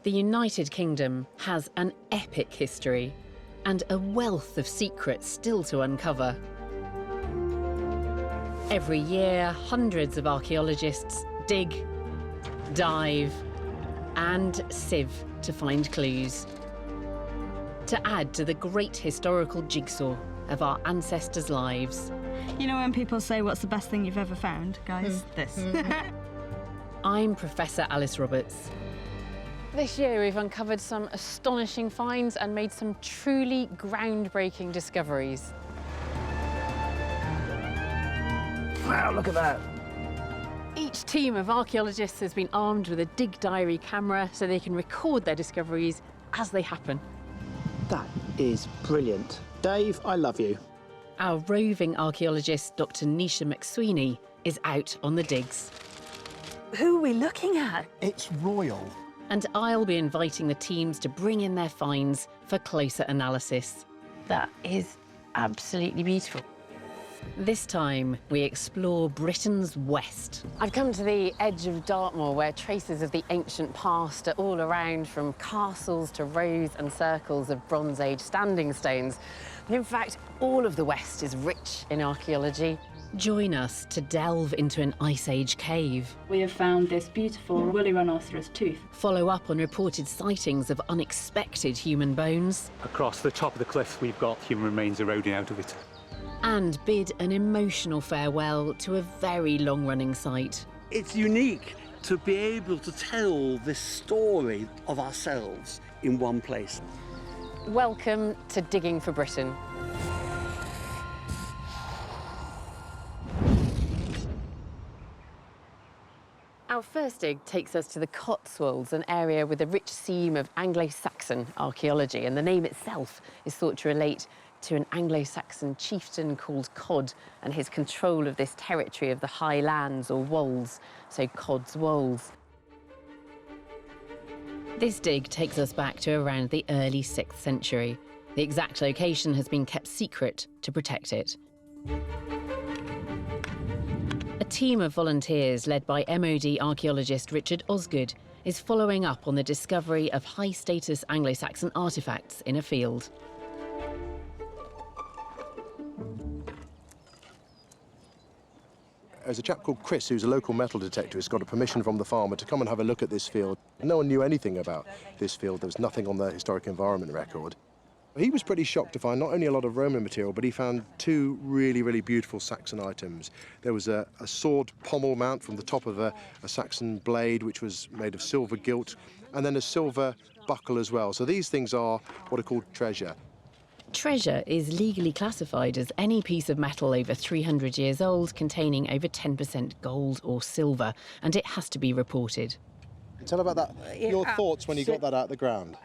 The United Kingdom has an epic history and a wealth of secrets still to uncover. Every year, hundreds of archaeologists dig, dive, and sieve to find clues, to add to the great historical jigsaw of our ancestors' lives. You know when people say, what's the best thing you've ever found, guys? This. I'm Professor Alice Roberts. This year we've uncovered some astonishing finds and made some truly groundbreaking discoveries. Wow, look at that. Each team of archaeologists has been armed with a dig diary camera so they can record their discoveries as they happen. That is brilliant. Dave, I love you. Our roving archaeologist, Dr. Nisha McSweeney, is out on the digs. Who are we looking at? It's royal. And I'll be inviting the teams to bring in their finds for closer analysis. That is absolutely beautiful. This time, we explore Britain's west. I've come to the edge of Dartmoor, where traces of the ancient past are all around, from castles to rows and circles of Bronze Age standing stones. And in fact, all of the west is rich in archaeology. Join us to delve into an Ice Age cave. We have found this beautiful woolly rhinoceros tooth. Follow up on reported sightings of unexpected human bones. Across the top of the cliff, we've got human remains eroding out of it. And bid an emotional farewell to a very long-running site. It's unique to be able to tell this story of ourselves in one place. Welcome to Digging for Britain. Our first dig takes us to the Cotswolds, an area with a rich seam of Anglo-Saxon archaeology, and the name itself is thought to relate to an Anglo-Saxon chieftain called Cod and his control of this territory of the High Lands, or Wolds, so Cotswolds. This dig takes us back to around the early 6th century. The exact location has been kept secret to protect it. A team of volunteers led by MOD archaeologist Richard Osgood is following up on the discovery of high-status Anglo-Saxon artifacts in a field. There's a chap called Chris, who's a local metal detector, who's got a permission from the farmer to come and have a look at this field. No one knew anything about this field. There was nothing on the historic environment record. He was pretty shocked to find not only a lot of Roman material, but he found two really, really beautiful Saxon items. There was a sword pommel mount from the top of a Saxon blade, which was made of silver-gilt, and then a silver buckle as well. So these things are what are called treasure. Treasure is legally classified as any piece of metal over 300 years old containing over 10% gold or silver, and it has to be reported. Tell about that. Your thoughts when you got that out of the ground.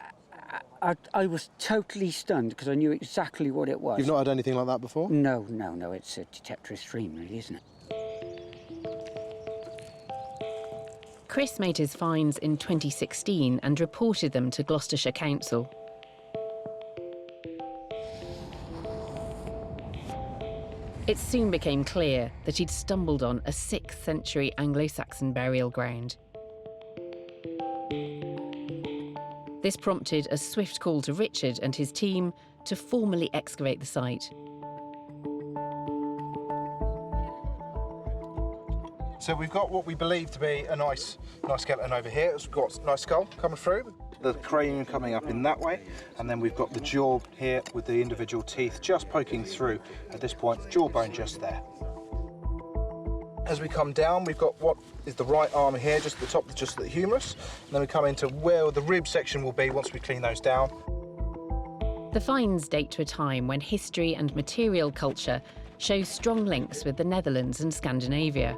I was totally stunned because I knew exactly what it was. You've not had anything like that before? No. It's a detectorist dream, really, isn't it? Chris made his finds in 2016 and reported them to Gloucestershire Council. It soon became clear that he'd stumbled on a 6th century Anglo-Saxon burial ground. This prompted a swift call to Richard and his team to formally excavate the site. So we've got what we believe to be a nice skeleton over here. We've got a nice skull coming through, the cranium coming up in that way, and then we've got the jaw here with the individual teeth just poking through. At this point, jawbone just there. As we come down, we've got what is the right arm here, just at the top, just the humerus, and then we come into where the rib section will be once we clean those down. The finds date to a time when history and material culture show strong links with the Netherlands and Scandinavia.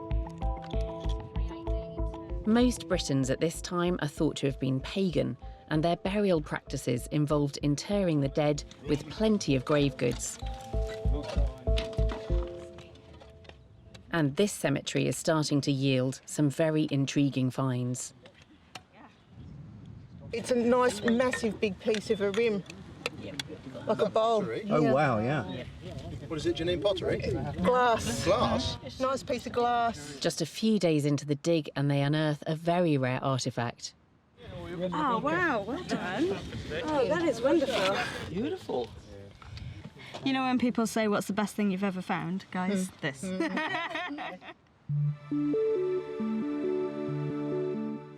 Most Britons at this time are thought to have been pagan, and their burial practices involved interring the dead with plenty of grave goods. And this cemetery is starting to yield some very intriguing finds. It's a nice, massive, big piece of a rim, like a bowl. Oh, yeah. Wow, yeah. What is it, Janine? Pottery? Glass. Glass? Nice piece of glass. Just a few days into the dig and they unearth a very rare artefact. Oh, wow, well done. Oh, that is wonderful. Beautiful. You know when people say, what's the best thing you've ever found, guys? This.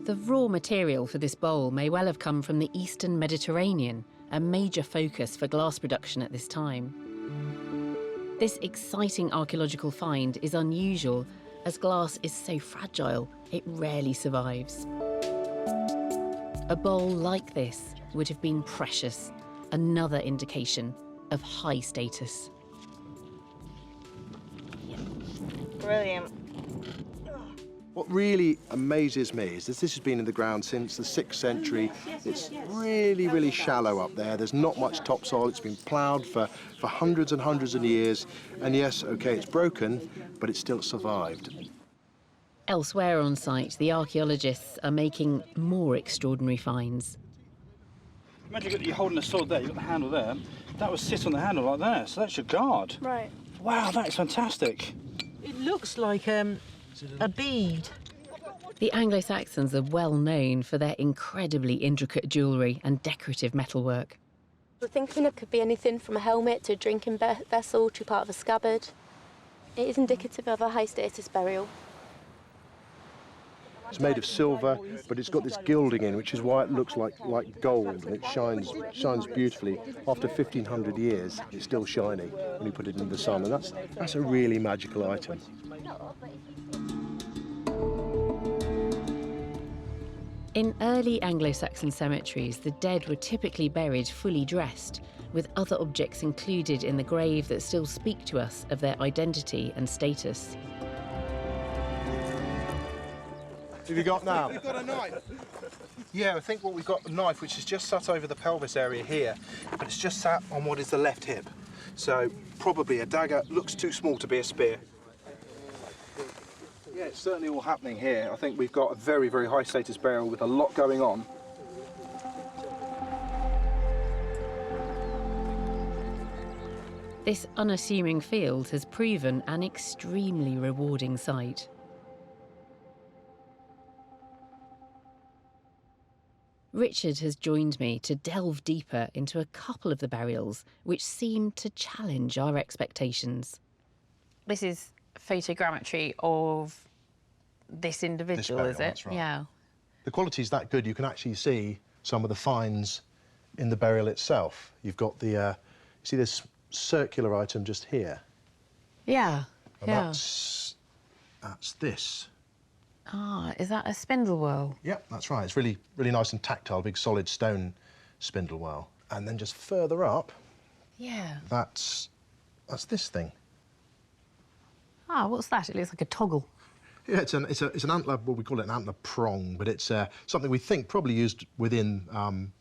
The raw material for this bowl may well have come from the Eastern Mediterranean, a major focus for glass production at this time. This exciting archaeological find is unusual, as glass is so fragile, it rarely survives. A bowl like this would have been precious, another indication of high status. Brilliant. What really amazes me is that this has been in the ground since the 6th century. It's really, really shallow up there. There's not much topsoil. It's been ploughed for hundreds and hundreds of years. And yes, OK, it's broken, but it's still survived. Elsewhere on site, the archaeologists are making more extraordinary finds. Imagine you're holding a sword there, you've got the handle there. That would sit on the handle like there, so that's your guard. Right. Wow, that is fantastic. It looks like a bead. The Anglo-Saxons are well known for their incredibly intricate jewellery and decorative metalwork. We're thinking it could be anything from a helmet to a drinking vessel to part of a scabbard. It is indicative of a high-status burial. It's made of silver, but it's got this gilding in, which is why it looks like gold, and it shines beautifully. After 1,500 years, it's still shining when you put it in the sun, and that's a really magical item. In early Anglo-Saxon cemeteries, the dead were typically buried fully dressed, with other objects included in the grave that still speak to us of their identity and status. What have you got now? We've got a knife. Yeah, I think what we've got, a knife which is just sat over the pelvis area here, but it's just sat on what is the left hip. So probably a dagger. Looks too small to be a spear. Yeah, it's certainly all happening here. I think we've got a very, very high status burial with a lot going on. This unassuming field has proven an extremely rewarding site. Richard has joined me to delve deeper into a couple of the burials which seem to challenge our expectations. This is photogrammetry of this individual, burial, is it? that's right. Yeah. The quality's that good, you can actually see some of the finds in the burial itself. You've got the, you see this circular item just here? Yeah, And yeah. that's this. Ah, is that a spindle whorl? Yep, that's right. It's really, really nice and tactile, big solid stone spindle whorl. And then just further up, Yeah. that's this thing. Ah, what's that? It looks like a toggle. Yeah, it's an antler, well, we call it an antler prong, but it's something we think probably used within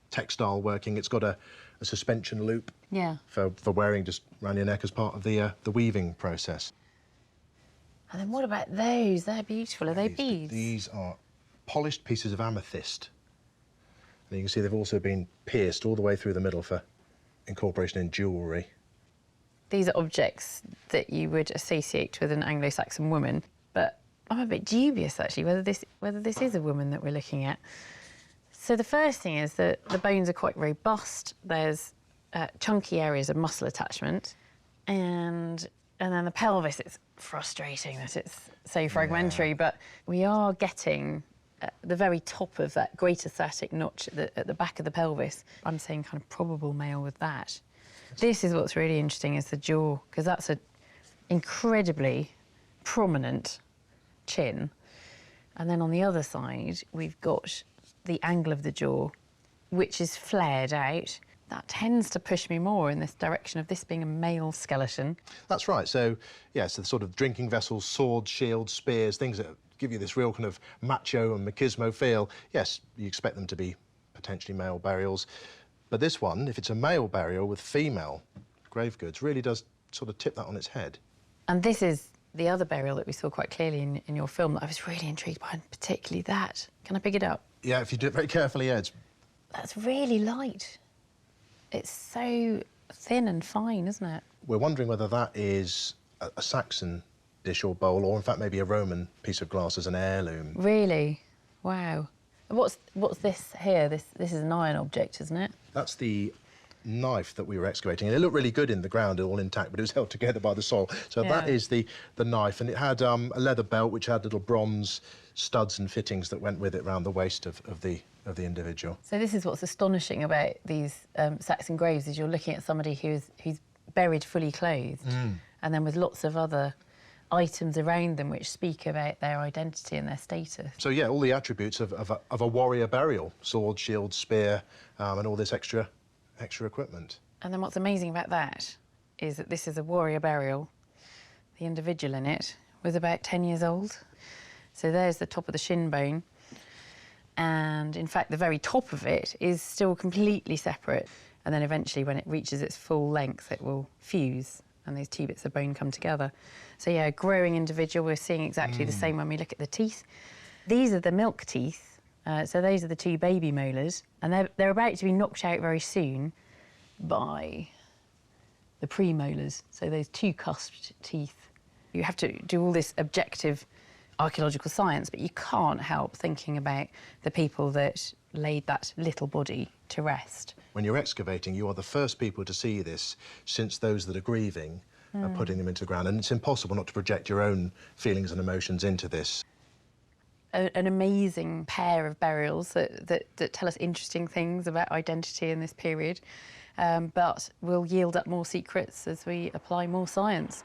textile working. It's got a suspension loop Yeah. for wearing just around your neck as part of the weaving process. And then what about those? They're beautiful. Are they beads? These are polished pieces of amethyst. And you can see they've also been pierced all the way through the middle for incorporation in jewellery. These are objects that you would associate with an Anglo-Saxon woman, but I'm a bit dubious, actually, whether this is a woman that we're looking at. So the first thing is that the bones are quite robust. There's chunky areas of muscle attachment, and then the pelvis, it's frustrating that it's so fragmentary, but we are getting the very top of that great aesthetic notch at the back of the pelvis. I'm saying kind of probable male with that. This is what's really interesting, is the jaw, because that's an incredibly prominent chin. And then on the other side, we've got the angle of the jaw, which is flared out. That tends to push me more in this direction of this being a male skeleton. That's right. So, yeah, so the sort of drinking vessels, swords, shields, spears, things that give you this real kind of macho and machismo feel. Yes, you expect them to be potentially male burials. But this one, if it's a male burial with female grave goods, really does sort of tip that on its head. And this is the other burial that we saw quite clearly in your film that I was really intrigued by, and particularly that. Can I pick it up? Yeah, if you do it very carefully, yeah, That's really light. It's so thin and fine, isn't it? We're wondering whether that is a Saxon dish or bowl, or in fact maybe a Roman piece of glass as an heirloom. Really? Wow. What's this here? This is an iron object, isn't it? That's the knife that we were excavating. And it looked really good in the ground, all intact, but it was held together by the soil. So that is the knife, and it had a leather belt which had little bronze studs and fittings that went with it around the waist of the individual. So this is what's astonishing about these Saxon graves, is you're looking at somebody who's buried fully clothed, and then with lots of other items around them which speak about their identity and their status. So yeah, all the attributes of a warrior burial: sword, shield, spear, and all this extra equipment. And then what's amazing about that is that this is a warrior burial. The individual in it was about 10 years old. So there's the top of the shin bone. And in fact, the very top of it is still completely separate. And then eventually, when it reaches its full length, it will fuse and these two bits of bone come together. So yeah, a growing individual. We're seeing exactly the same when we look at the teeth. These are the milk teeth. So those are the two baby molars, and they're about to be knocked out very soon by the premolars, so those two cusped teeth. You have to do all this objective archaeological science, but you can't help thinking about the people that laid that little body to rest. When you're excavating, you are the first people to see this since those that are grieving are putting them into the ground, and it's impossible not to project your own feelings and emotions into this. An amazing pair of burials that tell us interesting things about identity in this period, but will yield up more secrets as we apply more science.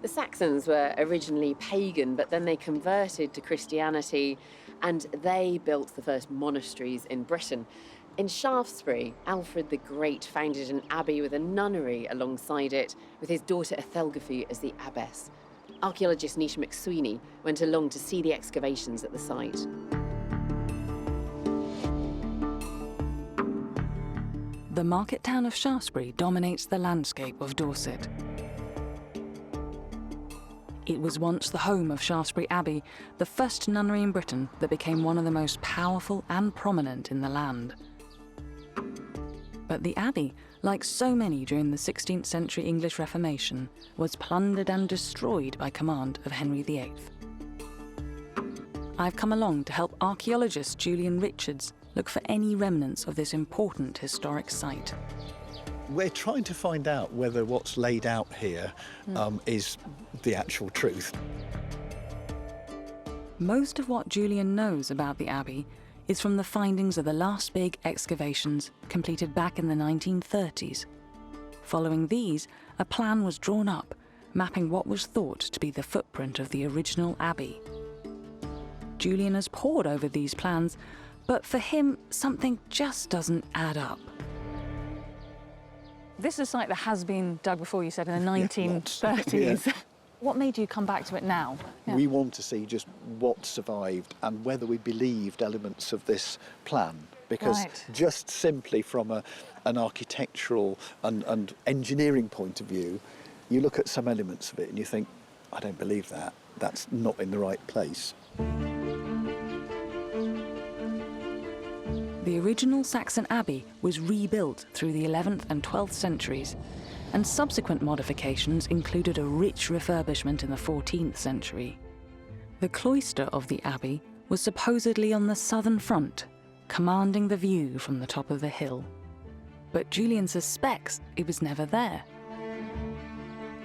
The Saxons were originally pagan, but then they converted to Christianity, and they built the first monasteries in Britain. In Shaftesbury, Alfred the Great founded an abbey with a nunnery alongside it, with his daughter Ethelgafu as the abbess. Archaeologist Nisha McSweeney went along to see the excavations at the site. The market town of Shaftesbury dominates the landscape of Dorset. It was once the home of Shaftesbury Abbey, the first nunnery in Britain that became one of the most powerful and prominent in the land. But the abbey, like so many during the 16th century English Reformation, was plundered and destroyed by command of Henry VIII. I've come along to help archaeologist Julian Richards look for any remnants of this important historic site. We're trying to find out whether what's laid out here is the actual truth. Most of what Julian knows about the abbey is from the findings of the last big excavations completed back in the 1930s. Following these, a plan was drawn up, mapping what was thought to be the footprint of the original abbey. Julian has pored over these plans, but for him, something just doesn't add up. This is a site that has been dug before, you said, in the 1930s. Yeah. What made you come back to it now? We want to see just what survived and whether we believed elements of this plan. Because just simply from an architectural and engineering point of view, you look at some elements of it and you think, I don't believe that. That's not in the right place. The original Saxon abbey was rebuilt through the 11th and 12th centuries, and subsequent modifications included a rich refurbishment in the 14th century. The cloister of the abbey was supposedly on the southern front, commanding the view from the top of the hill. But Julian suspects it was never there.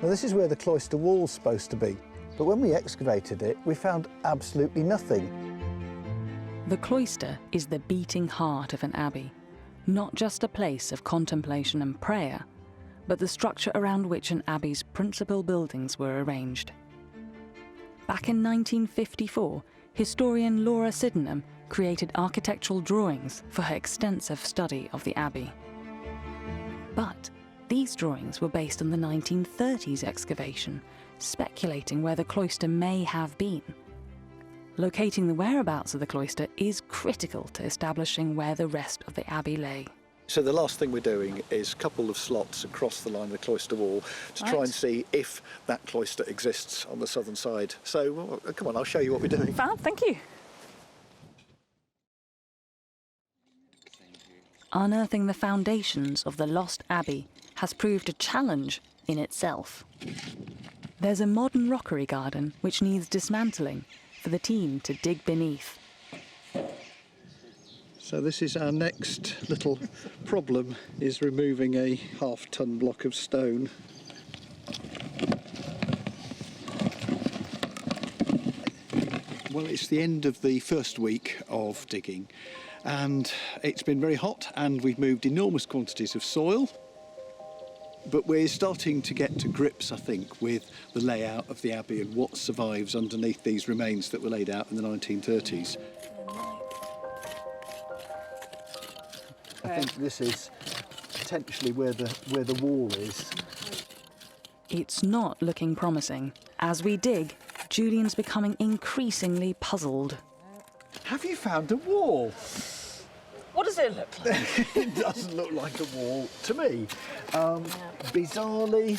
Now, this is where the cloister wall's supposed to be, but when we excavated it, we found absolutely nothing. The cloister is the beating heart of an abbey, not just a place of contemplation and prayer, but the structure around which an abbey's principal buildings were arranged. Back in 1954, historian Laura Sydenham created architectural drawings for her extensive study of the abbey. But these drawings were based on the 1930s excavation, speculating where the cloister may have been. Locating the whereabouts of the cloister is critical to establishing where the rest of the abbey lay. So the last thing we're doing is a couple of slots across the line of the cloister wall to try and see if that cloister exists on the southern side. So, well, come on, I'll show you what we're doing. Fab, thank you. Unearthing the foundations of the lost abbey has proved a challenge in itself. There's a modern rockery garden which needs dismantling for the team to dig beneath. So this is our next little problem, is removing a half-ton block of stone. Well, it's the end of the first week of digging, and it's been very hot, and we've moved enormous quantities of soil. But we're starting to get to grips, I think, with the layout of the Abbey and what survives underneath these remains that were laid out in the 1930s. I think this is potentially where the wall is. It's not looking promising. As we dig, Julian's becoming increasingly puzzled. Have you found a wall? What does it look like? It doesn't look like a wall to me. Bizarrely,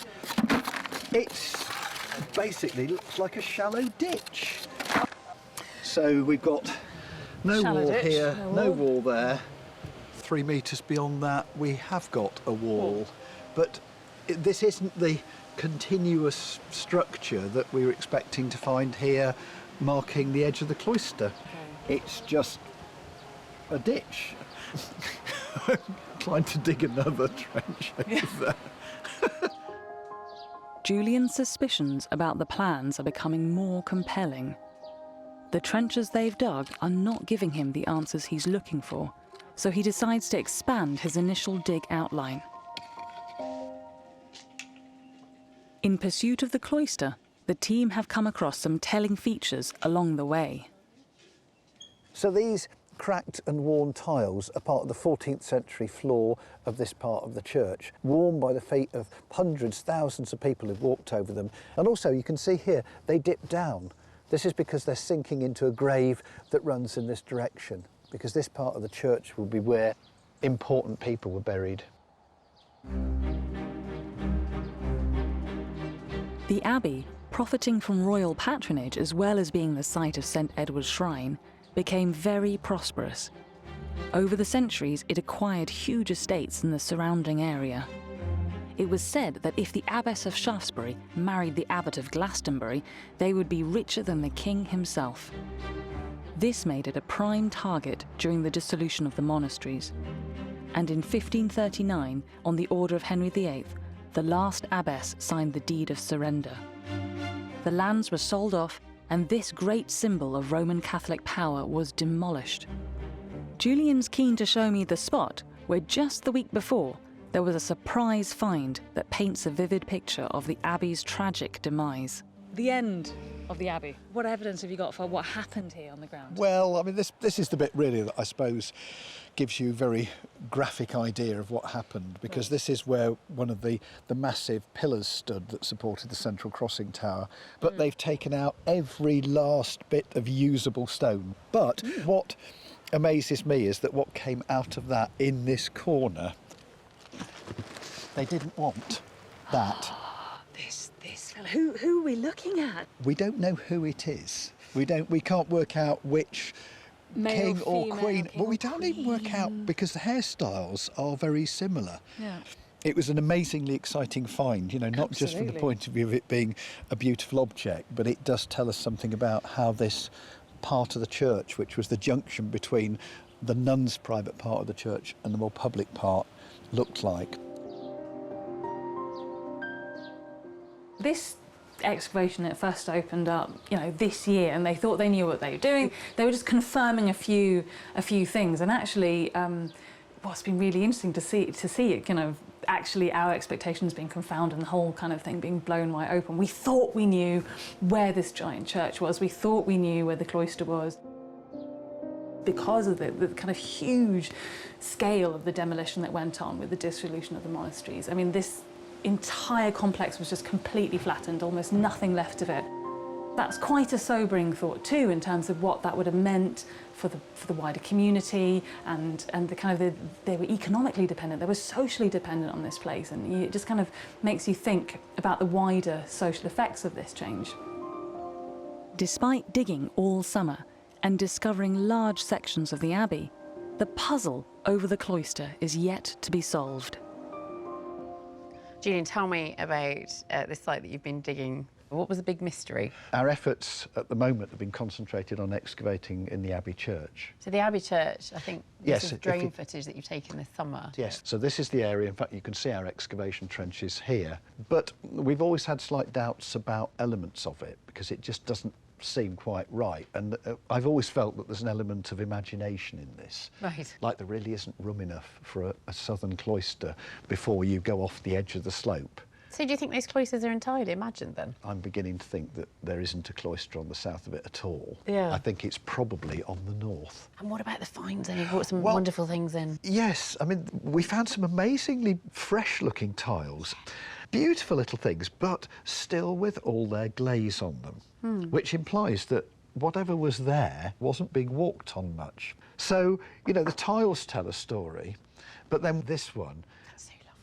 it basically looks like a shallow ditch. So we've got no Shallow wall ditch, here, no no wall. wall there. 3 metres beyond that, we have got a wall. But this isn't the continuous structure that we were expecting to find here, marking the edge of the cloister. Okay. It's just a ditch. I'm trying to dig another trench over there. Julian's suspicions about the plans are becoming more compelling. The trenches they've dug are not giving him the answers he's looking for, so he decides to expand his initial dig outline. In pursuit of the cloister, the team have come across some telling features along the way. So these cracked and worn tiles are part of the 14th century floor of this part of the church, worn by the feet of hundreds, thousands of people who've walked over them. And also you can see here, they dip down. This is because they're sinking into a grave that runs in this direction, because this part of the church will be where important people were buried. The Abbey, profiting from royal patronage as well as being the site of St Edward's Shrine, became very prosperous. Over the centuries, it acquired huge estates in the surrounding area. It was said that if the Abbess of Shaftesbury married the Abbot of Glastonbury, they would be richer than the king himself. This made it a prime target during the dissolution of the monasteries. And in 1539, on the order of Henry VIII, the last abbess signed the deed of surrender. The lands were sold off, and this great symbol of Roman Catholic power was demolished. Julian's keen to show me the spot where just the week before there was a surprise find that paints a vivid picture of the Abbey's tragic demise. The end of the Abbey. What evidence have you got for what happened here on the ground? Well, I mean, this is the bit really that I suppose gives you a very graphic idea of what happened, because this is where one of the massive pillars stood that supported the central crossing tower. But they've taken out every last bit of usable stone. But what amazes me is that what came out of that in this corner, they didn't want that. This fella. Who are we looking at? We don't know who it is. We can't work out which Male, king or female, queen. king Well, we or don't even work out because the hairstyles are very similar. Yeah. It was an amazingly exciting find, you know, not just from the point of view of it being a beautiful object, but it does tell us something about how this part of the church, which was the junction between the nuns' private part of the church and the more public part, looked like. This excavation at first opened up, this year, and they thought they knew what they were doing. They were just confirming a few things, and actually, what's been really interesting to see it kind of actually our expectations being confounded and the whole kind of thing being blown wide open. We thought we knew where this giant church was. We thought we knew where the cloister was. Because of the kind of huge scale of the demolition that went on with the dissolution of the monasteries. I mean, this entire complex was just completely flattened, almost nothing left of it. That's quite a sobering thought too, in terms of what that would have meant for the wider community, and the kind of they were economically dependent, they were socially dependent on this place, and it just kind of makes you think about the wider social effects of this change. Despite digging all summer and discovering large sections of the Abbey, the puzzle over the cloister is yet to be solved. Julian, tell me about this site that you've been digging What was the big mystery? Our efforts at the moment have been concentrated on excavating in the Abbey Church. So the Abbey Church, I think Yes, this is drone footage that you've taken this summer. Yes, so this is the area, in fact you can see our excavation trenches here, but we've always had slight doubts about elements of it because it just doesn't seem quite right, and I've always felt that there's an element of imagination in this. Right. Like there really isn't room enough for a southern cloister before you go off the edge of the slope. So do you think those cloisters are entirely imagined then? I'm beginning to think that there isn't a cloister on the south of it at all. Yeah. I think it's probably on the north. And what about the finds then? You've brought some wonderful things in. Yes, I mean, we found some amazingly fresh-looking tiles. Beautiful little things, but still with all their glaze on them, which implies that whatever was there wasn't being walked on much. So, you know, the tiles tell a story, but then this one,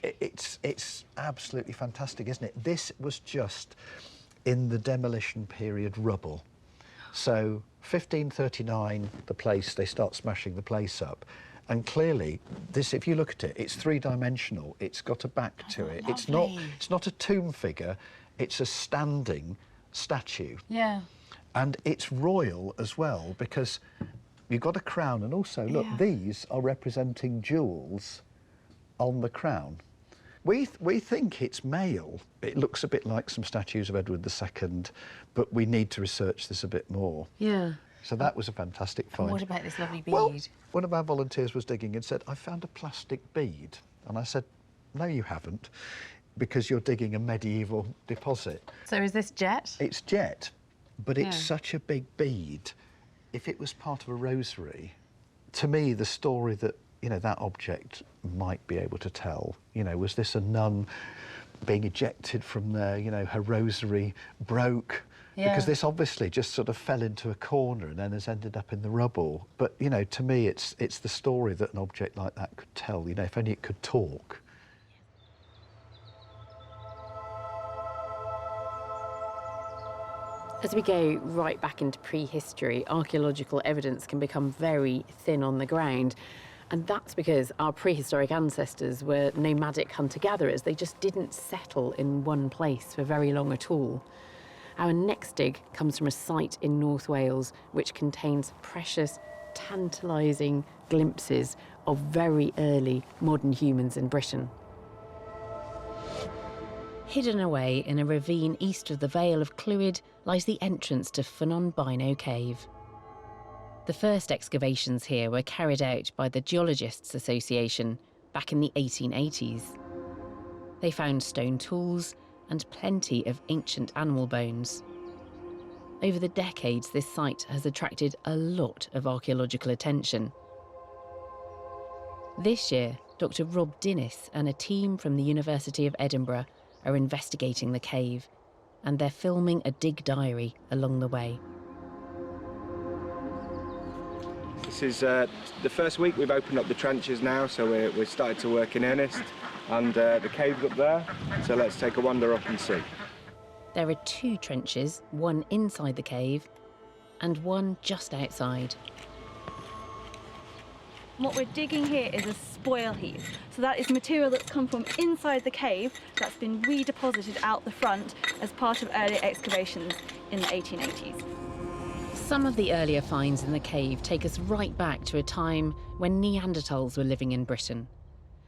it's absolutely fantastic, isn't it? This was just in the demolition period rubble. So 1539, they start smashing the place up. And clearly, this, if you look at it, it's three-dimensional. It's got a back to it. It's not a tomb figure. It's a standing statue. Yeah. And it's royal as well because you've got a crown, and also look, these are representing jewels on the crown. We think it's male. It looks a bit like some statues of Edward II, but we need to research this a bit more. Yeah. So that was a fantastic find. And what about this lovely bead? Well, one of our volunteers was digging and said, I found a plastic bead. And I said, no, you haven't, because you're digging a medieval deposit. So is this jet? It's jet, but it's such a big bead. If it was part of a rosary, to me, the story that, you know, that object might be able to tell, you know, was this a nun being ejected from there, you know, her rosary broke? Because this obviously just sort of fell into a corner and then has ended up in the rubble. But, you know, to me, it's the story that an object like that could tell, you know, if only it could talk. As we go right back into prehistory, archaeological evidence can become very thin on the ground. And that's because our prehistoric ancestors were nomadic hunter-gatherers. They just didn't settle in one place for very long at all. Our next dig comes from a site in North Wales which contains precious, tantalising glimpses of very early modern humans in Britain. Hidden away in a ravine east of the Vale of Clwyd lies the entrance to Ffynnon Bino Cave. The first excavations here were carried out by the Geologists Association back in the 1880s. They found stone tools and plenty of ancient animal bones. Over the decades, this site has attracted a lot of archaeological attention. This year, Dr. Rob Dinnis and a team from the University of Edinburgh are investigating the cave, and they're filming a dig diary along the way. This is the first week we've opened up the trenches now, so we're started to work in earnest. And the cave's up there, so let's take a wander up and see. There are two trenches, one inside the cave and one just outside. What we're digging here is a spoil heap. So that is material that's come from inside the cave that's been redeposited out the front as part of earlier excavations in the 1880s. Some of the earlier finds in the cave take us right back to a time when Neanderthals were living in Britain.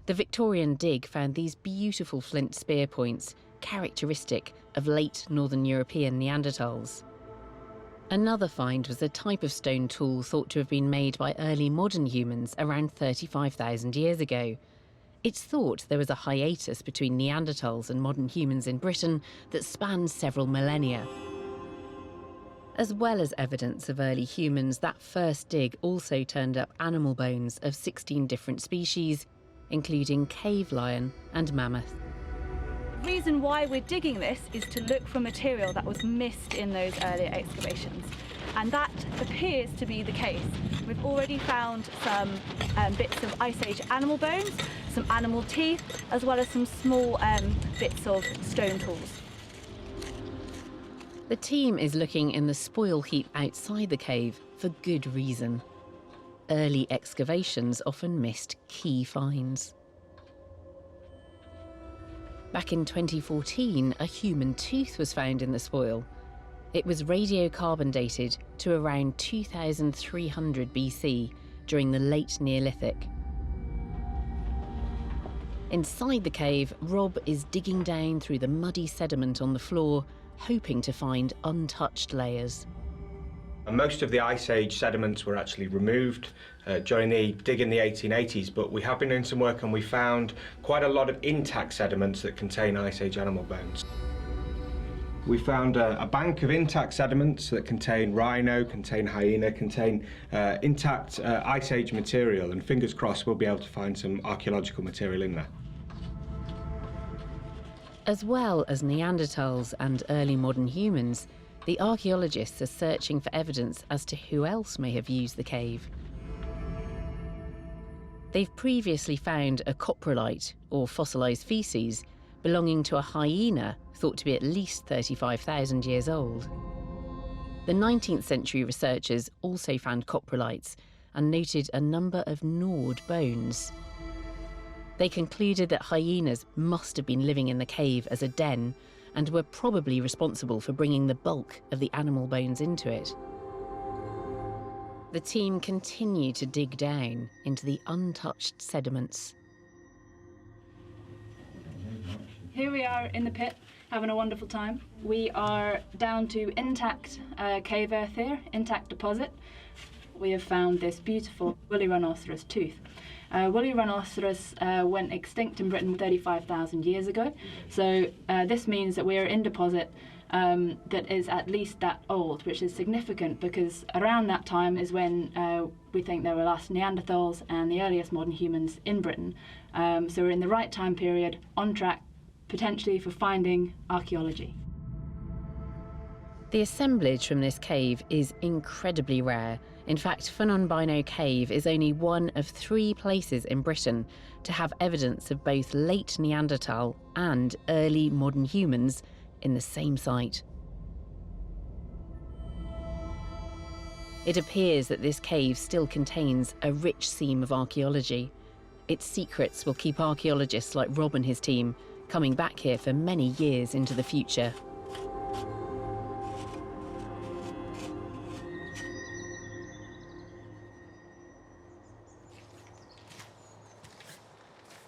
The Victorian dig found these beautiful flint spear points, characteristic of late Northern European Neanderthals. Another find was a type of stone tool thought to have been made by early modern humans around 35,000 years ago. It's thought there was a hiatus between Neanderthals and modern humans in Britain that spanned several millennia. As well as evidence of early humans, that first dig also turned up animal bones of 16 different species, including cave lion and mammoth. The reason why we're digging this is to look for material that was missed in those earlier excavations. And that appears to be the case. We've already found some bits of Ice Age animal bones, some animal teeth, as well as some small bits of stone tools. The team is looking in the spoil heap outside the cave for good reason. Early excavations often missed key finds. Back in 2014, a human tooth was found in the spoil. It was radiocarbon dated to around 2300 BC during the late Neolithic. Inside the cave, Rob is digging down through the muddy sediment on the floor, hoping to find untouched layers. Most of the Ice Age sediments were actually removed during the dig in the 1880s, but we have been doing some work and we found quite a lot of intact sediments that contain Ice Age animal bones. We found a bank of intact sediments that contain rhino, contain hyena, contain intact Ice Age material, and fingers crossed we'll be able to find some archaeological material in there. As well as Neanderthals and early modern humans, the archaeologists are searching for evidence as to who else may have used the cave. They've previously found a coprolite, or fossilised faeces, belonging to a hyena thought to be at least 35,000 years old. The 19th century researchers also found coprolites and noted a number of gnawed bones. They concluded that hyenas must have been living in the cave as a den and were probably responsible for bringing the bulk of the animal bones into it. The team continue to dig down into the untouched sediments. Here we are in the pit, having a wonderful time. We are down to intact cave earth here, intact deposit. We have found this beautiful woolly rhinoceros tooth. Woolly rhinoceros went extinct in Britain 35,000 years ago, so this means that we are in deposit that is at least that old, which is significant because around that time is when we think there were last Neanderthals and the earliest modern humans in Britain. So we're in the right time period, on track, potentially for finding archaeology. The assemblage from this cave is incredibly rare. In fact, Funanbino Cave is only one of 3 places in Britain to have evidence of both late Neanderthal and early modern humans in the same site. It appears that this cave still contains a rich seam of archaeology. Its secrets will keep archaeologists like Rob and his team coming back here for many years into the future.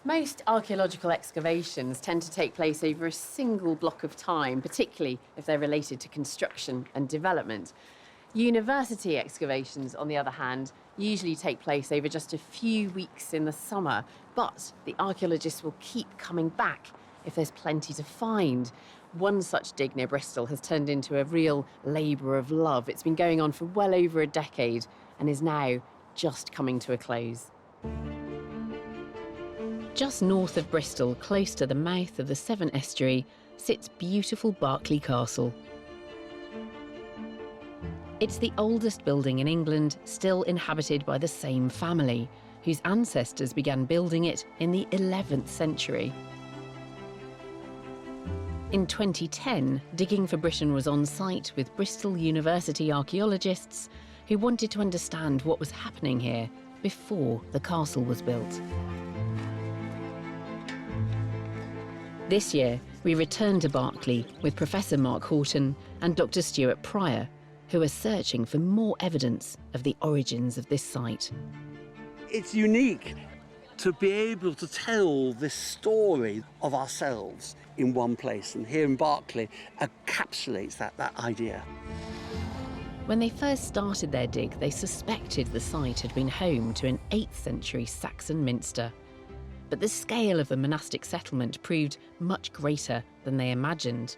Most archaeological excavations tend to take place over a single block of time, particularly if they're related to construction and development. University excavations, on the other hand, usually take place over just a few weeks in the summer, but the archaeologists will keep coming back if there's plenty to find. One such dig near Bristol has turned into a real labour of love. It's been going on for well over a decade and is now just coming to a close. Just north of Bristol, close to the mouth of the Severn Estuary, sits beautiful Berkeley Castle. It's the oldest building in England, still inhabited by the same family, whose ancestors began building it in the 11th century. In 2010, Digging for Britain was on site with Bristol University archaeologists who wanted to understand what was happening here before the castle was built. This year, we return to Berkeley with Professor Mark Horton and Dr. Stuart Pryor, who are searching for more evidence of the origins of this site. It's unique to be able to tell this story of ourselves in one place, and here in Berkeley encapsulates that idea. When they first started their dig, they suspected the site had been home to an 8th century Saxon minster. But the scale of the monastic settlement proved much greater than they imagined.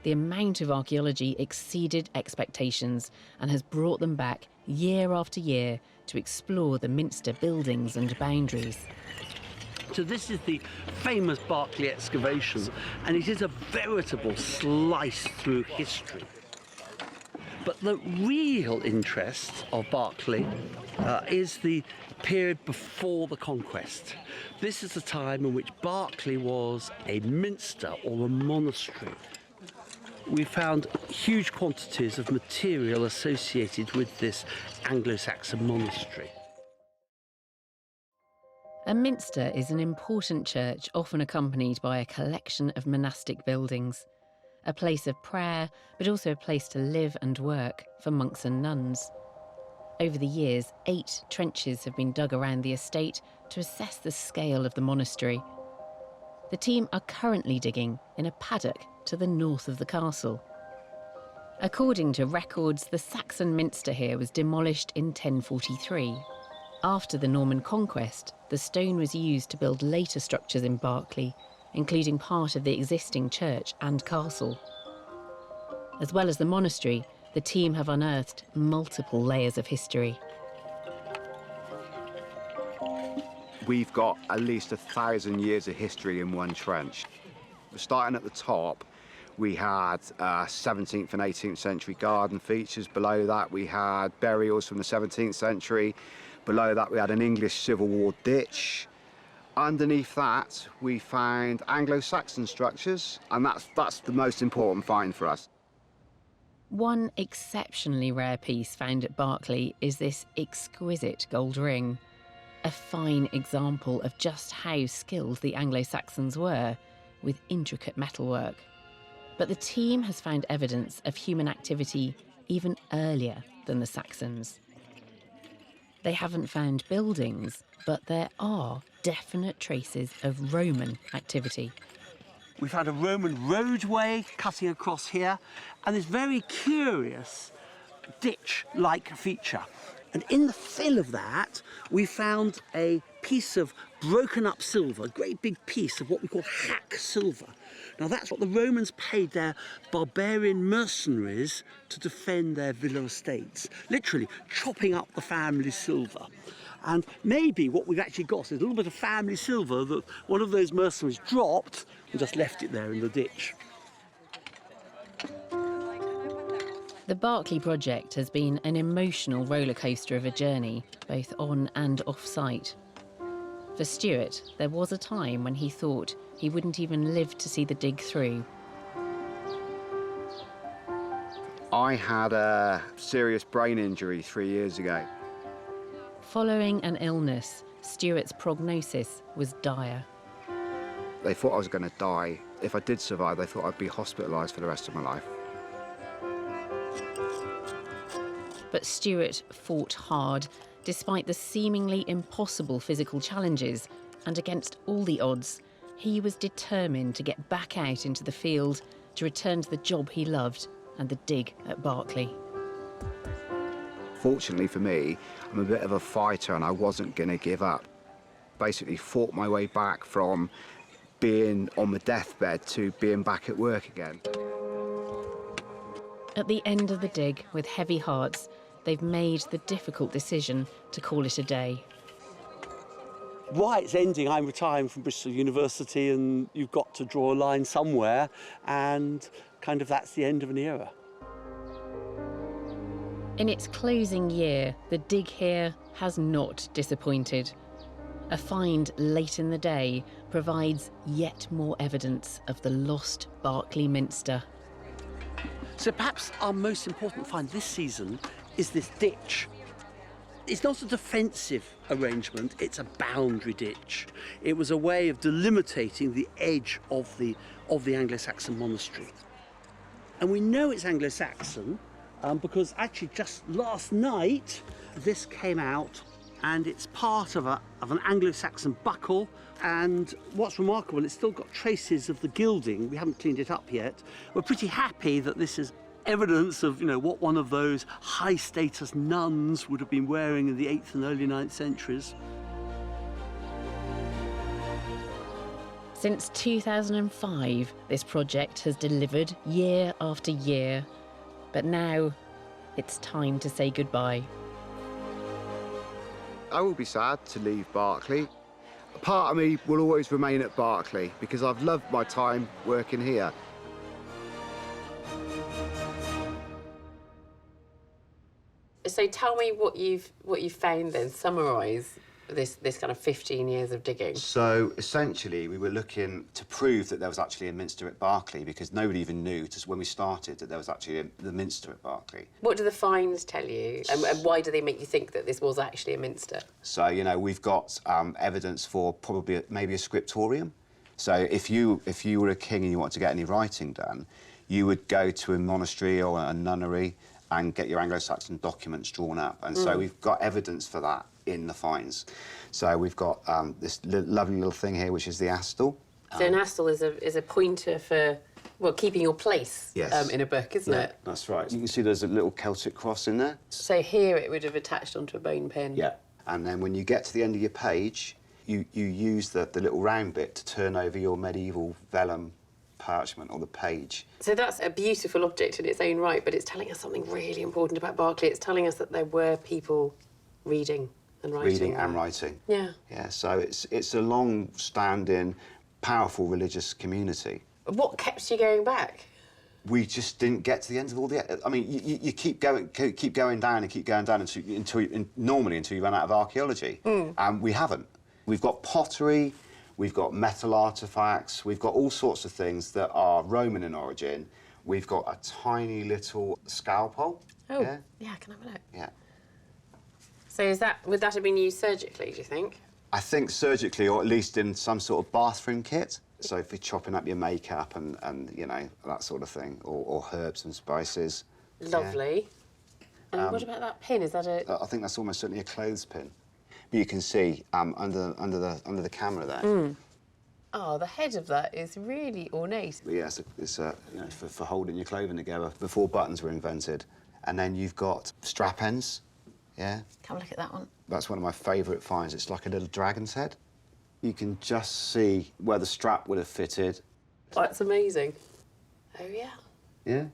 The amount of archaeology exceeded expectations and has brought them back year after year to explore the minster buildings and boundaries. So this is the famous Berkeley excavation, and it is a veritable slice through history. But the real interest of Berkeley is the period before the conquest. This is the time in which Berkeley was a minster or a monastery. We found huge quantities of material associated with this Anglo-Saxon monastery. A minster is an important church often accompanied by a collection of monastic buildings. A place of prayer, but also a place to live and work for monks and nuns. Over the years, 8 trenches have been dug around the estate to assess the scale of the monastery. The team are currently digging in a paddock to the north of the castle. According to records, the Saxon minster here was demolished in 1043. After the Norman conquest, the stone was used to build later structures in Berkeley, including part of the existing church and castle. As well as the monastery, the team have unearthed multiple layers of history. We've got at least 1,000 years of history in one trench. Starting at the top, we had 17th and 18th century garden features. Below that, we had burials from the 17th century. Below that, we had an English Civil War ditch. Underneath that, we found Anglo-Saxon structures, and that's the most important find for us. One exceptionally rare piece found at Berkeley is this exquisite gold ring. A fine example of just how skilled the Anglo-Saxons were with intricate metalwork. But the team has found evidence of human activity even earlier than the Saxons. They haven't found buildings, but there are definite traces of Roman activity. We found a Roman roadway cutting across here, and this very curious ditch-like feature. And in the fill of that, we found a piece of broken up silver, a great big piece of what we call hack silver. Now that's what the Romans paid their barbarian mercenaries to defend their villa estates, literally chopping up the family silver. And maybe what we've actually got is a little bit of family silver that one of those mercenaries dropped and just left it there in the ditch. The Berkeley project has been an emotional rollercoaster of a journey, both on and off-site. For Stuart, there was a time when he thought he wouldn't even live to see the dig through. I had a serious brain injury 3 years ago. Following an illness, Stuart's prognosis was dire. They thought I was going to die. If I did survive, they thought I'd be hospitalised for the rest of my life. But Stuart fought hard, despite the seemingly impossible physical challenges, and against all the odds, he was determined to get back out into the field, to return to the job he loved and the dig at Berkeley. Fortunately for me, I'm a bit of a fighter and I wasn't going to give up. Basically fought my way back from being on the deathbed to being back at work again. At the end of the dig, with heavy hearts, they've made the difficult decision to call it a day. Right, it's ending. I'm retiring from Bristol University and you've got to draw a line somewhere, and kind of that's the end of an era. In its closing year, the dig here has not disappointed. A find late in the day provides yet more evidence of the lost Berkeley Minster. So perhaps our most important find this season is this ditch. It's not a defensive arrangement, it's a boundary ditch. It was a way of delimiting the edge of the Anglo-Saxon monastery. And we know it's Anglo-Saxon because actually just last night this came out, and it's part of an Anglo-Saxon buckle. And what's remarkable, it's still got traces of the gilding. We haven't cleaned it up yet. We're pretty happy that this is evidence of, what one of those high-status nuns would have been wearing in the 8th and early 9th centuries. Since 2005, this project has delivered year after year. But now, it's time to say goodbye. I will be sad to leave Berkeley. A part of me will always remain at Berkeley because I've loved my time working here. So tell me what you've found then. Summarise this kind of 15 years of digging? So essentially, we were looking to prove that there was actually a minster at Berkeley, because nobody even knew when we started that there was actually the minster at Berkeley. What do the finds tell you, and why do they make you think that this was actually a minster? So, you know, we've got evidence for probably maybe a scriptorium. So if you were a king and you wanted to get any writing done, you would go to a monastery or a nunnery and get your Anglo-Saxon documents drawn up. And so we've got evidence for that in the finds. So we've got this lovely little thing here, which is the astle. So an astle is a pointer for, well, keeping your place in a book, isn't it? That's right. You can see there's a little Celtic cross in there. So here it would have attached onto a bone pin. Yeah. And then when you get to the end of your page, you use the little round bit to turn over your medieval vellum parchment or the page. So that's a beautiful object in its own right, but it's telling us something really important about Berkeley. It's telling us that there were people reading and writing. Reading and writing. Yeah. Yeah, so it's a long-standing, powerful religious community. What kept you going back? We just didn't get to the end of all the... I mean, you keep going down and keep going down normally until you run out of archaeology. And we haven't. We've got pottery, we've got metal artifacts, we've got all sorts of things that are Roman in origin. We've got a tiny little scalpel. Oh, yeah, can I have a look? Yeah. So would that have been used surgically, do you think? I think surgically, or at least in some sort of bathroom kit. So if you're chopping up your makeup and you know, that sort of thing, or herbs and spices. Lovely. Yeah. And what about that pin? Is that I think that's almost certainly a clothes pin. But you can see under the camera there. Oh, the head of that is really ornate. But yeah, it's you know, for holding your clothing together before buttons were invented. And then you've got strap ends. Yeah. Come look at that one. That's one of my favourite finds. It's like a little dragon's head. You can just see where the strap would have fitted. That's amazing. Oh, yeah. Yeah.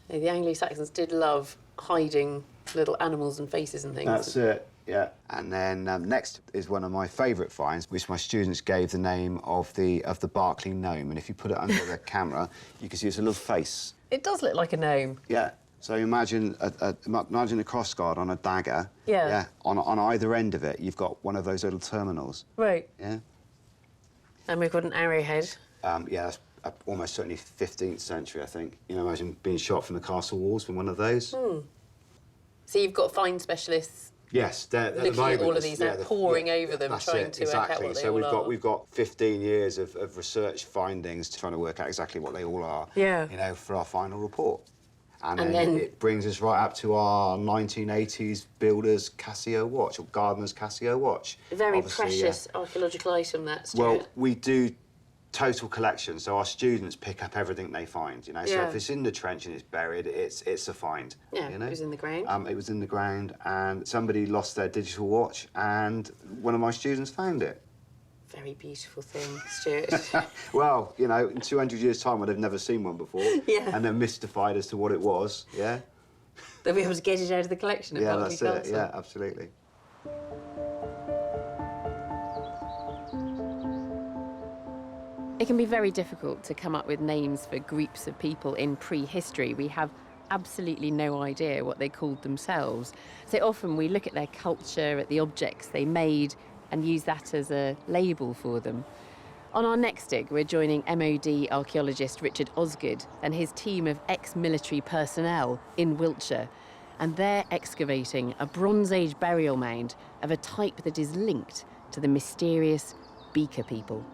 The Anglo-Saxons did love hiding little animals and faces and things. That's it, yeah. And then next is one of my favourite finds, which my students gave the name of the Berkeley gnome. And if you put it under the camera, you can see it's a little face. It does look like a gnome. Yeah. So imagine a crossguard on a dagger. Yeah. Yeah. On either end of it, you've got one of those little terminals. Right. Yeah. And we've got an arrowhead. Yeah, that's almost certainly 15th century, I think. You know, imagine being shot from the castle walls from one of those. So you've got find specialists. Yes, they're looking at all of these now, poring over them, trying to work out what they all are. So we've got 15 years of research findings trying to work out exactly what they all are. Yeah. You know, for our final report. And then it brings us right up to our 1980s builder's Casio watch, or gardener's Casio watch. A very precious archaeological item, that, Stuart. Well, we do total collection, so our students pick up everything they find, you know. So if it's in the trench and it's buried, it's a find. Yeah, you know? It was in the ground. It was in the ground, and somebody lost their digital watch, and one of my students found it. Very beautiful thing, Stuart. Well, you know, in 200 years' time, I'd have never seen one before. Yeah. And they're mystified as to what it was, yeah. They'll be able to get it out of the collection at Berkeley Castle. That's it, yeah, absolutely. It can be very difficult to come up with names for groups of people in prehistory. We have absolutely no idea what they called themselves. So often we look at their culture, at the objects they made, and use that as a label for them. On our next dig, we're joining MOD archaeologist Richard Osgood and his team of ex-military personnel in Wiltshire, and they're excavating a Bronze Age burial mound of a type that is linked to the mysterious Beaker people.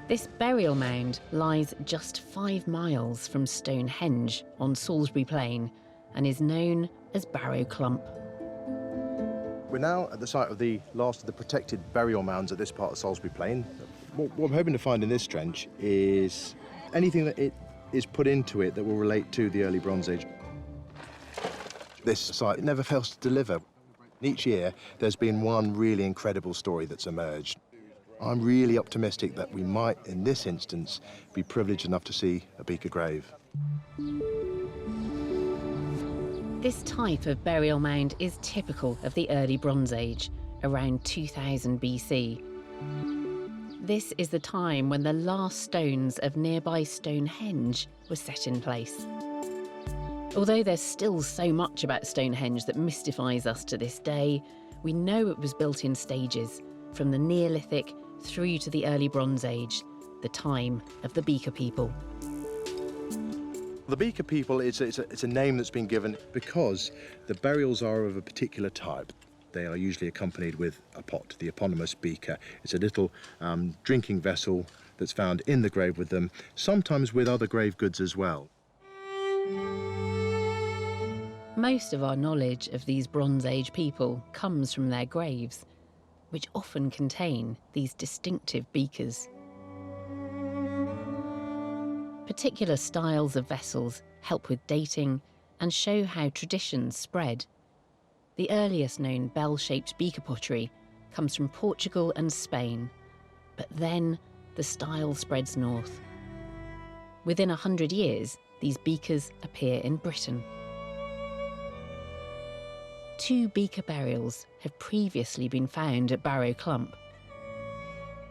This burial mound lies just 5 miles from Stonehenge on Salisbury Plain and is known as Barrow Clump. We're now at the site of the last of the protected burial mounds at this part of Salisbury Plain. What I'm hoping to find in this trench is anything that is put into it that will relate to the early Bronze Age. This site never fails to deliver. Each year, there's been one really incredible story that's emerged. I'm really optimistic that we might, in this instance, be privileged enough to see a Beaker grave. This type of burial mound is typical of the early Bronze Age, around 2000 BC. This is the time when the last stones of nearby Stonehenge were set in place. Although there's still so much about Stonehenge that mystifies us to this day, We know it was built in stages, from the Neolithic through to the early Bronze Age, the time of the Beaker people. The Beaker people, it's a name that's been given because the burials are of a particular type. They are usually accompanied with a pot, the eponymous beaker. It's a little drinking vessel that's found in the grave with them, sometimes with other grave goods as well. Most of our knowledge of these Bronze Age people comes from their graves, which often contain these distinctive beakers. Particular styles of vessels help with dating and show how traditions spread. The earliest known bell-shaped beaker pottery comes from Portugal and Spain, but then the style spreads north. Within 100 years, these beakers appear in Britain. 2 beaker burials have previously been found at Barrow Clump,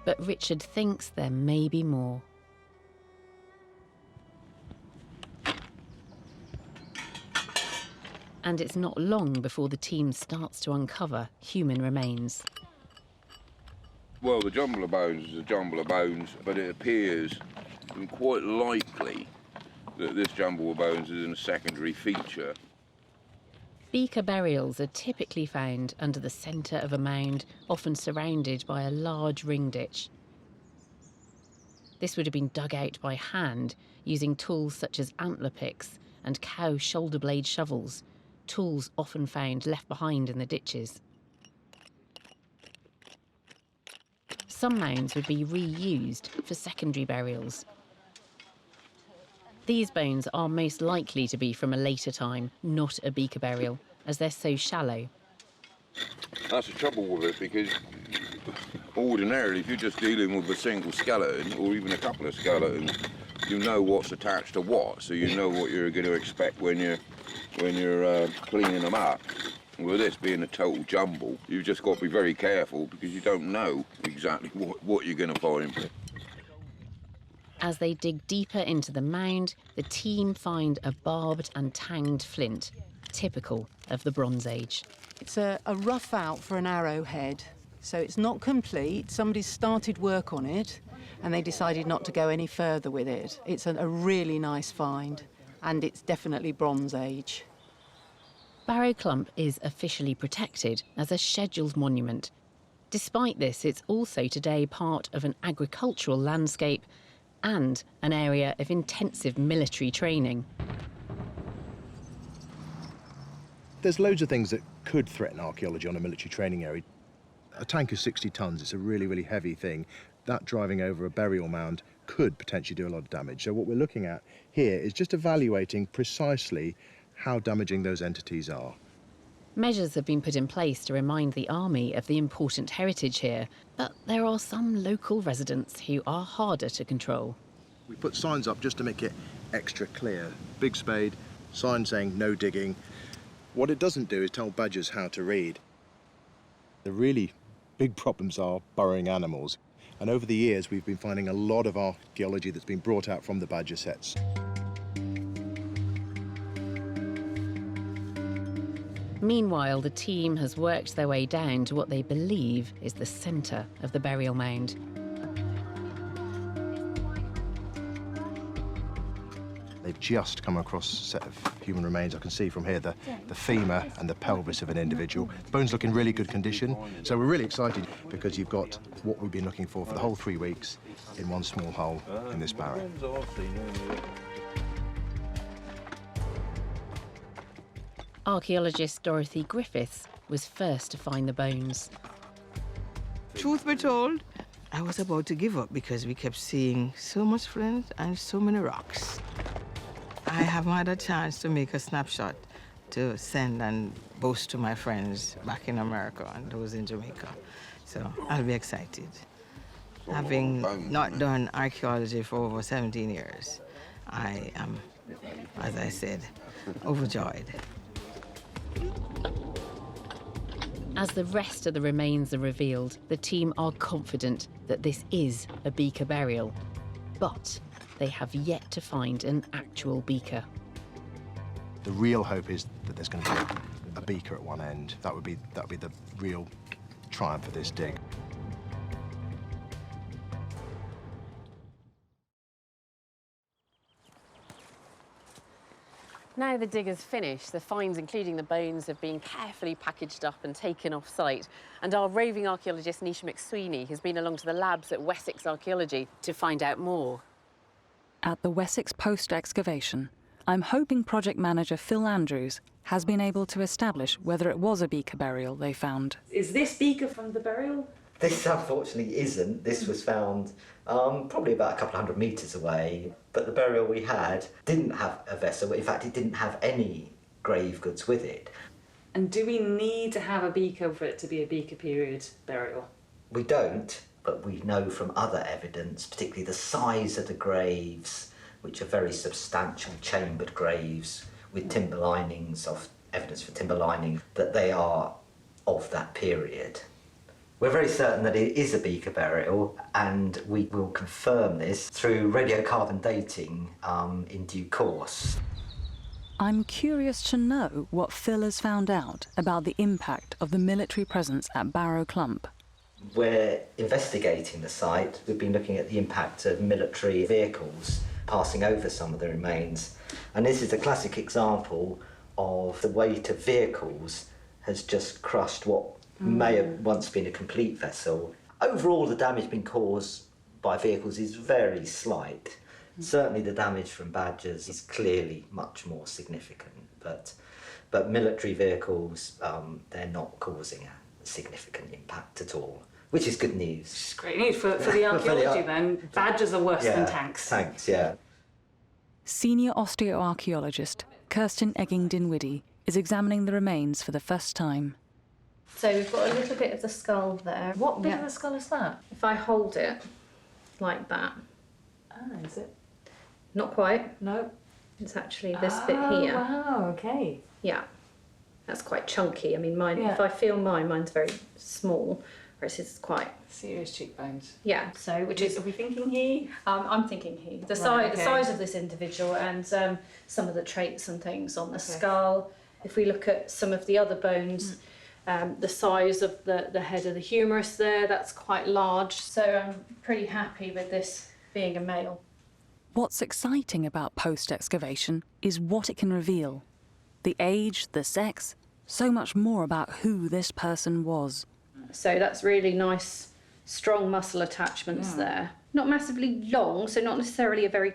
but Richard thinks there may be more. And it's not long before the team starts to uncover human remains. Well, the jumble of bones is a jumble of bones, but it appears quite likely that this jumble of bones is a secondary feature. Beaker burials are typically found under the centre of a mound, often surrounded by a large ring ditch. This would have been dug out by hand using tools such as antler picks and cow shoulder blade shovels, tools often found left behind in the ditches. Some mounds would be reused for secondary burials. These bones are most likely to be from a later time, not a beaker burial, as they're so shallow. That's the trouble with it, because ordinarily, if you're just dealing with a single skeleton, or even a couple of skeletons, you know what's attached to what, so you know what you're going to expect when you're cleaning them up. With this being a total jumble, you've just got to be very careful, because you don't know exactly what you're going to find. As they dig deeper into the mound, the team find a barbed and tanged flint, typical of the Bronze Age. It's a rough out for an arrowhead, so it's not complete. Somebody's started work on it, and they decided not to go any further with it. It's a really nice find, and it's definitely Bronze Age. Barrow Clump is officially protected as a scheduled monument. Despite this, it's also today part of an agricultural landscape and an area of intensive military training. There's loads of things that could threaten archaeology on a military training area. A tank is 60 tonnes, it's a really, really heavy thing. That driving over a burial mound could potentially do a lot of damage. So what we're looking at here is just evaluating precisely how damaging those entities are. Measures have been put in place to remind the army of the important heritage here, but there are some local residents who are harder to control. We put signs up just to make it extra clear. Big spade, sign saying no digging. What it doesn't do is tell badgers how to read. The really big problems are burrowing animals. And over the years, we've been finding a lot of archaeology that's been brought out from the badger sets. Meanwhile, the team has worked their way down to what they believe is the centre of the burial mound. They've just come across a set of human remains. I can see from here the femur and the pelvis of an individual. The bones look in really good condition. So we're really excited because you've got what we've been looking for the whole 3 weeks in one small hole in this barrow. Archaeologist Dorothy Griffiths was first to find the bones. Truth be told, I was about to give up because we kept seeing so much flint and so many rocks. I haven't had a chance to make a snapshot to send and boast to my friends back in America and those in Jamaica. So I'll be excited. Having not done archaeology for over 17 years, I am, as I said, overjoyed. As the rest of the remains are revealed, the team are confident that this is a beaker burial, but they have yet to find an actual beaker. The real hope is that there's going to be a beaker at one end. That would be the real triumph of this dig. Now the dig is finished, the finds, including the bones, have been carefully packaged up and taken off-site. And our roving archaeologist, Nisha McSweeney, has been along to the labs at Wessex Archaeology to find out more. At the Wessex post-excavation, I'm hoping project manager Phil Andrews has been able to establish whether it was a beaker burial they found. Is this beaker from the burial? This unfortunately isn't. This was found probably about a couple of 100 metres away, but the burial we had didn't have a vessel. In fact, it didn't have any grave goods with it. And do we need to have a beaker for it to be a beaker period burial? We don't, but we know from other evidence, particularly the size of the graves, which are very substantial chambered graves with timber linings, of evidence for timber lining, that they are of that period. We're very certain that it is a beaker burial, and we will confirm this through radiocarbon dating in due course. I'm curious to know what Phil has found out about the impact of the military presence at Barrow Clump. We're investigating the site. We've been looking at the impact of military vehicles passing over some of the remains, and this is a classic example of the weight of vehicles has just crushed what may have once been a complete vessel. Overall, the damage being caused by vehicles is very slight. Certainly the damage from badgers is clearly much more significant, but military vehicles, they're not causing a significant impact at all, which is good news. It's great news for the archaeology then. Badgers are worse than tanks. Tanks, yeah. Senior osteoarchaeologist Kirsten Egging-Dinwiddie is examining the remains for the first time. So we've got a little bit of the skull there. What bit of the skull is that? If I hold it like that. Is it? Not quite. No. It's actually this bit here. Wow, okay. Yeah. That's quite chunky. I mean, mine. If I feel mine's very small, whereas his is quite serious cheekbones. Yeah. So, which is, are we thinking he? I'm thinking he. The size of this individual and some of the traits and things on the skull. If we look at some of the other bones. The size of the head of the humerus there, that's quite large. So I'm pretty happy with this being a male. What's exciting about post-excavation is what it can reveal. The age, the sex, so much more about who this person was. So that's really nice, strong muscle attachments there. Not massively long, so not necessarily a very,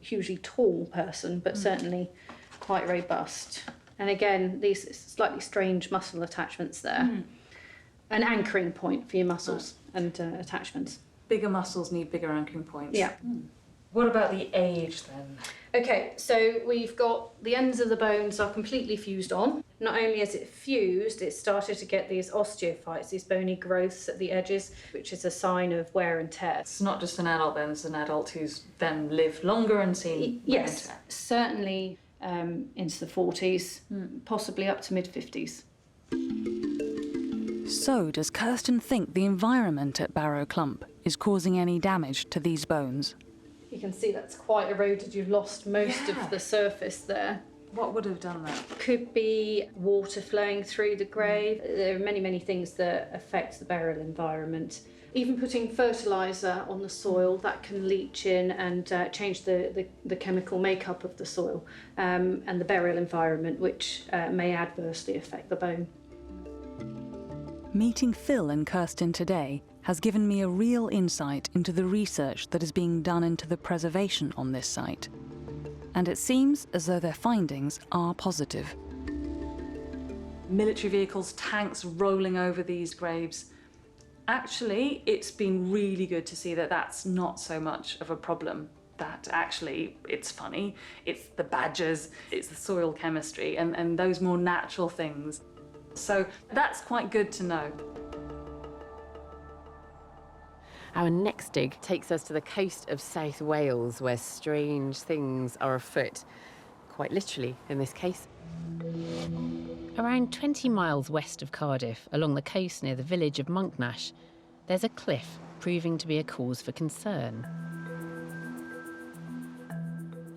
hugely tall person, but certainly quite robust. And again, these slightly strange muscle attachments there. An anchoring point for your muscles and attachments. Bigger muscles need bigger anchoring points. Yeah. What about the age then? Okay, so we've got the ends of the bones are completely fused on. Not only is it fused, it's started to get these osteophytes, these bony growths at the edges, which is a sign of wear and tear. It's not just an adult then, it's an adult who's then lived longer and seen wear and tear. Certainly into the 40s, possibly up to mid-50s. So does Kirsten think the environment at Barrow Clump is causing any damage to these bones? You can see that's quite eroded. You've lost most of the surface there. What would have done that? Could be water flowing through the grave. There are many, many things that affect the burial environment. Even putting fertiliser on the soil, that can leach in and change the chemical makeup of the soil and the burial environment, which may adversely affect the bone. Meeting Phil and Kirsten today has given me a real insight into the research that is being done into the preservation on this site. And it seems as though their findings are positive. Military vehicles, tanks rolling over these graves. Actually, it's been really good to see that that's not so much of a problem. That actually, it's funny, it's the badgers, it's the soil chemistry and those more natural things. So that's quite good to know. Our next dig takes us to the coast of South Wales, where strange things are afoot, quite literally in this case. Around 20 miles west of Cardiff, along the coast near the village of Monknash, there's a cliff proving to be a cause for concern.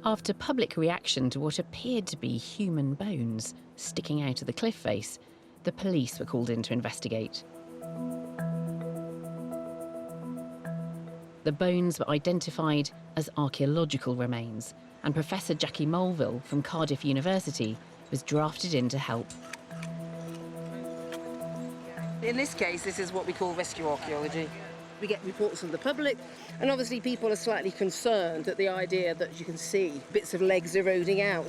After public reaction to what appeared to be human bones, sticking out of the cliff face, the police were called in to investigate. The bones were identified as archaeological remains, and Professor Jackie Mulville from Cardiff University was drafted in to help. In this case, this is what we call rescue archaeology. We get reports from the public, and obviously people are slightly concerned at the idea that you can see bits of legs eroding out.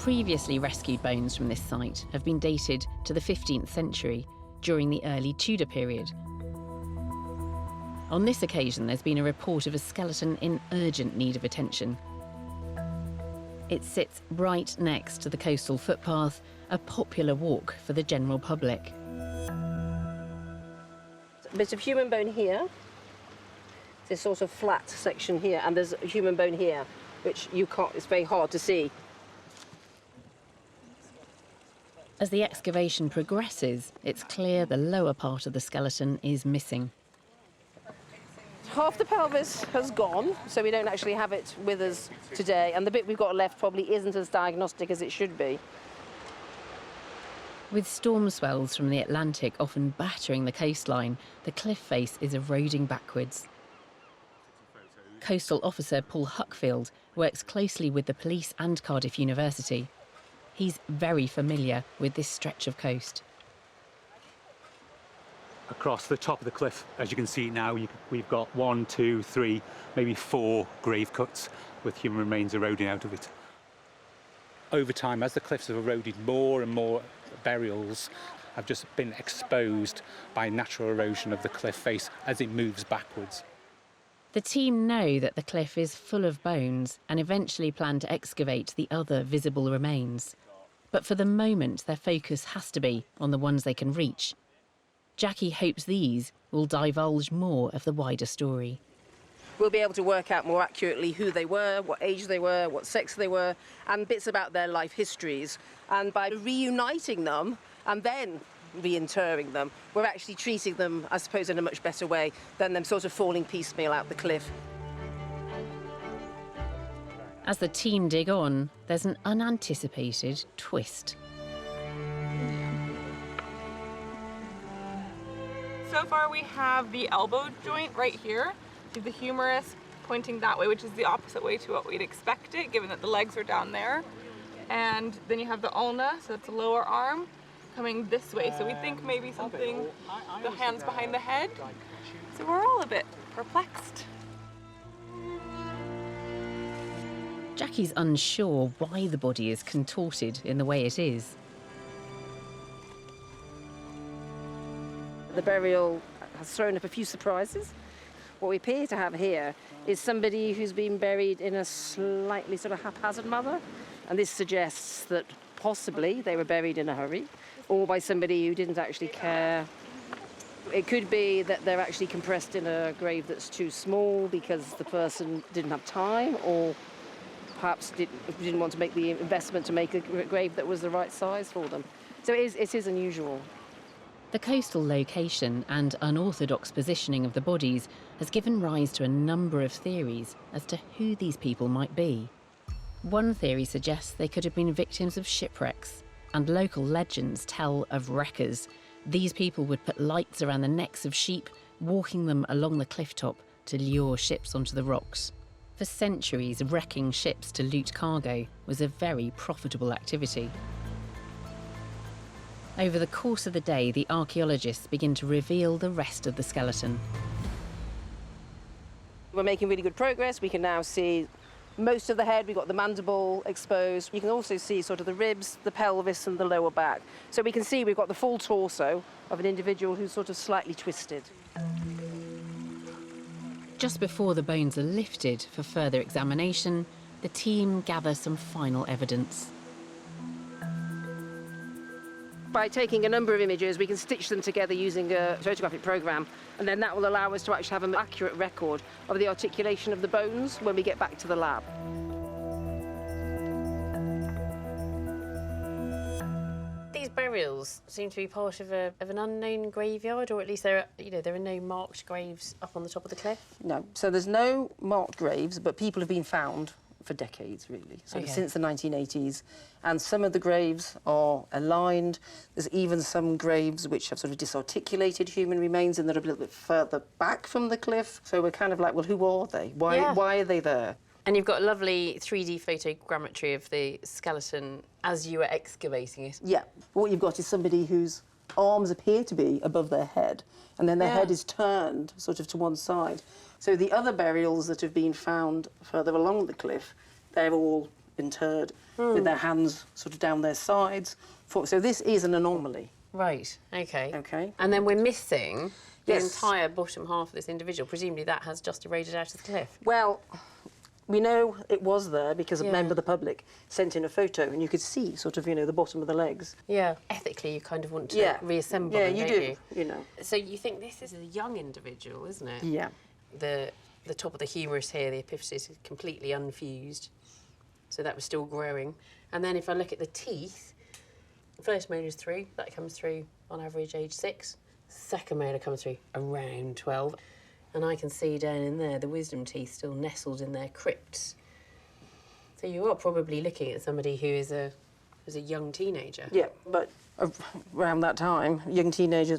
Previously rescued bones from this site have been dated to the 15th century, during the early Tudor period. On this occasion, there's been a report of a skeleton in urgent need of attention. It sits right next to the coastal footpath, a popular walk for the general public. A bit of human bone here, this sort of flat section here, and there's a human bone here, which you can't, it's very hard to see. As the excavation progresses, it's clear the lower part of the skeleton is missing. Half the pelvis has gone, so we don't actually have it with us today, and the bit we've got left probably isn't as diagnostic as it should be. With storm swells from the Atlantic often battering the coastline, the cliff face is eroding backwards. Coastal officer Paul Huckfield works closely with the police and Cardiff University. He's very familiar with this stretch of coast. Across the top of the cliff, as you can see now, we've got 1, 2, 3, maybe 4 grave cuts with human remains eroding out of it. Over time, as the cliffs have eroded, more and more burials have just been exposed by natural erosion of the cliff face as it moves backwards. The team know that the cliff is full of bones and eventually plan to excavate the other visible remains. But for the moment, their focus has to be on the ones they can reach. Jackie hopes these will divulge more of the wider story. We'll be able to work out more accurately who they were, what age they were, what sex they were, and bits about their life histories. And by reuniting them and then reinterring them, we're actually treating them, I suppose, in a much better way than them sort of falling piecemeal out the cliff. As the team dig on, there's an unanticipated twist. So far we have the elbow joint right here, the humerus pointing that way, which is the opposite way to what we'd expect it, given that the legs are down there. And then you have the ulna, so that's the lower arm, coming this way. So we think maybe something, the hands behind the head. So we're all a bit perplexed. Jackie's unsure why the body is contorted in the way it is. The burial has thrown up a few surprises. What we appear to have here is somebody who's been buried in a slightly sort of haphazard manner, and this suggests that possibly they were buried in a hurry or by somebody who didn't actually care. It could be that they're actually compressed in a grave that's too small because the person didn't have time, or perhaps didn't want to make the investment to make a grave that was the right size for them. So it is unusual. The coastal location and unorthodox positioning of the bodies has given rise to a number of theories as to who these people might be. One theory suggests they could have been victims of shipwrecks, and local legends tell of wreckers. These people would put lights around the necks of sheep, walking them along the cliff top to lure ships onto the rocks. For centuries, wrecking ships to loot cargo was a very profitable activity. Over the course of the day, the archaeologists begin to reveal the rest of the skeleton. We're making really good progress. We can now see most of the head. We've got the mandible exposed. You can also see sort of the ribs, the pelvis and the lower back. So we can see we've got the full torso of an individual who's sort of slightly twisted. Just before the bones are lifted for further examination, the team gather some final evidence. By taking a number of images, we can stitch them together using a photographic program, and then that will allow us to actually have an accurate record of the articulation of the bones when we get back to the lab. These burials seem to be part of an unknown graveyard, or at least there are no marked graves up on the top of the cliff. No, so there's no marked graves, but people have been found for decades, really, sort of since the 1980s. And some of the graves are aligned. There's even some graves which have sort of disarticulated human remains and that are a little bit further back from the cliff. So we're kind of like, well, who are they? Why are they there? And you've got a lovely 3D photogrammetry of the skeleton as you were excavating it. Yeah. What you've got is somebody whose arms appear to be above their head, and then their head is turned sort of to one side. So the other burials that have been found further along the cliff, they're all interred with their hands sort of down their sides. So this is an anomaly. Right, OK. OK. And then we're missing the entire bottom half of this individual. Presumably that has just eroded out of the cliff. Well, we know it was there because a member of the public sent in a photo and you could see sort of, you know, the bottom of the legs. Yeah. Ethically, you kind of want to reassemble them, you don't do, you know. So you think this is a young individual, isn't it? Yeah. The top of the humerus here, the epiphysis is completely unfused. So that was still growing. And then if I look at the teeth, the first molar is through. That comes through on average age 6. Second molar comes through around 12. And I can see down in there the wisdom teeth still nestled in their crypts. So you are probably looking at somebody who is a young teenager. Yeah, but around that time, young teenagers,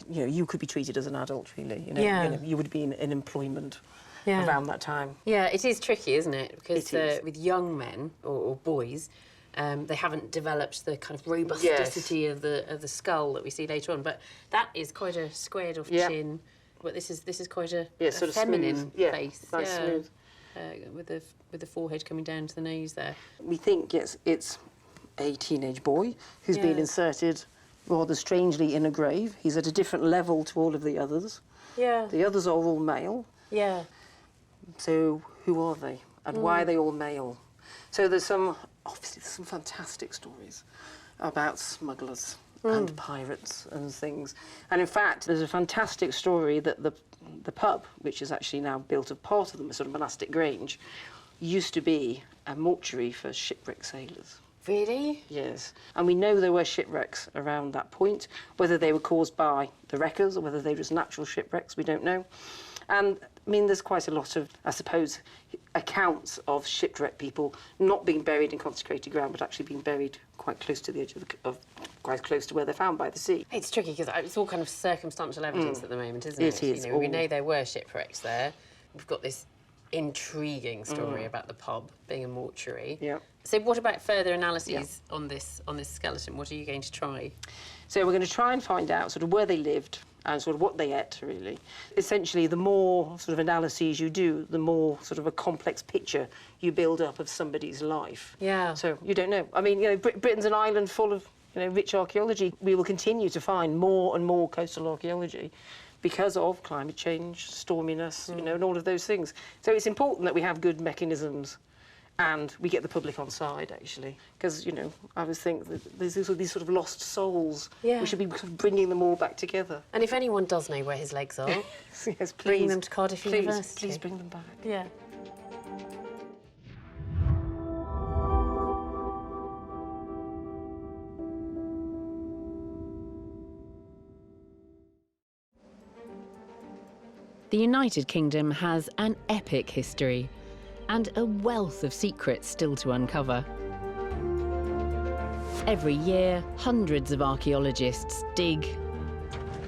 you know, you could be treated as an adult, really. You know, you would be in employment around that time. Yeah, it is tricky, isn't it? Because with young men or boys, they haven't developed the kind of robusticity of the skull that we see later on. But that is quite a squared-off chin. But this is quite a sort of feminine smooth. face. Nice smooth. With the forehead coming down to the nose there. We think it's a teenage boy who's been inserted rather strangely in a grave. He's at a different level to all of the others. Yeah. The others are all male. Yeah. So who are they? And why are they all male? So obviously there's some fantastic stories about smugglers and pirates and things. And in fact, there's a fantastic story that the pub, which is actually now built of part of the sort of monastic grange, used to be a mortuary for shipwrecked sailors. Really? Yes. And we know there were shipwrecks around that point. Whether they were caused by the wreckers or whether they were just natural shipwrecks, we don't know. And I mean, there's quite a lot of, I suppose, accounts of shipwrecked people not being buried in consecrated ground, but actually being buried quite close to the edge of quite close to where they're found by the sea. It's tricky because it's all kind of circumstantial evidence at the moment, isn't it? It is. You know, we know there were shipwrecks there. We've got this intriguing story about the pub being a mortuary. Yeah. So what about further analyses on this skeleton? What are you going to try? So we're going to try and find out sort of where they lived and sort of what they ate, really. Essentially, the more sort of analyses you do, the more sort of a complex picture you build up of somebody's life. Yeah. So you don't know. I mean, you know, Britain's an island full of, you know, rich archaeology. We will continue to find more and more coastal archaeology because of climate change, storminess, you know, and all of those things. So it's important that we have good mechanisms and we get the public on side, actually. Because, you know, I always think that there's these sort of lost souls. Yeah. We should be bringing them all back together. And if anyone does know where his legs are, yes, bring them to Cardiff University. Please bring them back. Yeah. The United Kingdom has an epic history and a wealth of secrets still to uncover. Every year, hundreds of archaeologists dig,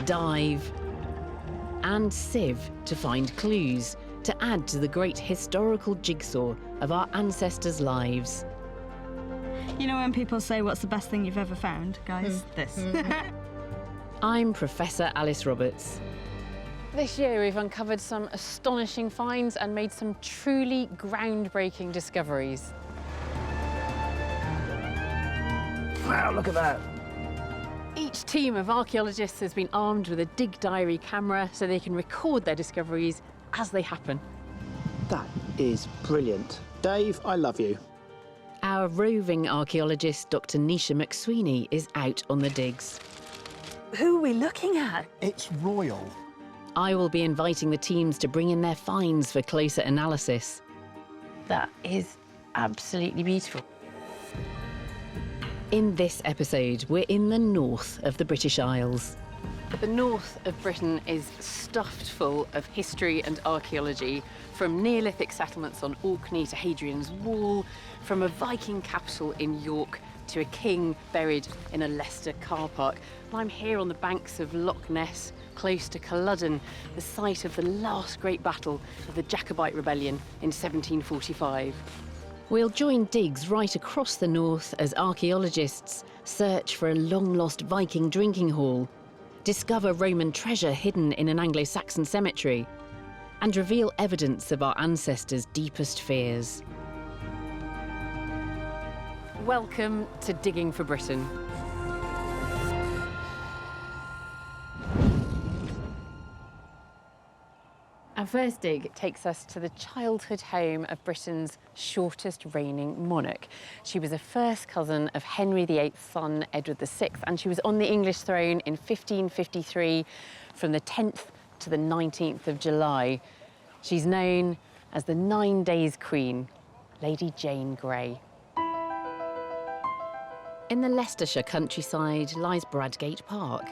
dive, and sieve to find clues to add to the great historical jigsaw of our ancestors' lives. You know when people say, what's the best thing you've ever found, guys? This. I'm Professor Alice Roberts. This year we've uncovered some astonishing finds and made some truly groundbreaking discoveries. Wow, look at that. Each team of archaeologists has been armed with a dig diary camera so they can record their discoveries as they happen. That is brilliant. Dave, I love you. Our roving archaeologist, Dr. Nisha McSweeney, is out on the digs. Who are we looking at? It's royal. I will be inviting the teams to bring in their finds for closer analysis. That is absolutely beautiful. In this episode, we're in the north of the British Isles. The north of Britain is stuffed full of history and archaeology, from Neolithic settlements on Orkney to Hadrian's Wall, from a Viking capital in York to a king buried in a Leicester car park. And I'm here on the banks of Loch Ness, close to Culloden, the site of the last great battle of the Jacobite Rebellion in 1745. We'll join digs right across the north as archaeologists search for a long-lost Viking drinking hall, discover Roman treasure hidden in an Anglo-Saxon cemetery, and reveal evidence of our ancestors' deepest fears. Welcome to Digging for Britain. Our first dig takes us to the childhood home of Britain's shortest reigning monarch. She was a first cousin of Henry VIII's son, Edward VI, and she was on the English throne in 1553 from the 10th to the 19th of July. She's known as the 9 Days Queen, Lady Jane Grey. In the Leicestershire countryside lies Bradgate Park.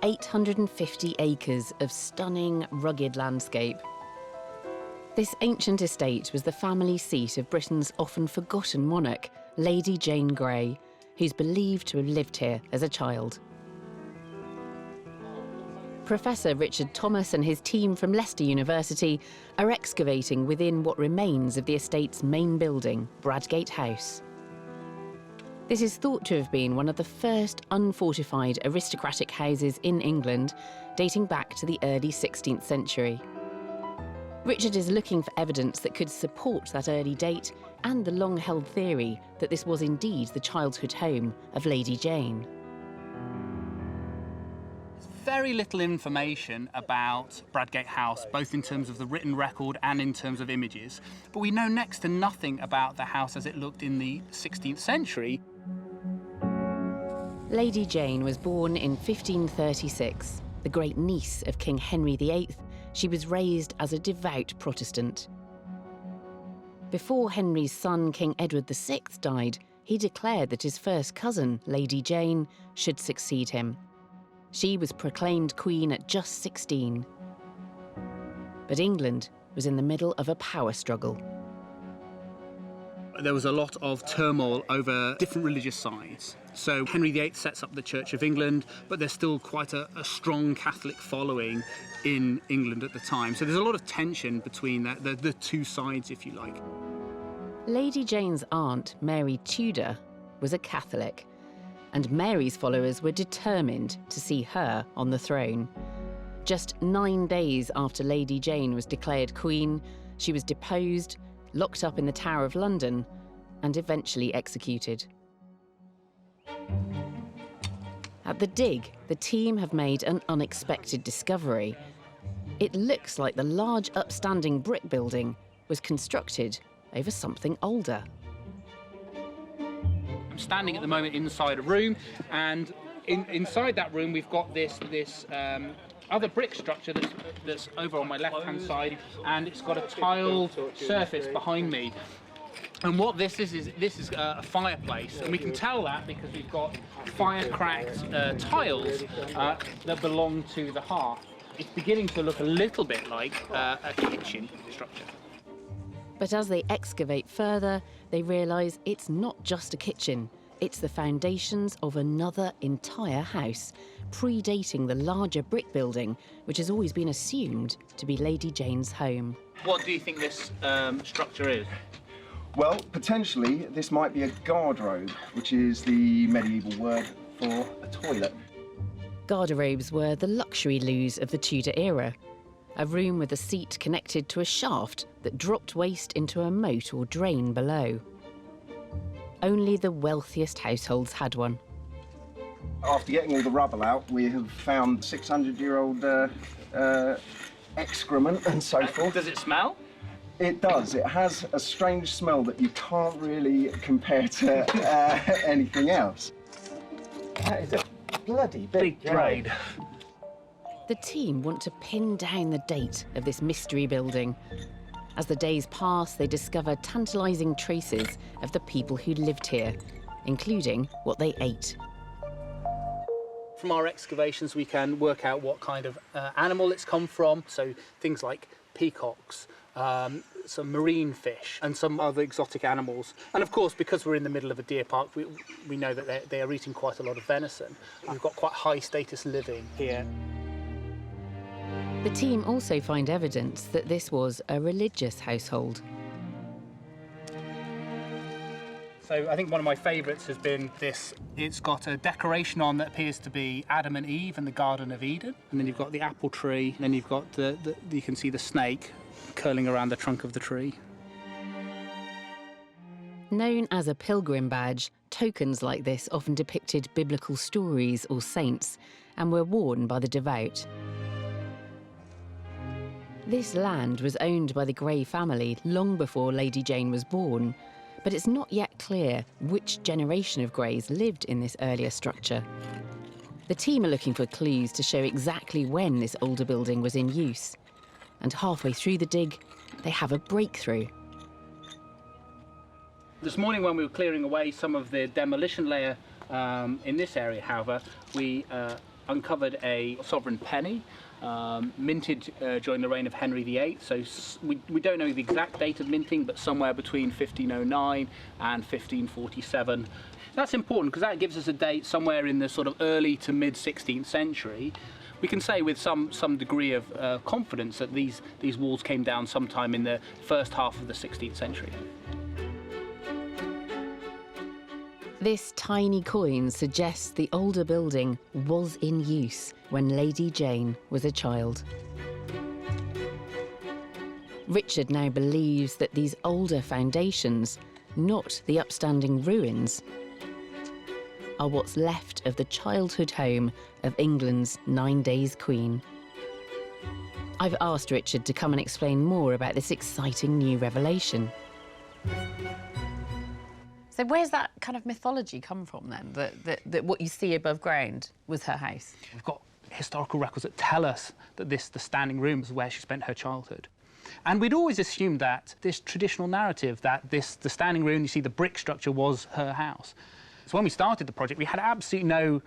850 acres of stunning, rugged landscape. This ancient estate was the family seat of Britain's often forgotten monarch, Lady Jane Grey, who's believed to have lived here as a child. Professor Richard Thomas and his team from Leicester University are excavating within what remains of the estate's main building, Bradgate House. This is thought to have been one of the first unfortified aristocratic houses in England, dating back to the early 16th century. Richard is looking for evidence that could support that early date and the long-held theory that this was indeed the childhood home of Lady Jane. Very little information about Bradgate House, both in terms of the written record and in terms of images, but we know next to nothing about the house as it looked in the 16th century. Lady Jane was born in 1536. The great niece of King Henry VIII, she was raised as a devout Protestant. Before Henry's son, King Edward VI, died, he declared that his first cousin, Lady Jane, should succeed him. She was proclaimed queen at just 16. But England was in the middle of a power struggle. There was a lot of turmoil over different religious sides. So Henry VIII sets up the Church of England, but there's still quite a strong Catholic following in England at the time. So there's a lot of tension between the two sides, if you like. Lady Jane's aunt, Mary Tudor, was a Catholic, and Mary's followers were determined to see her on the throne. Just 9 days after Lady Jane was declared queen, she was deposed, locked up in the Tower of London, and eventually executed. At the dig, the team have made an unexpected discovery. It looks like the large upstanding brick building was constructed over something older. I'm standing at the moment inside a room, and inside that room we've got this other brick structure that's over on my left-hand side, and it's got a tiled surface behind me. And what this is a fireplace, and we can tell that because we've got fire-cracked tiles that belong to the hearth. It's beginning to look a little bit like a kitchen structure. But as they excavate further, they realise it's not just a kitchen. It's the foundations of another entire house, predating the larger brick building, which has always been assumed to be Lady Jane's home. What do you think this structure is? Well, potentially this might be a garderobe, which is the medieval word for a toilet. Garderobes were the luxury loos of the Tudor era. A room with a seat connected to a shaft that dropped waste into a moat or drain below. Only the wealthiest households had one. After getting all the rubble out, we have found 600-year-old excrement and so forth. Does it smell? It does. It has a strange smell that you can't really compare to anything else. That is a bloody big grade. The team want to pin down the date of this mystery building. As the days pass, they discover tantalising traces of the people who lived here, including what they ate. From our excavations, we can work out what kind of animal it's come from, so things like peacocks, some marine fish and some other exotic animals. And of course, because we're in the middle of a deer park, we know that they are eating quite a lot of venison. We've got quite high status living here. The team also find evidence that this was a religious household. So I think one of my favourites has been this. It's got a decoration on that appears to be Adam and Eve and the Garden of Eden. And then you've got the apple tree, and then you've got you can see the snake curling around the trunk of the tree. Known as a pilgrim badge, tokens like this often depicted biblical stories or saints and were worn by the devout. This land was owned by the Grey family long before Lady Jane was born, but it's not yet clear which generation of Greys lived in this earlier structure. The team are looking for clues to show exactly when this older building was in use. And halfway through the dig, they have a breakthrough. This morning when we were clearing away some of the demolition layer in this area, however, we uncovered a sovereign penny, minted during the reign of Henry VIII. So we don't know the exact date of minting, but somewhere between 1509 and 1547. That's important because that gives us a date somewhere in the sort of early to mid 16th century. We can say with some degree of confidence that these walls came down sometime in the first half of the 16th century. This tiny coin suggests the older building was in use when Lady Jane was a child. Richard now believes that these older foundations, not the upstanding ruins, are what's left of the childhood home of England's 9 days Queen. I've asked Richard to come and explain more about this exciting new revelation. So where's that kind of mythology come from then, that what you see above ground was her house? We've got historical records that tell us that the standing room is where she spent her childhood. And we'd always assumed that this traditional narrative that the standing room, you see the brick structure, was her house. So when we started the project, we had absolutely no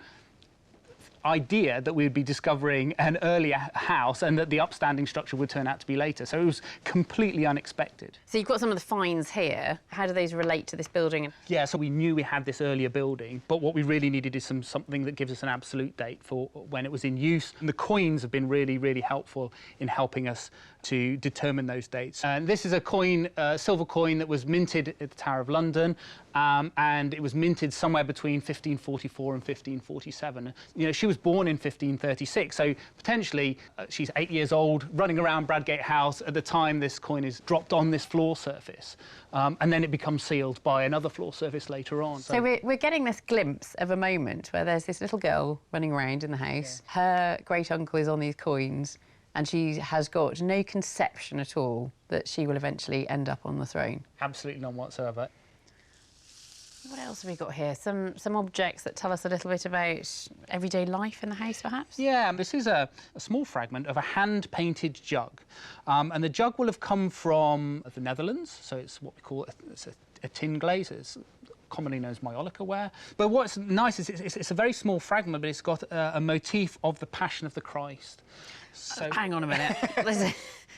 idea that we would be discovering an earlier house and that the upstanding structure would turn out to be later. So it was completely unexpected. So you've got some of the finds here. How do those relate to this building? Yeah, so we knew we had this earlier building, but what we really needed is something that gives us an absolute date for when it was in use. And the coins have been really, really helpful in helping us to determine those dates. And this is a coin, silver coin that was minted at the Tower of London, and it was minted somewhere between 1544 and 1547. You know, she was born in 1536, so potentially she's 8 years old, running around Bradgate House at the time this coin is dropped on this floor surface, and then it becomes sealed by another floor surface later on. So we're getting this glimpse of a moment where there's this little girl running around in the house. Yeah. Her great-uncle is on these coins, and she has got no conception at all that she will eventually end up on the throne. Absolutely none whatsoever. What else have we got here? Some objects that tell us a little bit about everyday life in the house, perhaps? Yeah, this is a small fragment of a hand-painted jug. And the jug will have come from the Netherlands, so it's what we call a tin glaze. It's commonly known as Mallorca ware. But what's nice is it's a very small fragment, but it's got a motif of the Passion of the Christ. So... Hang on a minute.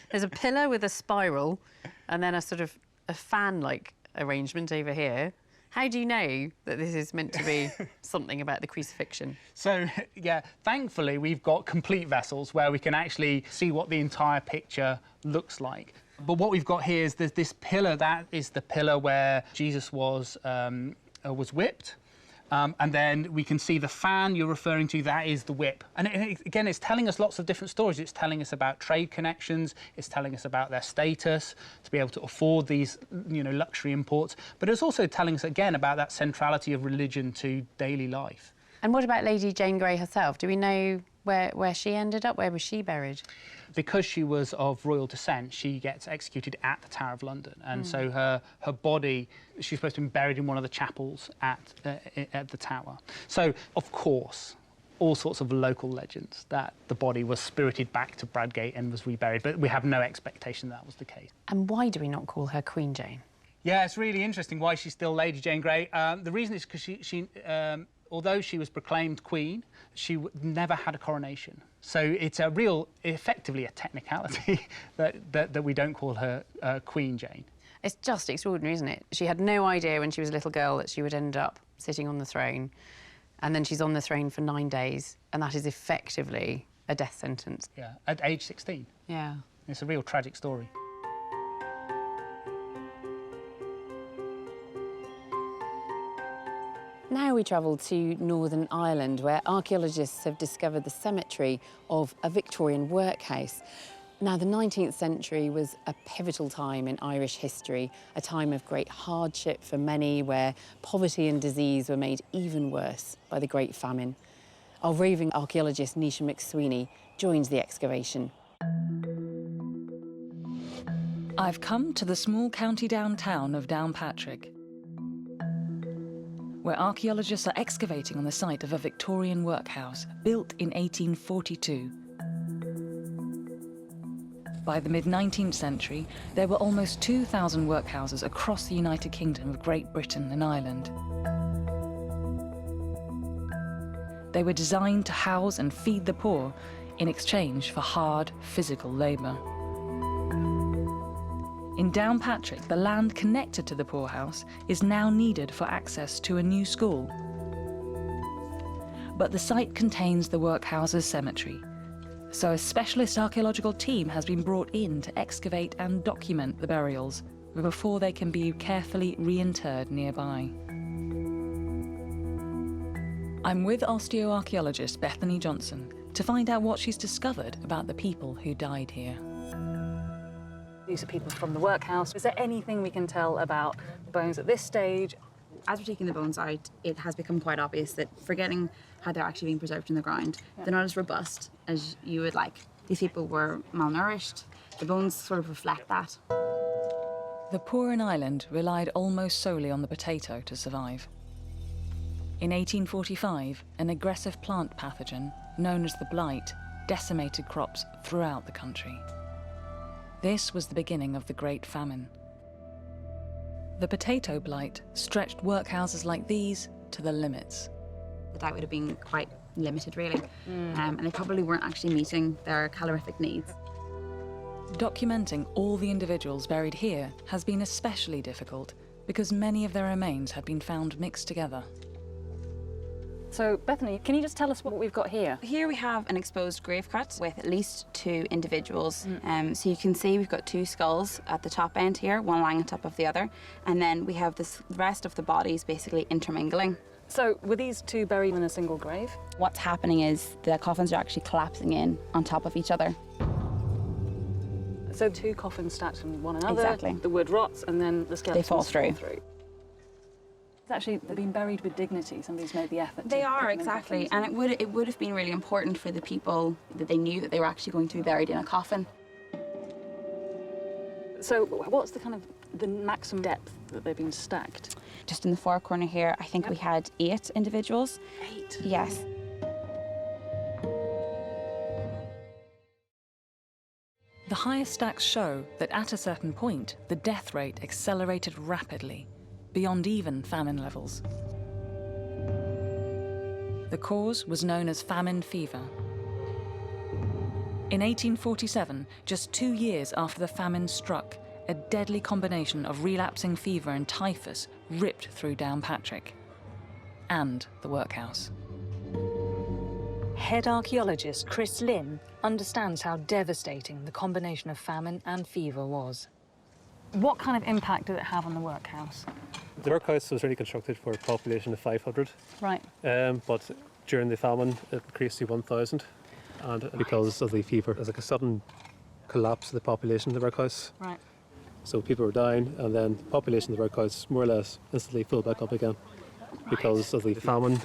There's a pillar with a spiral and then a sort of a fan-like arrangement over here. How do you know that this is meant to be something about the crucifixion? So, yeah, thankfully we've got complete vessels where we can actually see what the entire picture looks like. But what we've got here is this pillar. That is the pillar where Jesus was whipped. And then we can see the fan you're referring to, that is the whip. And again, it's telling us lots of different stories. It's telling us about trade connections, it's telling us about their status, to be able to afford these, you know, luxury imports. But it's also telling us, again, about that centrality of religion to daily life. And what about Lady Jane Grey herself? Do we know where she ended up? Where was she buried? Because she was of royal descent, she gets executed at the Tower of London. And so her body, she's supposed to be buried in one of the chapels at the Tower. So, of course, all sorts of local legends that the body was spirited back to Bradgate and was reburied, but we have no expectation that was the case. And why do we not call her Queen Jane? Yeah, it's really interesting why she's still Lady Jane Grey. The reason is because she Although she was proclaimed queen, she never had a coronation. So it's a real, effectively a technicality that we don't call her Queen Jane. It's just extraordinary, isn't it? She had no idea when she was a little girl that she would end up sitting on the throne, and then she's on the throne for 9 days, and that is effectively a death sentence. Yeah, at age 16. Yeah. It's a real tragic story. Now we travel to Northern Ireland, where archaeologists have discovered the cemetery of a Victorian workhouse. Now, the 19th century was a pivotal time in Irish history, a time of great hardship for many, where poverty and disease were made even worse by the Great Famine. Our roving archaeologist Nisha McSweeney joins the excavation. I've come to the small county downtown of Downpatrick, where archaeologists are excavating on the site of a Victorian workhouse built in 1842. By the mid-19th century, there were almost 2,000 workhouses across the United Kingdom of Great Britain and Ireland. They were designed to house and feed the poor in exchange for hard, physical labour. In Downpatrick, the land connected to the poorhouse is now needed for access to a new school. But the site contains the workhouse's cemetery, so a specialist archaeological team has been brought in to excavate and document the burials before they can be carefully reinterred nearby. I'm with osteoarchaeologist Bethany Johnson to find out what she's discovered about the people who died here. These are people from the workhouse. Is there anything we can tell about the bones at this stage? As we're taking the bones out, it has become quite obvious that, forgetting how they're actually being preserved in the ground, they're not as robust as you would like. These people were malnourished. The bones sort of reflect that. The poor in Ireland relied almost solely on the potato to survive. In 1845, an aggressive plant pathogen known as the blight decimated crops throughout the country. This was the beginning of the Great Famine. The potato blight stretched workhouses like these to the limits. The diet would have been quite limited, really, and they probably weren't actually meeting their calorific needs. Documenting all the individuals buried here has been especially difficult because many of their remains had been found mixed together. So, Bethany, can you just tell us what we've got here? Here we have an exposed grave cut with at least 2 individuals. So you can see we've got 2 skulls at the top end here, one lying on top of the other, and then we have the rest of the bodies basically intermingling. So were these 2 buried in a single grave? What's happening is the coffins are actually collapsing in on top of each other. So 2 coffins stacked on one another, Exactly. The wood rots, and then the skeletons fall through. Actually, they've been buried with dignity. Somebody's made the effort. They to are, put them in exactly, coffins. and it would have been really important for the people that they knew that they were actually going to be buried in a coffin. So what's the maximum depth that they've been stacked? Just in the far corner here, I think we had 8 individuals. 8? Yes. The highest stacks show that at a certain point, the death rate accelerated rapidly, beyond even famine levels. The cause was known as famine fever. In 1847, just 2 years after the famine struck, a deadly combination of relapsing fever and typhus ripped through Downpatrick and the workhouse. Head archaeologist Chris Lynn understands how devastating the combination of famine and fever was. What kind of impact did it have on the workhouse? The workhouse was really constructed for a population of 500. Right. But during the famine, it increased to 1,000. And because of the fever, there's like a sudden collapse of the population of the workhouse. Right. So people were dying, and then the population of the workhouse more or less instantly filled back up again because of the famine.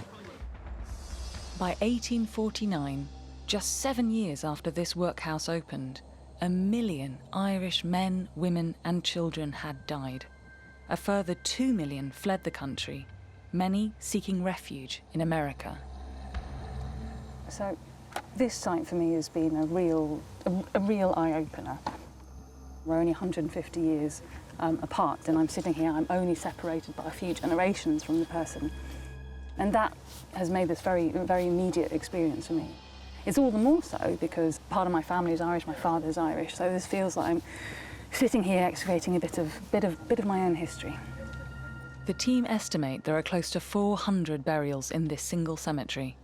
By 1849, just 7 years after this workhouse opened, 1 million Irish men, women and children had died. A further 2 million fled the country, many seeking refuge in America. So this site for me has been a real eye-opener. We're only 150 years apart, and I'm sitting here, I'm only separated by a few generations from the person And that has made this very, very immediate experience for me. It's all the more so because part of my family is Irish, my father's Irish, so this feels like I'm sitting here excavating a bit of my own history. The team estimate there are close to 400 burials in this single cemetery.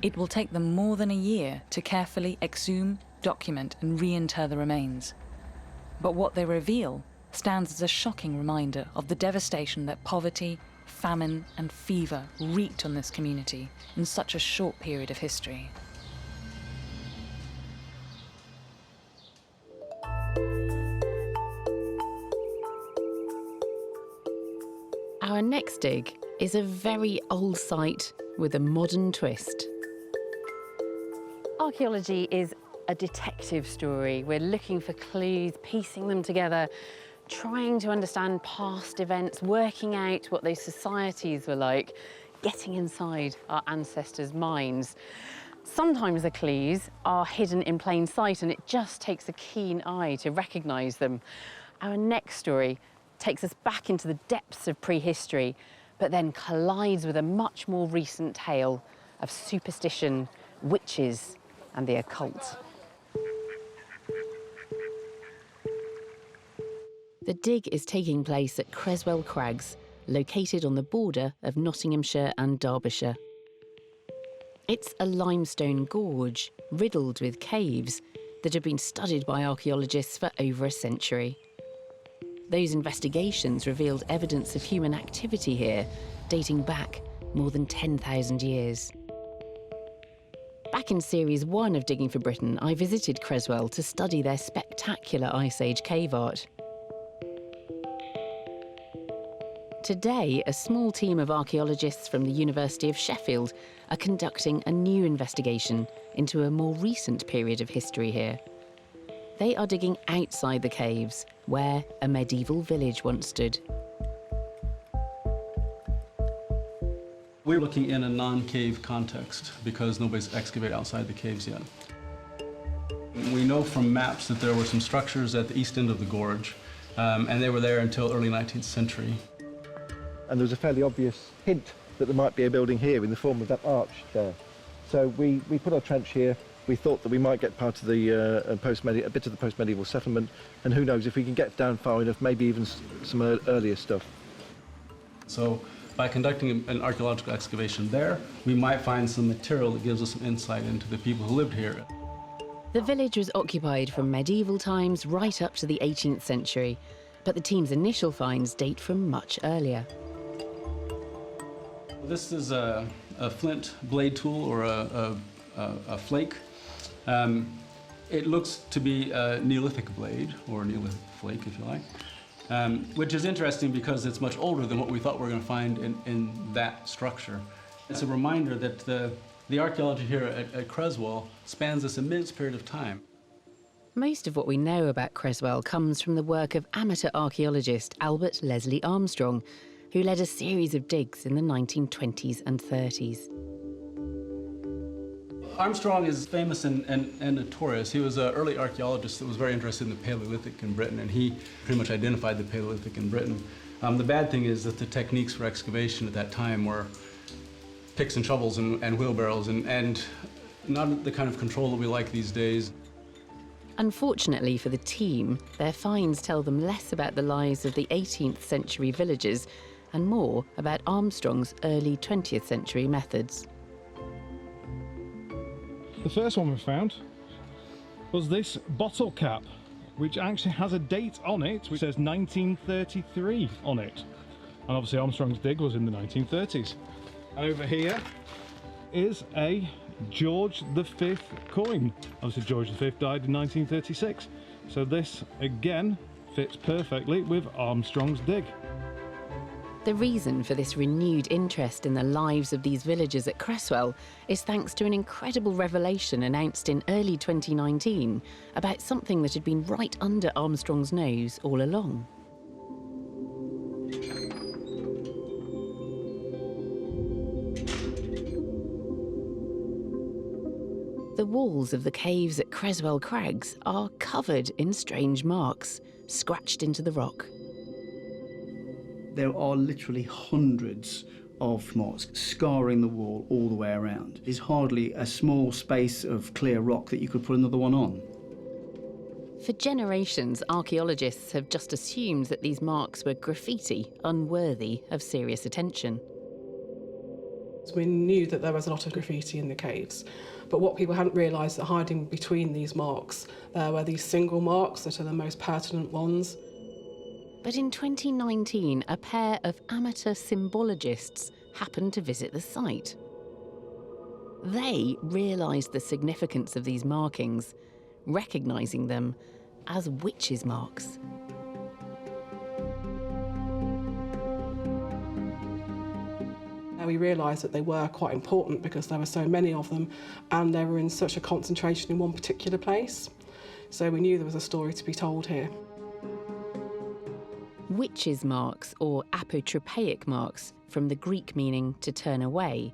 It will take them more than a year to carefully exhume, document and reinter the remains. But what they reveal stands as a shocking reminder of the devastation that poverty, famine and fever wreaked on this community in such a short period of history. Our next dig is a very old site with a modern twist. Archaeology is a detective story. We're looking for clues, piecing them together, trying to understand past events, working out what those societies were like, getting inside our ancestors' minds. Sometimes the clues are hidden in plain sight and it just takes a keen eye to recognise them. Our next story takes us back into the depths of prehistory, but then collides with a much more recent tale of superstition, witches and the occult. The dig is taking place at Creswell Crags, located on the border of Nottinghamshire and Derbyshire. It's a limestone gorge riddled with caves that have been studied by archaeologists for over a century. Those investigations revealed evidence of human activity here, dating back more than 10,000 years. Back in Series 1 of Digging for Britain, I visited Creswell to study their spectacular Ice Age cave art. Today, a small team of archaeologists from the University of Sheffield are conducting a new investigation into a more recent period of history here. They are digging outside the caves, where a medieval village once stood. We're looking in a non-cave context because nobody's excavated outside the caves yet. We know from maps that there were some structures at the east end of the gorge, and they were there until early 19th century. And there was a fairly obvious hint that there might be a building here in the form of that arch there. So we put our trench here. We thought that we might get part of the a bit of the post-medieval settlement, and who knows, if we can get down far enough, maybe even some earlier stuff. So by conducting an archaeological excavation there, we might find some material that gives us some insight into the people who lived here. The village was occupied from medieval times right up to the 18th century, but the team's initial finds date from much earlier. This is a flint blade tool or a flake. It looks to be a Neolithic blade, or a Neolithic flake, if you like, which is interesting because it's much older than what we thought we were going to find in that structure. It's a reminder that the archaeology here at Creswell spans this immense period of time. Most of what we know about Creswell comes from the work of amateur archaeologist Albert Leslie Armstrong, who led a series of digs in the 1920s and 30s. Armstrong is famous and notorious. He was an early archaeologist that was very interested in the Paleolithic in Britain, and he pretty much identified the Paleolithic in Britain. The bad thing is that the techniques for excavation at that time were picks and shovels and wheelbarrows, and not the kind of control that we like these days. Unfortunately for the team, their finds tell them less about the lives of the 18th century villagers and more about Armstrong's early 20th century methods. The first one we found was this bottle cap, which actually has a date on it, which says 1933 on it. And obviously Armstrong's dig was in the 1930s. And over here is a George V coin. Obviously George V died in 1936. So this, again, fits perfectly with Armstrong's dig. The reason for this renewed interest in the lives of these villagers at Creswell is thanks to an incredible revelation announced in early 2019 about something that had been right under Armstrong's nose all along. The walls of the caves at Creswell Crags are covered in strange marks, scratched into the rock. There are literally hundreds of moss scarring the wall all the way around. There's hardly a small space of clear rock that you could put another one on. For generations, archaeologists have just assumed that these marks were graffiti, unworthy of serious attention. We knew that there was a lot of graffiti in the caves, but what people hadn't realised that hiding between these marks there were these single marks that are the most pertinent ones. But in 2019, a pair of amateur symbologists happened to visit the site. They realised the significance of these markings, recognising them as witches' marks. We realised that they were quite important because there were so many of them and they were in such a concentration in one particular place. So we knew there was a story to be told here. Witches' marks, or apotropaic marks, from the Greek meaning to turn away,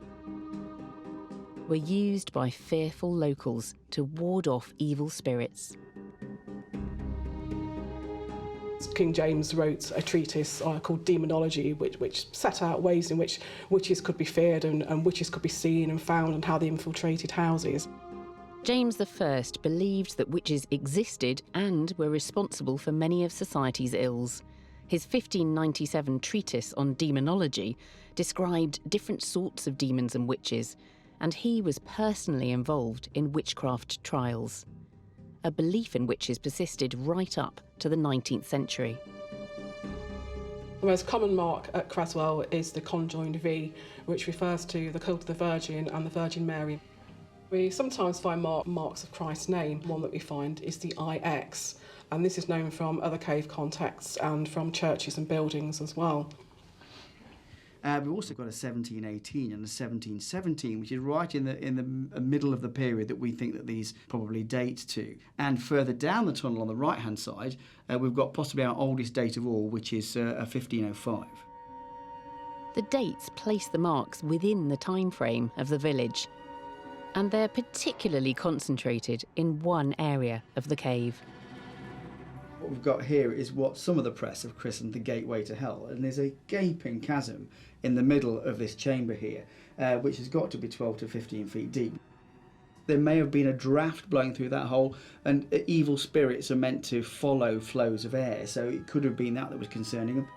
were used by fearful locals to ward off evil spirits. King James wrote a treatise called Demonology, which set out ways in which witches could be feared and witches could be seen and found and how they infiltrated houses. James I believed that witches existed and were responsible for many of society's ills. His 1597 treatise on demonology described different sorts of demons and witches, and he was personally involved in witchcraft trials. A belief in witches persisted right up to the 19th century. The most common mark at Cotswolds is the conjoined V, which refers to the cult of the Virgin and the Virgin Mary. We sometimes find marks of Christ's name. One that we find is the IX, and this is known from other cave contexts and from churches and buildings as well. We've also got a 1718 and a 1717, which is right in the middle of the period that we think that these probably date to. And further down the tunnel on the right-hand side, we've got possibly our oldest date of all, which is 1505. The dates place the marks within the time frame of the village, and they're particularly concentrated in one area of the cave. What we've got here is what some of the press have christened the gateway to hell, and there's a gaping chasm in the middle of this chamber here, which has got to be 12 to 15 feet deep. There may have been a draft blowing through that hole, and evil spirits are meant to follow flows of air, so it could have been that was concerning them.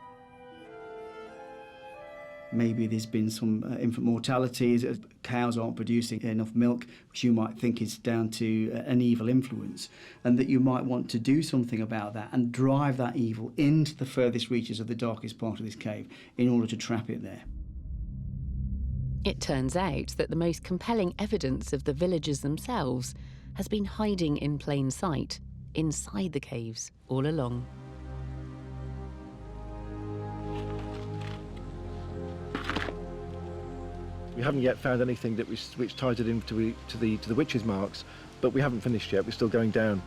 Maybe there's been some infant mortality, cows aren't producing enough milk, which you might think is down to an evil influence, and that you might want to do something about that and drive that evil into the furthest reaches of the darkest part of this cave in order to trap it there. It turns out that the most compelling evidence of the villagers themselves has been hiding in plain sight, inside the caves, all along. We haven't yet found anything which ties it into the witches' marks, but we haven't finished yet. We're still going down.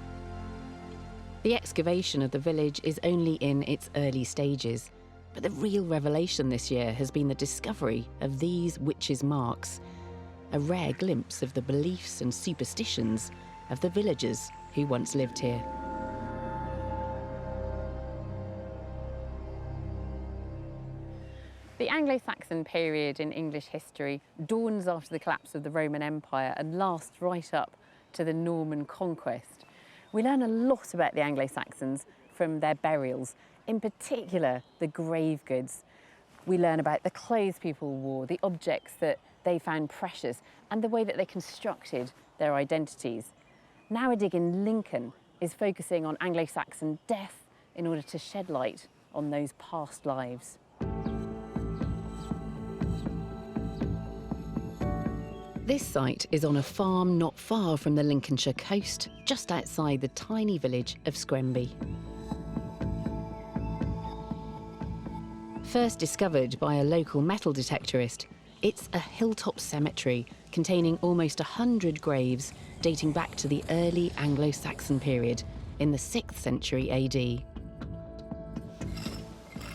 The excavation of the village is only in its early stages, but the real revelation this year has been the discovery of these witches' marks, a rare glimpse of the beliefs and superstitions of the villagers who once lived here. The Anglo-Saxon period in English history dawns after the collapse of the Roman Empire and lasts right up to the Norman conquest. We learn a lot about the Anglo-Saxons from their burials, in particular the grave goods. We learn about the clothes people wore, the objects that they found precious, and the way that they constructed their identities. Now a dig in Lincoln is focusing on Anglo-Saxon death in order to shed light on those past lives. This site is on a farm not far from the Lincolnshire coast, just outside the tiny village of Scremby. First discovered by a local metal detectorist, it's a hilltop cemetery containing almost 100 graves dating back to the early Anglo-Saxon period in the 6th century AD.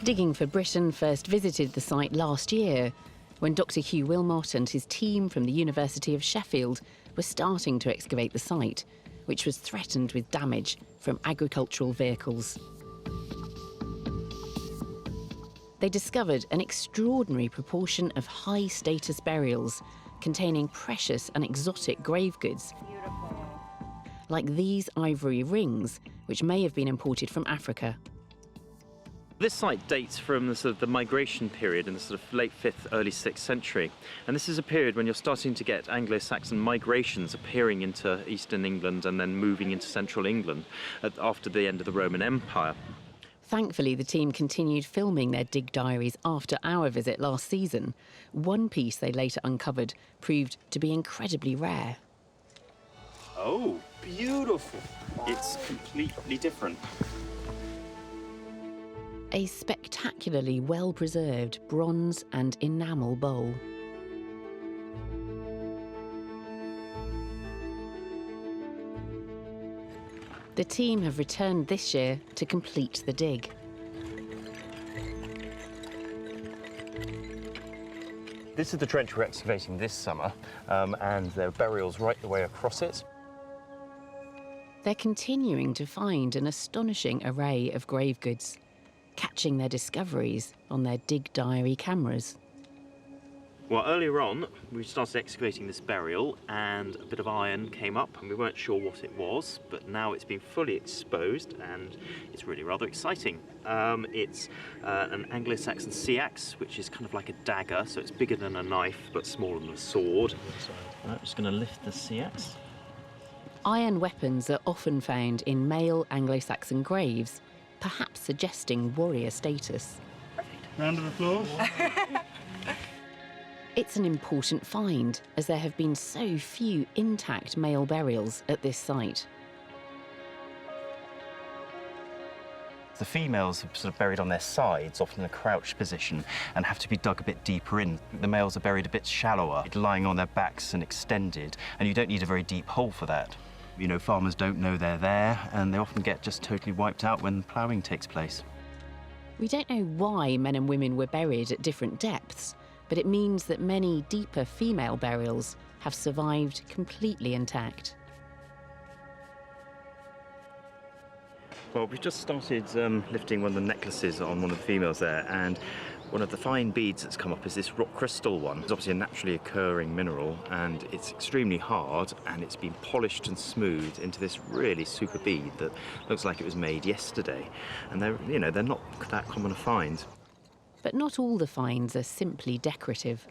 Digging for Britain first visited the site last year, when Dr. Hugh Wilmot and his team from the University of Sheffield were starting to excavate the site, which was threatened with damage from agricultural vehicles. they discovered an extraordinary proportion of high-status burials containing precious and exotic grave goods, like these ivory rings, which may have been imported from Africa. This site dates from the migration period in the sort of late 5th, early 6th century. And this is a period when you're starting to get Anglo-Saxon migrations appearing into eastern England and then moving into central England after the end of the Roman Empire. Thankfully, the team continued filming their dig diaries after our visit last season. One piece they later uncovered proved to be incredibly rare. Oh, beautiful. It's completely different. A spectacularly well-preserved bronze and enamel bowl. The team have returned this year to complete the dig. This is the trench we're excavating this summer, and there are burials right the way across it. They're continuing to find an astonishing array of grave goods, catching their discoveries on their dig diary cameras. Well, earlier on, we started excavating this burial and a bit of iron came up and we weren't sure what it was, but now it's been fully exposed and it's really rather exciting. It's an Anglo-Saxon sea axe, which is kind of like a dagger, so it's bigger than a knife but smaller than a sword. I'm just going to lift the sea axe. Iron weapons are often found in male Anglo-Saxon graves, perhaps suggesting warrior status. Round of applause. It's an important find, as there have been so few intact male burials at this site. The females are sort of buried on their sides, often in a crouched position, and have to be dug a bit deeper in. The males are buried a bit shallower, lying on their backs and extended, and you don't need a very deep hole for that. You know, farmers don't know they're there, and they often get just totally wiped out when ploughing takes place. We don't know why men and women were buried at different depths, but it means that many deeper female burials have survived completely intact. Well, we've just started lifting one of the necklaces on one of the females there, and one of the fine beads that's come up is this rock crystal one. It's obviously a naturally occurring mineral, and it's extremely hard, and it's been polished and smoothed into this really super bead that looks like it was made yesterday. And they're not that common a find. But not all the finds are simply decorative.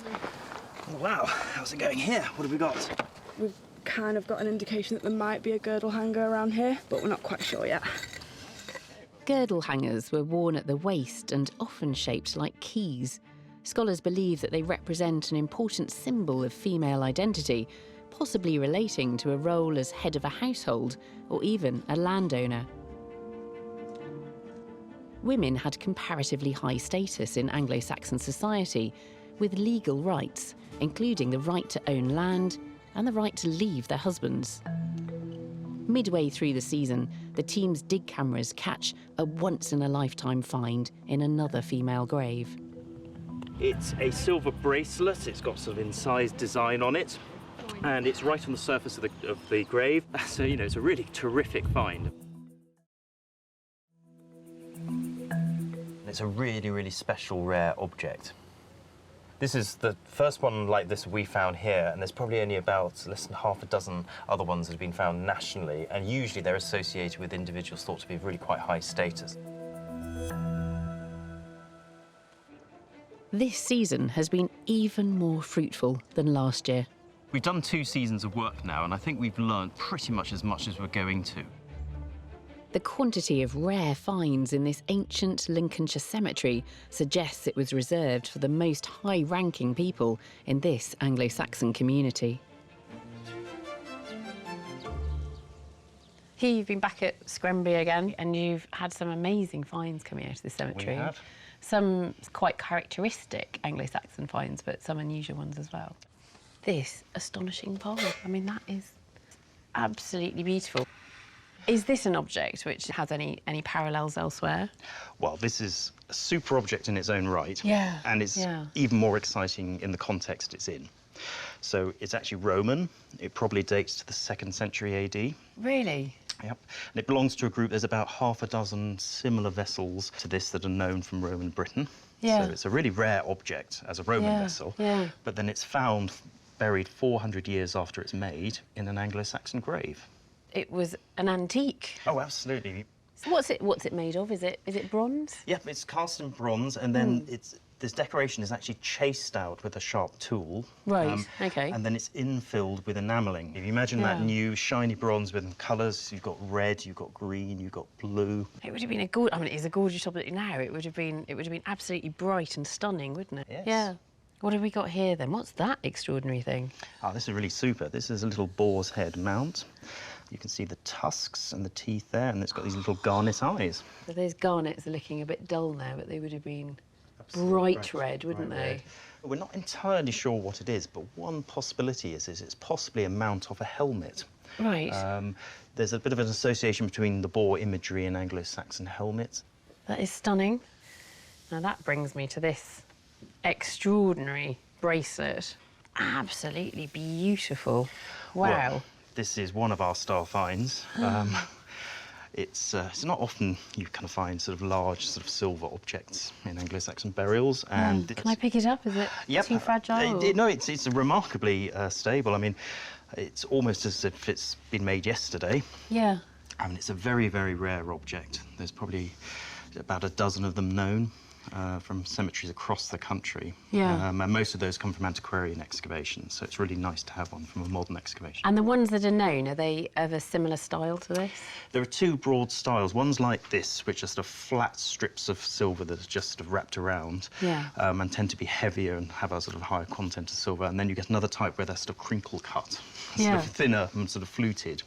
Oh, wow, how's it going here? What have we got? We've kind of got an indication that there might be a girdle hanger around here, but we're not quite sure yet. Girdle hangers were worn at the waist and often shaped like keys. Scholars believe that they represent an important symbol of female identity, possibly relating to a role as head of a household or even a landowner. Women had comparatively high status in Anglo-Saxon society, with legal rights, including the right to own land and the right to leave their husbands. Midway through the season, the team's dig cameras catch a once-in-a-lifetime find in another female grave. It's a silver bracelet. It's got sort of incised design on it, and it's right on the surface of the grave. So, you know, it's a really terrific find. It's a really, really special, rare object. This is the first one like this we found here, and there's probably only about less than half a dozen other ones that have been found nationally, and usually they're associated with individuals thought to be of really quite high status. This season has been even more fruitful than last year. We've done 2 seasons of work now, and I think we've learned pretty much as we're going to. The quantity of rare finds in this ancient Lincolnshire cemetery suggests it was reserved for the most high-ranking people in this Anglo-Saxon community. Here you've been back at Scremby again, and you've had some amazing finds coming out of this cemetery. We have. Some quite characteristic Anglo-Saxon finds, but some unusual ones as well. This astonishing bowl, I mean, that is absolutely beautiful. Is this an object which has any parallels elsewhere? Well, this is a super object in its own right. Yeah. And it's even more exciting in the context it's in. So it's actually Roman. It probably dates to the 2nd century AD. Really? Yep, and it belongs to a group. There's about half a dozen similar vessels to this that are known from Roman Britain. Yeah. So it's a really rare object as a Roman vessel. Yeah. But then it's found buried 400 years after it's made in an Anglo-Saxon grave. It was an antique. Oh, absolutely. So what's it made of? Is it bronze? Yep, it's cast in bronze, and then this decoration is actually chased out with a sharp tool. Right, okay. And then it's infilled with enamelling. If you imagine that new shiny bronze with colours, you've got red, you've got green, you've got blue. It would have been it is a gorgeous object now. It would have been absolutely bright and stunning, wouldn't it? Yes. Yeah. What have we got here then? What's that extraordinary thing? Oh, this is really super. This is a little boar's head mount. You can see the tusks and the teeth there, and it's got these little garnet eyes. So those garnets are looking a bit dull now, but they would have been bright red, wouldn't they? We're not entirely sure what it is, but one possibility is it's possibly a mount of a helmet. Right. There's a bit of an association between the boar imagery and Anglo-Saxon helmets. That is stunning. Now that brings me to this extraordinary bracelet. Absolutely beautiful. Wow. Well, this is one of our star finds. It's not often you kind of find sort of large sort of silver objects in Anglo-Saxon burials. And Can I pick it up? Is it too fragile? No, it's remarkably stable. I mean, it's almost as if it's been made yesterday. Yeah. I mean, it's a very, very rare object. There's probably about a dozen of them known. From cemeteries across the country. Yeah. And most of those come from antiquarian excavations, so it's really nice to have one from a modern excavation. And the ones that are known, are they of a similar style to this? There are two broad styles. One's like this, which are sort of flat strips of silver that are just sort of wrapped around and tend to be heavier and have a sort of higher content of silver. And then you get another type where they're sort of crinkle cut, sort of thinner and sort of fluted.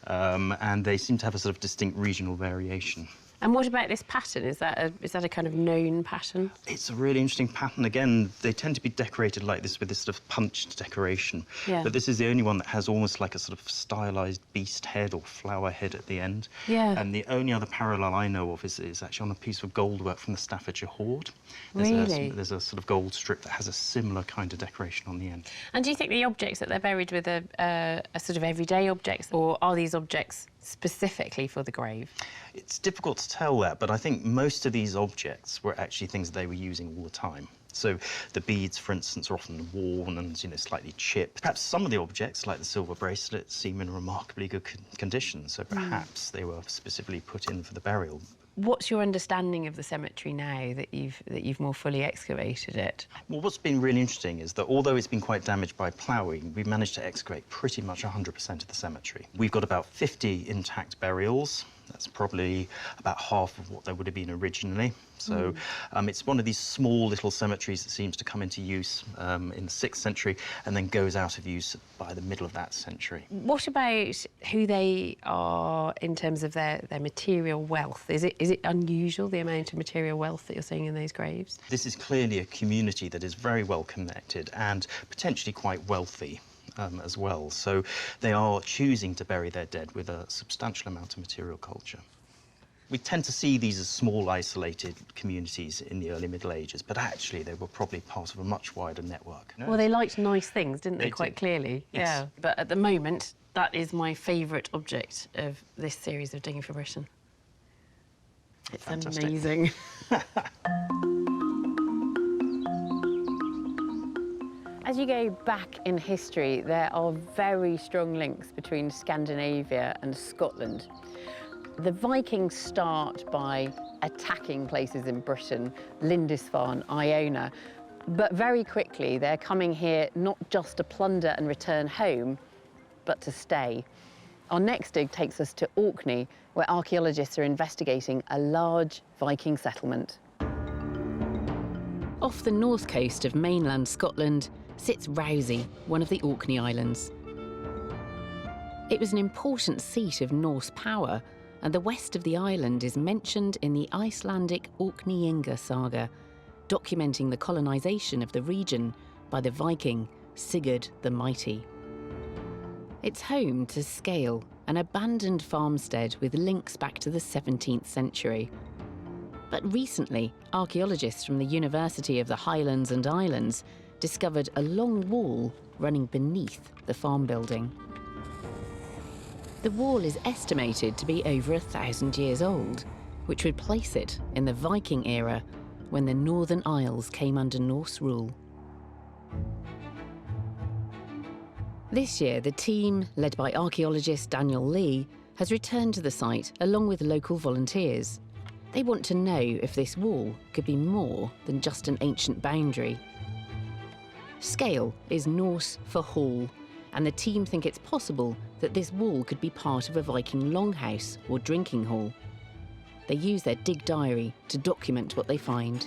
And they seem to have a sort of distinct regional variation. And what about this pattern? Is that a kind of known pattern? It's a really interesting pattern. Again, they tend to be decorated like this with this sort of punched decoration. Yeah. But this is the only one that has almost like a sort of stylised beast head or flower head at the end. Yeah. And the only other parallel I know of is actually on a piece of gold work from the Staffordshire Hoard. There's a sort of gold strip that has a similar kind of decoration on the end. And do you think the objects that they're buried with are sort of everyday objects, or are these objects specifically for the grave? It's difficult to tell that, but I think most of these objects were actually things they were using all the time. So the beads, for instance, are often worn and slightly chipped. Perhaps some of the objects, like the silver bracelet, seem in remarkably good condition, so perhaps they were specifically put in for the burial. What's your understanding of the cemetery now that you've more fully excavated it? Well, what's been really interesting is that although it's been quite damaged by ploughing, we've managed to excavate pretty much 100% of the cemetery. We've got about 50 intact burials. That's probably about half of what there would have been originally. So it's one of these small little cemeteries that seems to come into use in the 6th century and then goes out of use by the middle of that century. What about who they are in terms of their material wealth? Is it unusual, the amount of material wealth that you're seeing in those graves? This is clearly a community that is very well connected and potentially quite wealthy. As well. So they are choosing to bury their dead with a substantial amount of material culture. We tend to see these as small, isolated communities in the early Middle Ages, but actually they were probably part of a much wider network. Well, they liked nice things, didn't they, quite clearly? Yes. Yeah. But at the moment, that is my favourite object of this series of Digging for Britain. It's Fantastic. Amazing. As you go back in history, there are very strong links between Scandinavia and Scotland. The Vikings start by attacking places in Britain, Lindisfarne, Iona, but very quickly they're coming here not just to plunder and return home, but to stay. Our next dig takes us to Orkney, where archaeologists are investigating a large Viking settlement. Off the north coast of mainland Scotland sits Rousey, one of the Orkney Islands. It was an important seat of Norse power, and the west of the island is mentioned in the Icelandic Orkneyinga saga, documenting the colonisation of the region by the Viking Sigurd the Mighty. It's home to Scale, an abandoned farmstead with links back to the 17th century. But recently, archaeologists from the University of the Highlands and Islands discovered a long wall running beneath the farm building. The wall is estimated to be over 1,000 years old, which would place it in the Viking era, when the Northern Isles came under Norse rule. This year, the team, led by archaeologist Daniel Lee, has returned to the site along with local volunteers. They want to know if this wall could be more than just an ancient boundary. Scale is Norse for hall, and the team think it's possible that this wall could be part of a Viking longhouse or drinking hall. They use their dig diary to document what they find.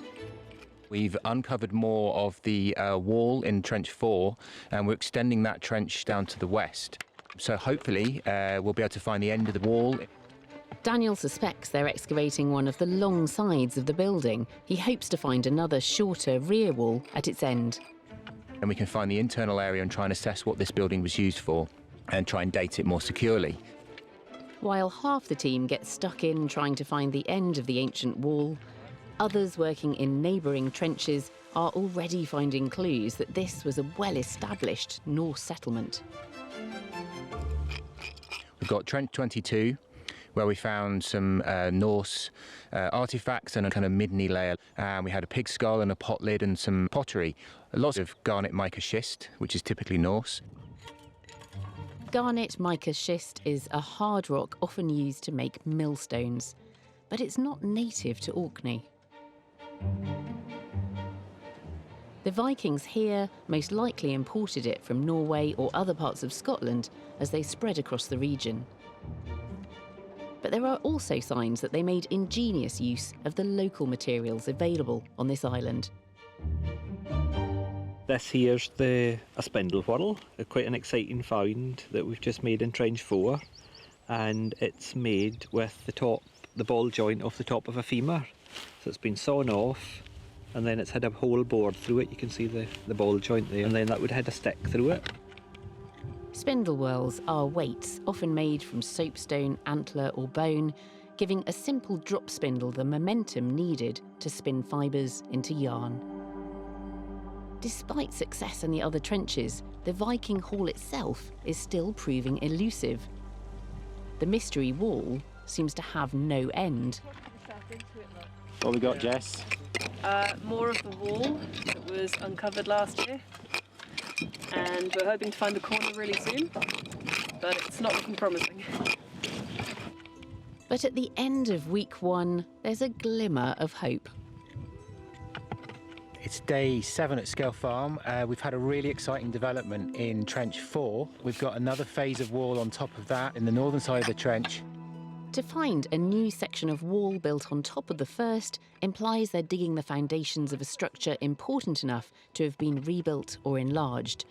We've uncovered more of the wall in Trench 4, and we're extending that trench down to the west. So hopefully we'll be able to find the end of the wall. Daniel suspects they're excavating one of the long sides of the building. He hopes to find another shorter rear wall at its end. And we can find the internal area and try and assess what this building was used for and try and date it more securely. While half the team gets stuck in trying to find the end of the ancient wall, others working in neighbouring trenches are already finding clues that this was a well-established Norse settlement. We've got Trench 22, where we found some Norse artifacts and a kind of midney layer. And we had a pig skull and a pot lid and some pottery. Lots of garnet mica schist, which is typically Norse. Garnet mica schist is a hard rock often used to make millstones, but it's not native to Orkney. The Vikings here most likely imported it from Norway or other parts of Scotland as they spread across the region. But there are also signs that they made ingenious use of the local materials available on this island. This here's a spindle whorl, quite an exciting find that we've just made in Trench 4, and it's made with the ball joint off the top of a femur. So it's been sawn off, and then it's had a hole bored through it. You can see the ball joint there, and then that would have had a stick through it. Spindle whorls are weights, often made from soapstone, antler or bone, giving a simple drop spindle the momentum needed to spin fibres into yarn. Despite success in the other trenches, the Viking hall itself is still proving elusive. The mystery wall seems to have no end. What we got, Jess? More of the wall that was uncovered last year, and we're hoping to find the corner really soon, but it's not looking promising. But at the end of week 1, there's a glimmer of hope. It's day 7 at Scale Farm. We've had a really exciting development in Trench 4. We've got another phase of wall on top of that in the northern side of the trench. To find a new section of wall built on top of the first implies they're digging the foundations of a structure important enough to have been rebuilt or enlarged.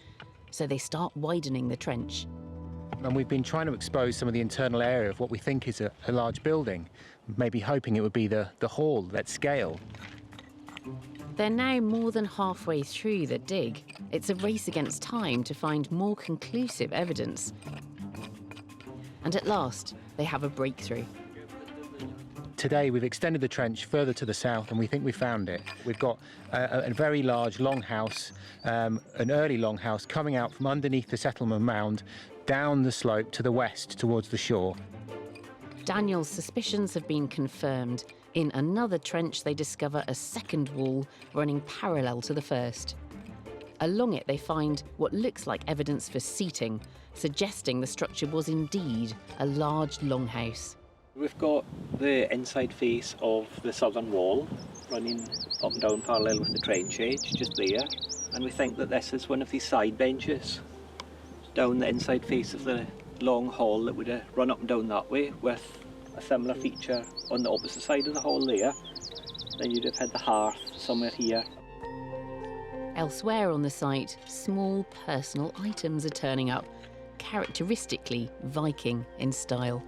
So they start widening the trench. And we've been trying to expose some of the internal area of what we think is a large building, maybe hoping it would be the hall at scale. They're now more than halfway through the dig. It's a race against time to find more conclusive evidence. And at last, they have a breakthrough. Today we've extended the trench further to the south and we think we found it. We've got a very large longhouse, an early longhouse coming out from underneath the settlement mound down the slope to the west towards the shore. Daniel's suspicions have been confirmed. In another trench they discover a second wall running parallel to the first. Along it they find what looks like evidence for seating, suggesting the structure was indeed a large longhouse. We've got the inside face of the southern wall running up and down parallel with the trench edge, just there. And we think that this is one of these side benches down the inside face of the long hall that would have run up and down that way, with a similar feature on the opposite side of the hall there. Then you'd have had the hearth somewhere here. Elsewhere on the site, small personal items are turning up, characteristically Viking in style.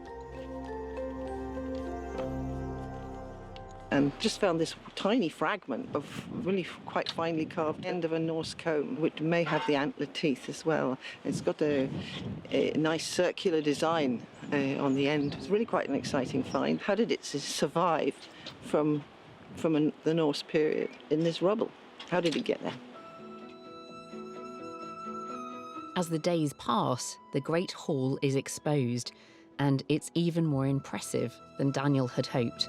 And just found this tiny fragment of really quite finely carved end of a Norse comb, which may have the antler teeth as well. It's got a nice circular design on the end. It's really quite an exciting find. How did it survive from the Norse period in this rubble? How did it get there? As the days pass, the Great Hall is exposed. And it's even more impressive than Daniel had hoped.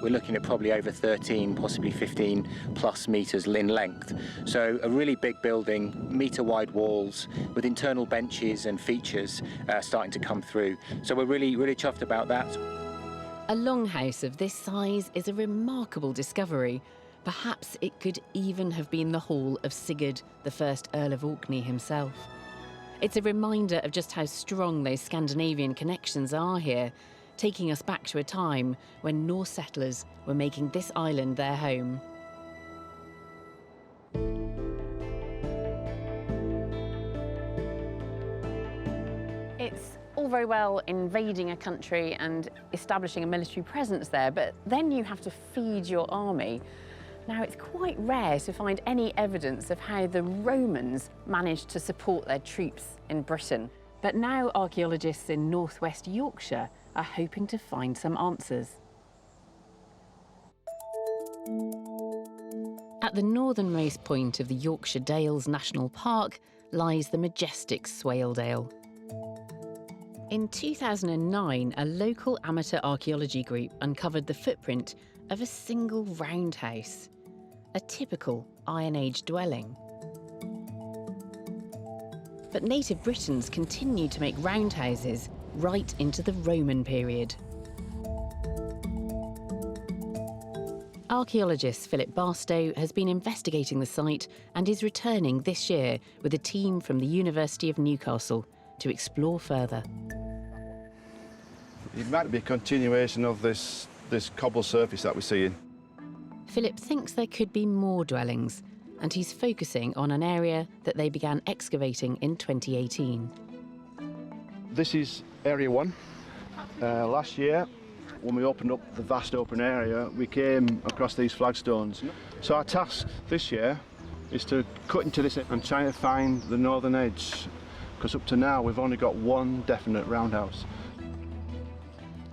We're looking at probably over 13, possibly 15 plus metres in length. So a really big building, metre-wide walls with internal benches and features starting to come through. So we're really chuffed about that. A longhouse of this size is a remarkable discovery. Perhaps it could even have been the hall of Sigurd, the first Earl of Orkney himself. It's a reminder of just how strong those Scandinavian connections are here, taking us back to a time when Norse settlers were making this island their home. It's all very well invading a country and establishing a military presence there, but then you have to feed your army. Now, it's quite rare to find any evidence of how the Romans managed to support their troops in Britain. But now archaeologists in northwest Yorkshire are hoping to find some answers. At the northernmost point of the Yorkshire Dales National Park lies the majestic Swaledale. In 2009, a local amateur archaeology group uncovered the footprint of a single roundhouse, a typical Iron Age dwelling. But native Britons continued to make roundhouses right into the Roman period. Archaeologist Philip Barstow has been investigating the site and is returning this year with a team from the University of Newcastle to explore further. It might be a continuation of this cobble surface that we're seeing. Philip thinks there could be more dwellings, and he's focusing on an area that they began excavating in 2018. This is Area 1. Last year, when we opened up the vast open area, we came across these flagstones. So our task this year is to cut into this and try to find the northern edge, because up to now we've only got one definite roundhouse.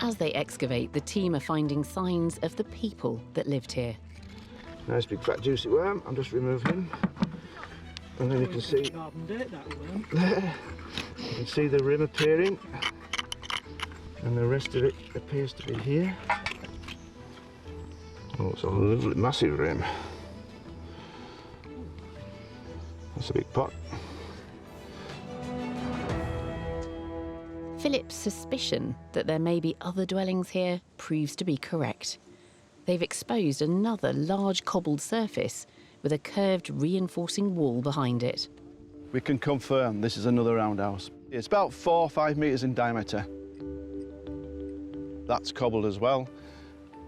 As they excavate, the team are finding signs of the people that lived here. Nice big fat juicy worm, I'm just removing. And then you can see there, you can see the rim appearing, and the rest of it appears to be here. Oh, it's a lovely massive rim. That's a big pot. Philip's suspicion that there may be other dwellings here proves to be correct. They've exposed another large cobbled surface with a curved reinforcing wall behind it. We can confirm this is another roundhouse. It's about 4 or 5 metres in diameter. That's cobbled as well,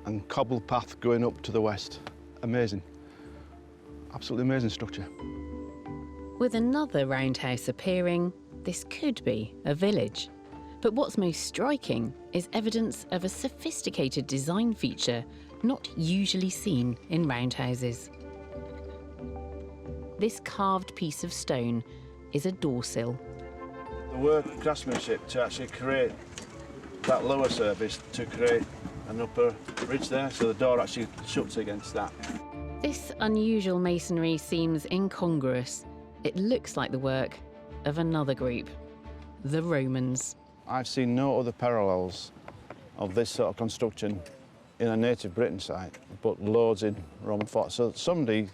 and cobbled path going up to the west. Amazing. Absolutely amazing structure. With another roundhouse appearing, this could be a village. But what's most striking is evidence of a sophisticated design feature not usually seen in roundhouses. This carved piece of stone is a door sill. The work craftsmanship to actually create that lower surface to create an upper ridge there, so the door actually shuts against that. This unusual masonry seems incongruous. It looks like the work of another group, the Romans. I've seen no other parallels of this sort of construction in a native Britain site, but loads in Roman forts. So somebody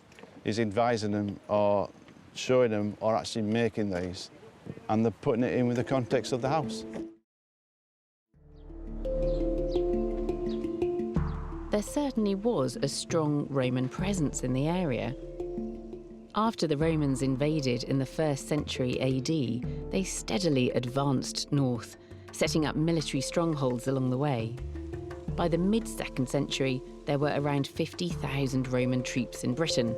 is advising them or showing them or actually making these, and they're putting it in with the context of the house. There certainly was a strong Roman presence in the area. After the Romans invaded in the 1st century AD, they steadily advanced north, setting up military strongholds along the way. By the mid-2nd century, there were around 50,000 Roman troops in Britain,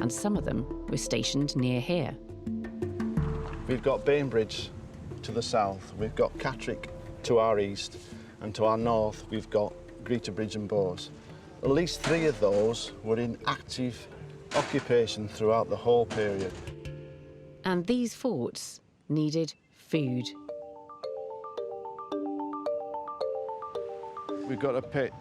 and some of them were stationed near here. We've got Bainbridge to the south, we've got Catterick to our east, and to our north we've got Greaterbridge and Bowes. At least 3 of those were in active occupation throughout the whole period. And these forts needed food. We've got a pit,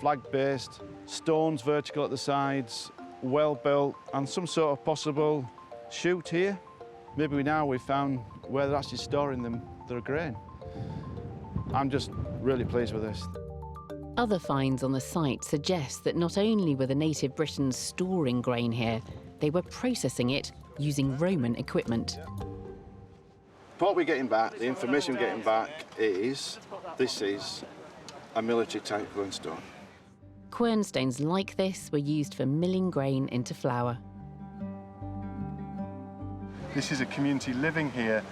flag-based, stones vertical at the sides, well-built, and some sort of possible chute here. Maybe now we've found where they're actually storing their grain. I'm just really pleased with this. Other finds on the site suggest that not only were the native Britons storing grain here, they were processing it using Roman equipment. What we're getting back, the information we're getting back is, this is a military type quernstone. Quernstones like this were used for milling grain into flour. This is a community living here,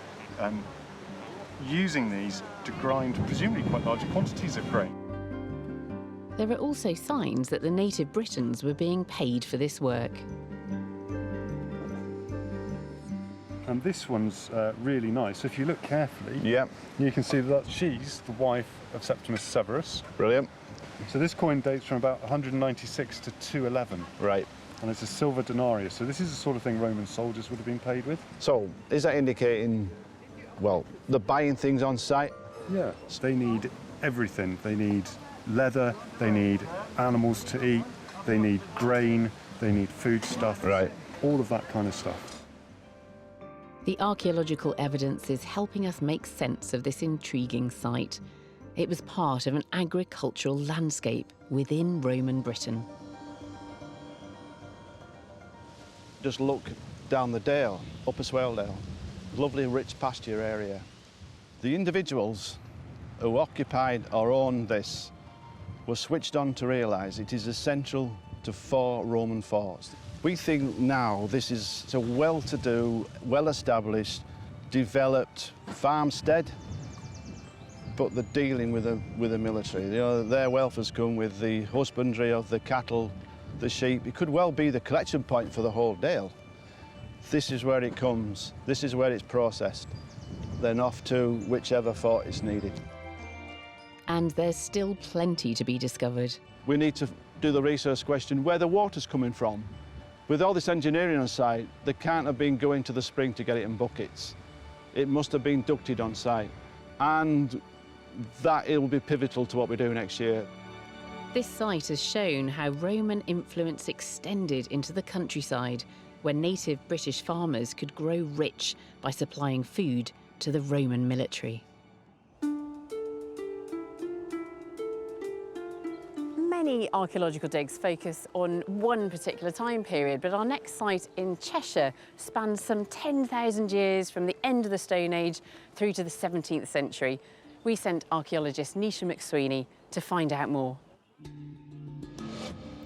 using these to grind presumably quite large quantities of grain. There are also signs that the native Britons were being paid for this work. And this one's really nice. If you look carefully, yeah, you can see that she's the wife of Septimus Severus. Brilliant. So this coin dates from about 196 to 211. Right. And it's a silver denarius. So this is the sort of thing Roman soldiers would have been paid with. So is that indicating, well, they're buying things on site? Yeah. So they need everything. They need leather, they need animals to eat, they need grain, they need food stuff. Right. All of that kind of stuff. The archaeological evidence is helping us make sense of this intriguing site. It was part of an agricultural landscape within Roman Britain. Just look down the dale, Upper Swaledale, lovely rich pasture area. The individuals who occupied or owned this were switched on to realise it is essential to 4 Roman forts. We think now this is a well-to-do, well-established, developed farmstead, but they're dealing with the military. You know, their wealth has come with the husbandry of the cattle, the sheep. It could well be the collection point for the whole dale. This is where it comes, this is where it's processed, then off to whichever fort is needed. And there's still plenty to be discovered. We need to do the research question where the water's coming from. With all this engineering on site, they can't have been going to the spring to get it in buckets. It must have been ducted on site. And that it will be pivotal to what we do next year. This site has shown how Roman influence extended into the countryside, where native British farmers could grow rich by supplying food to the Roman military. Many archaeological digs focus on one particular time period, but our next site in Cheshire spans some 10,000 years from the end of the Stone Age through to the 17th century. We sent archaeologist Nisha McSweeney to find out more.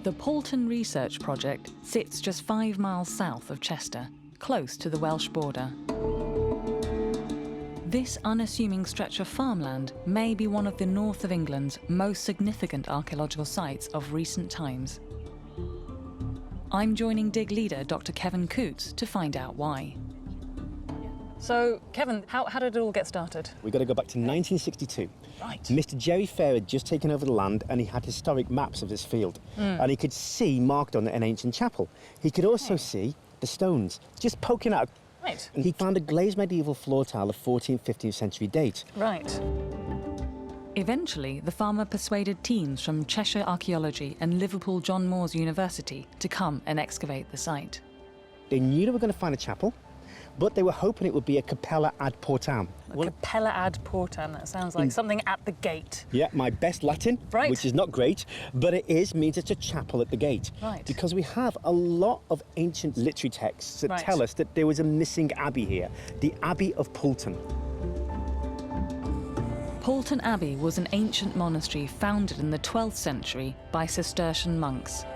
The Poulton Research Project sits just 5 miles south of Chester, close to the Welsh border. This unassuming stretch of farmland may be one of the north of England's most significant archaeological sites of recent times. I'm joining dig leader Dr. Kevin Coots to find out why. So, Kevin, how did it all get started? We've got to go back to 1962. Right. Mr. Jerry Fair had just taken over the land and he had historic maps of this field. And he could see marked on an ancient chapel. He could also see the stones just poking out. Right. And he found a glazed medieval floor tile of 14th, 15th century date. Right. Eventually, the farmer persuaded teams from Cheshire Archaeology and Liverpool John Moores University to come and excavate the site. They knew they were going to find a chapel, but they were hoping it would be a capella ad portam. Capella ad portam, that sounds like something at the gate. Yeah, my best Latin, which is not great, but it means it's a chapel at the gate. Right. Because we have a lot of ancient literary texts that tell us that there was a missing abbey here, the Abbey of Poulton. Poulton Abbey was an ancient monastery founded in the 12th century by Cistercian monks.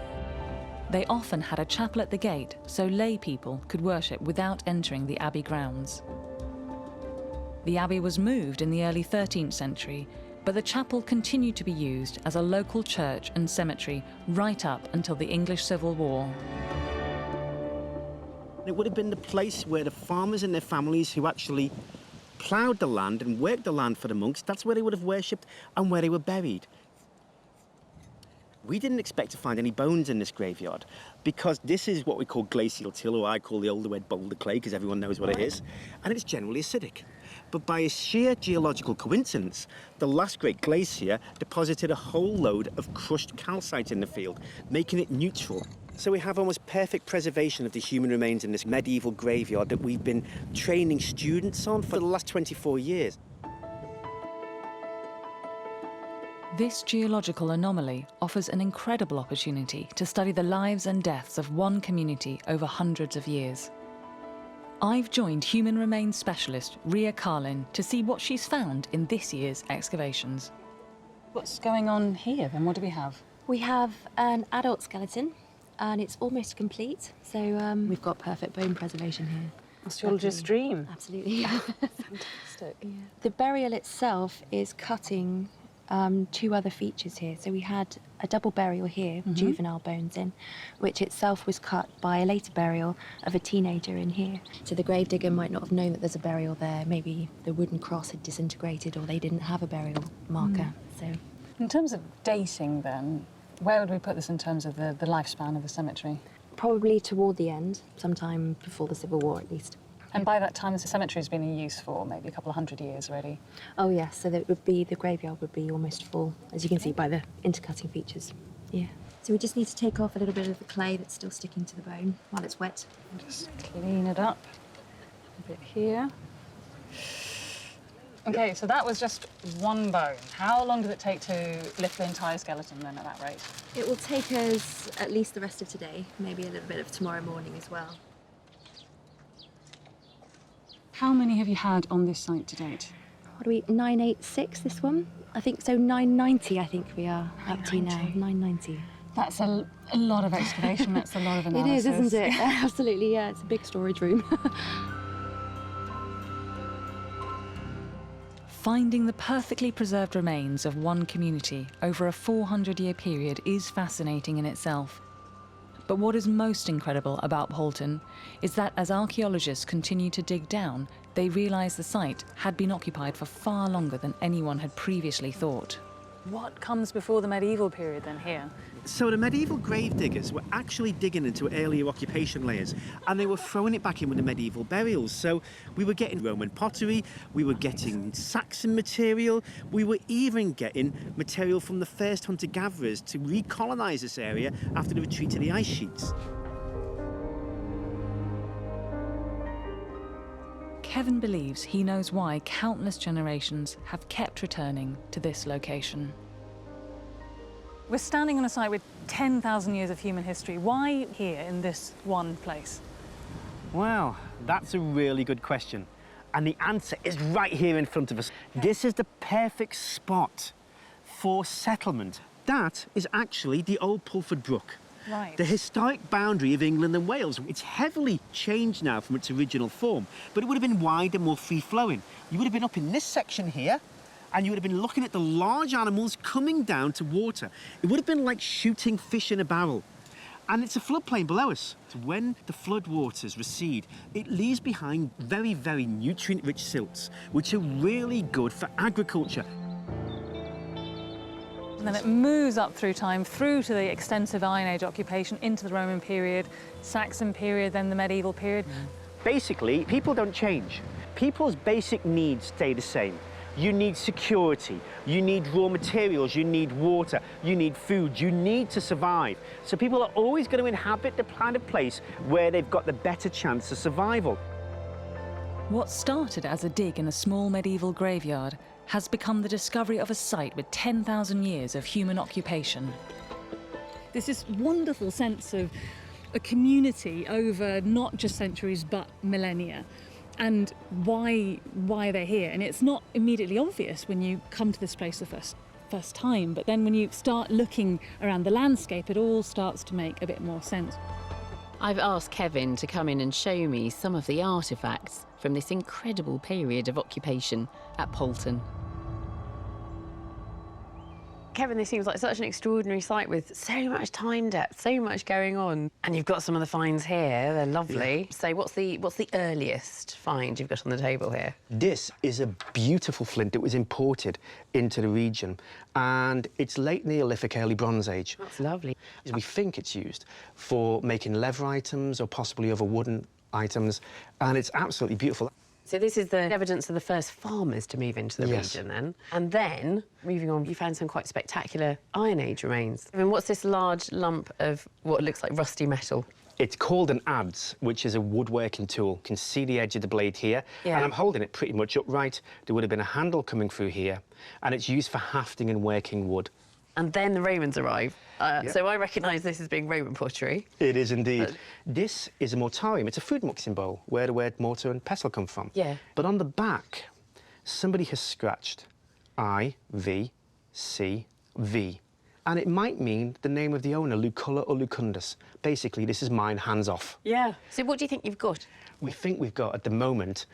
They often had a chapel at the gate so lay people could worship without entering the abbey grounds. The abbey was moved in the early 13th century, but the chapel continued to be used as a local church and cemetery right up until the English Civil War. It would have been the place where the farmers and their families who actually ploughed the land and worked the land for the monks, that's where they would have worshipped and where they were buried. We didn't expect to find any bones in this graveyard because this is what we call glacial till, or I call the older red boulder clay because everyone knows what it is, and it's generally acidic. But by a sheer geological coincidence, the last great glacier deposited a whole load of crushed calcite in the field, making it neutral. So we have almost perfect preservation of the human remains in this medieval graveyard that we've been training students on for the last 24 years. This geological anomaly offers an incredible opportunity to study the lives and deaths of one community over hundreds of years. I've joined human remains specialist Ria Carlin to see what she's found in this year's excavations. What's going on here then? What do we have? We have an adult skeleton and it's almost complete. So we've got perfect bone preservation here. Archaeologist's dream. Absolutely. Fantastic. Yeah. The burial itself is cutting two other features here. So we had a double burial here, juvenile bones in, which itself was cut by a later burial of a teenager in here. So the gravedigger might not have known that there's a burial there. Maybe the wooden cross had disintegrated or they didn't have a burial marker. So, in terms of dating then, where would we put this in terms of the lifespan of the cemetery? probably toward the end, sometime before the Civil War at least. And by that time, the cemetery's been in use for maybe a couple of hundred years already. Oh yes, so that would be, the graveyard would be almost full, as you can see by the intercutting features. Yeah. So we just need to take off a little bit of the clay that's still sticking to the bone while it's wet. Just clean it up a bit here. Okay, so that was just one bone. How long does it take to lift the entire skeleton then at that rate? It will take us at least the rest of today, maybe a little bit of tomorrow morning as well. How many have you had on this site to date? What are we, 986 this one? I think so, 990 I think we are up to now, 990. That's a lot of excavation, that's a lot of analysis. It is, isn't it? Absolutely, yeah, it's a big storage room. Finding the perfectly preserved remains of one community over a 400-year period is fascinating in itself. But what is most incredible about Poulton is that as archaeologists continue to dig down, they realise the site had been occupied for far longer than anyone had previously thought. What comes before the medieval period then here? So the medieval grave diggers were actually digging into earlier occupation layers and they were throwing it back in with the medieval burials. So we were getting Roman pottery, we were getting Saxon material, we were even getting material from the first hunter-gatherers to recolonise this area after the retreat of the ice sheets. Kevin believes he knows why countless generations have kept returning to this location. We're standing on a site with 10,000 years of human history. Why here in this one place? Wow, that's a really good question. And the answer is right here in front of us. This is the perfect spot for settlement. That is actually the old Pulford Brook. Right. The historic boundary of England and Wales. It's heavily changed now from its original form, but it would have been wider, more free-flowing. You would have been up in this section here, and you would have been looking at the large animals coming down to water. It would have been like shooting fish in a barrel. And it's a floodplain below us. So when the floodwaters recede, it leaves behind very, very nutrient-rich silts, which are really good for agriculture. And then it moves up through time, through to the extensive Iron Age occupation, into the Roman period, Saxon period, then the medieval period. Basically, people don't change. People's basic needs stay the same. You need security, you need raw materials, you need water, you need food, you need to survive. So people are always going to inhabit the kind of place where they've got the better chance of survival. What started as a dig in a small medieval graveyard has become the discovery of a site with 10,000 years of human occupation. There's this wonderful sense of a community over not just centuries but millennia, and why they're here. And it's not immediately obvious when you come to this place the first time, but then when you start looking around the landscape, it all starts to make a bit more sense. I've asked Kevin to come in and show me some of the artefacts from this incredible period of occupation at Poulton. Kevin, this seems like such an extraordinary site with so much time depth, so much going on. And you've got some of the finds here, they're lovely. Yeah. So what's the earliest find you've got on the table here? This is a beautiful flint that was imported into the region, and it's late Neolithic, early Bronze Age. That's lovely. We think it's used for making leather items or possibly other wooden items, and it's absolutely beautiful. So this is the evidence of the first farmers to move into the Yes. region then. And then, moving on, you found some quite spectacular Iron Age remains. I mean, what's this large lump of what looks like rusty metal? It's called an adze, which is a woodworking tool. You can see the edge of the blade here, Yeah. and I'm holding it pretty much upright. There would have been a handle coming through here, and it's used for hafting and working wood. And then the Romans arrive. Yep. So I recognise this as being Roman pottery. It is indeed. This is a mortarium. It's a food mixing bowl, where the word mortar and pestle come from. Yeah. But on the back, somebody has scratched I-V-C-V. And it might mean the name of the owner, Luculla or Lucundus. Basically, this is mine, hands off. Yeah. So what do you think you've got? We think we've got, at the moment,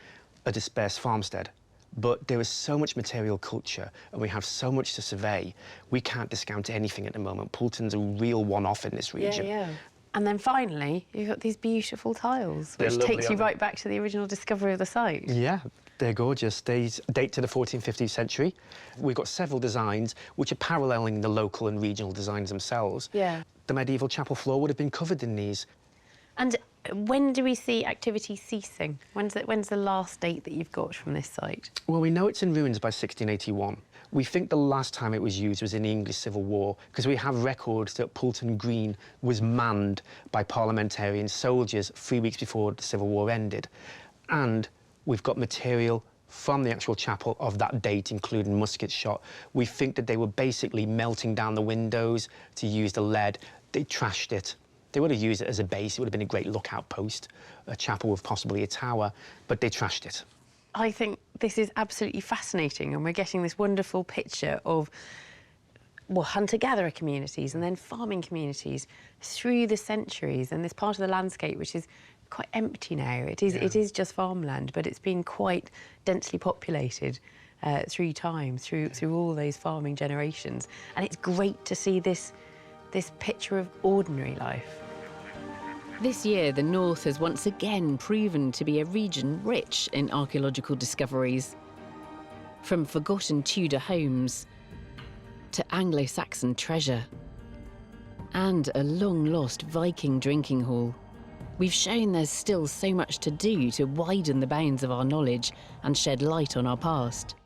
a dispersed farmstead. But there is so much material culture, and we have so much to survey, we can't discount anything at the moment. Poulton's a real one-off in this region. Yeah, yeah. And then finally, you've got these beautiful tiles, They're which lovely, takes you aren't they? right back to the original discovery of the site. Yeah, they're gorgeous. They date to the 14th, 15th century. We've got several designs which are paralleling the local and regional designs themselves. Yeah. The medieval chapel floor would have been covered in these. And when do we see activity ceasing? When's the last date that you've got from this site? Well, we know it's in ruins by 1681. We think the last time it was used was in the English Civil War, because we have records that Poulton Green was manned by parliamentarian soldiers 3 weeks before the Civil War ended. And we've got material from the actual chapel of that date, including muskets shot. We think that they were basically melting down the windows to use the lead. They trashed it. They would have used it as a base. It would have been a great lookout post, a chapel with possibly a tower, but they trashed it. I think this is absolutely fascinating, and we're getting this wonderful picture of, well, hunter-gatherer communities and then farming communities through the centuries, and this part of the landscape which is quite empty now. It is just farmland, but it's been quite densely populated through time, through all those farming generations, and it's great to see this picture of ordinary life. This year, the North has once again proven to be a region rich in archaeological discoveries. From forgotten Tudor homes to Anglo-Saxon treasure and a long-lost Viking drinking hall, we've shown there's still so much to do to widen the bounds of our knowledge and shed light on our past.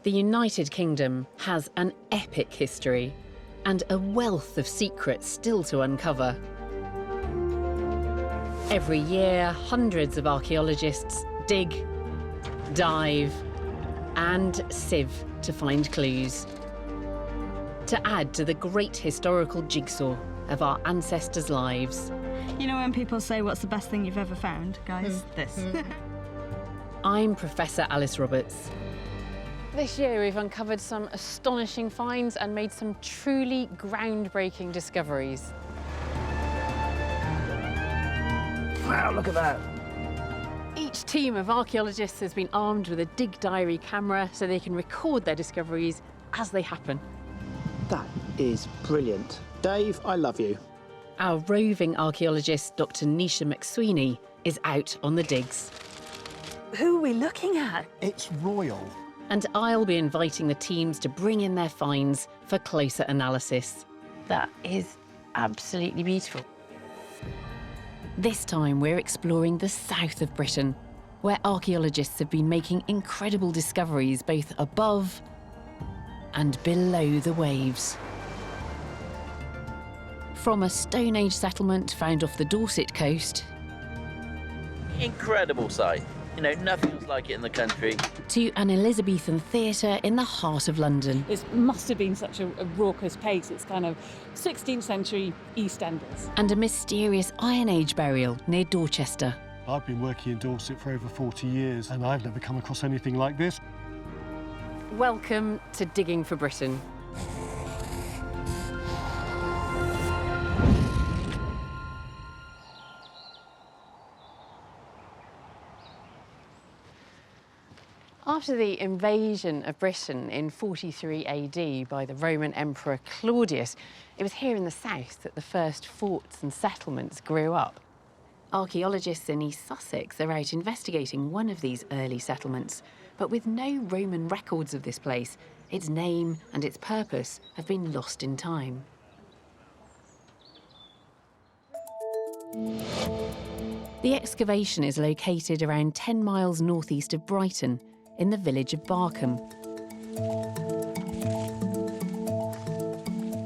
The United Kingdom has an epic history and a wealth of secrets still to uncover. Every year, hundreds of archaeologists dig, dive, and sieve to find clues, to add to the great historical jigsaw of our ancestors' lives. You know when people say, what's the best thing you've ever found, guys? This. I'm Professor Alice Roberts. This year we've uncovered some astonishing finds and made some truly groundbreaking discoveries. Wow, look at that. Each team of archaeologists has been armed with a dig diary camera so they can record their discoveries as they happen. That is brilliant. Dave, I love you. Our roving archaeologist, Dr. Nisha McSweeney, is out on the digs. Who are we looking at? It's royal. And I'll be inviting the teams to bring in their finds for closer analysis. That is absolutely beautiful. This time we're exploring the south of Britain, where archaeologists have been making incredible discoveries both above and below the waves. From a Stone Age settlement found off the Dorset coast Incredible sight. You know, nothing else like it in the country. to an Elizabethan theatre in the heart of London. It must have been such a raucous pace. It's kind of 16th century EastEnders. And a mysterious Iron Age burial near Dorchester. I've been working in Dorset for over 40 years and I've never come across anything like this. Welcome to Digging for Britain. After the invasion of Britain in 43 AD by the Roman Emperor Claudius, it was here in the south that the first forts and settlements grew up. Archaeologists in East Sussex are out investigating one of these early settlements, but with no Roman records of this place, its name and its purpose have been lost in time. The excavation is located around 10 miles northeast of Brighton, in the village of Barkham.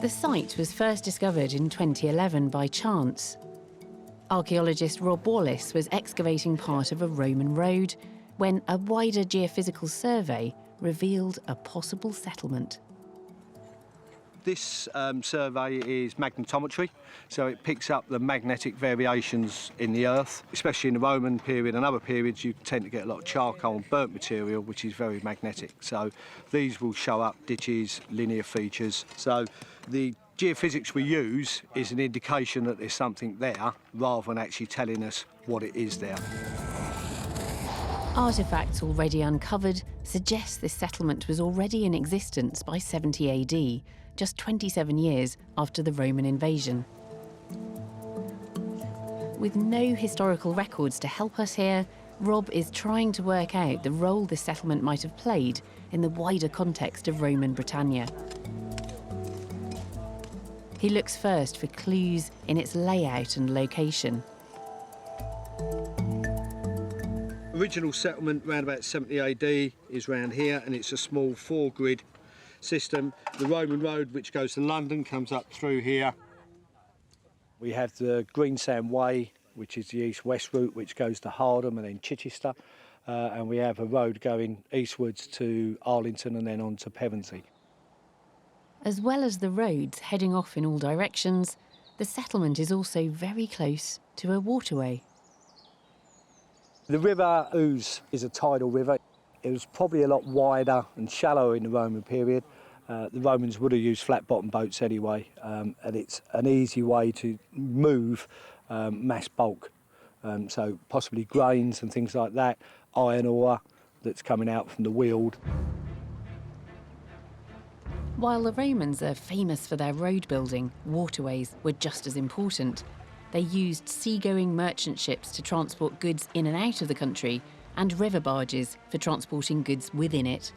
The site was first discovered in 2011 by chance. Archaeologist Rob Wallace was excavating part of a Roman road when a wider geophysical survey revealed a possible settlement. This survey is magnetometry, so it picks up the magnetic variations in the earth. Especially in the Roman period and other periods, you tend to get a lot of charcoal and burnt material, which is very magnetic. So these will show up ditches, linear features. So the geophysics we use is an indication that there's something there, rather than actually telling us what it is there. Artifacts already uncovered suggest this settlement was already in existence by 70 AD, just 27 years after the Roman invasion. With no historical records to help us here, Rob is trying to work out the role this settlement might have played in the wider context of Roman Britannia. He looks first for clues in its layout and location. Original settlement around about 70 AD is round here, and it's a small 4-grid system. The Roman road which goes to London comes up through here. We have the Greensand Way, which is the east-west route, which goes to Hardham and then Chichester, and we have a road going eastwards to Arlington and then on to Pevensey. As well as the roads heading off in all directions, the settlement is also very close to a waterway. The River Ouse is a tidal river. It was probably a lot wider and shallower in the Roman period. The Romans would have used flat-bottom boats anyway, and it's an easy way to move mass bulk. So possibly grains and things like that, iron ore that's coming out from the Weald. While the Romans are famous for their road building, waterways were just as important. They used seagoing merchant ships to transport goods in and out of the country, and river barges for transporting goods within it.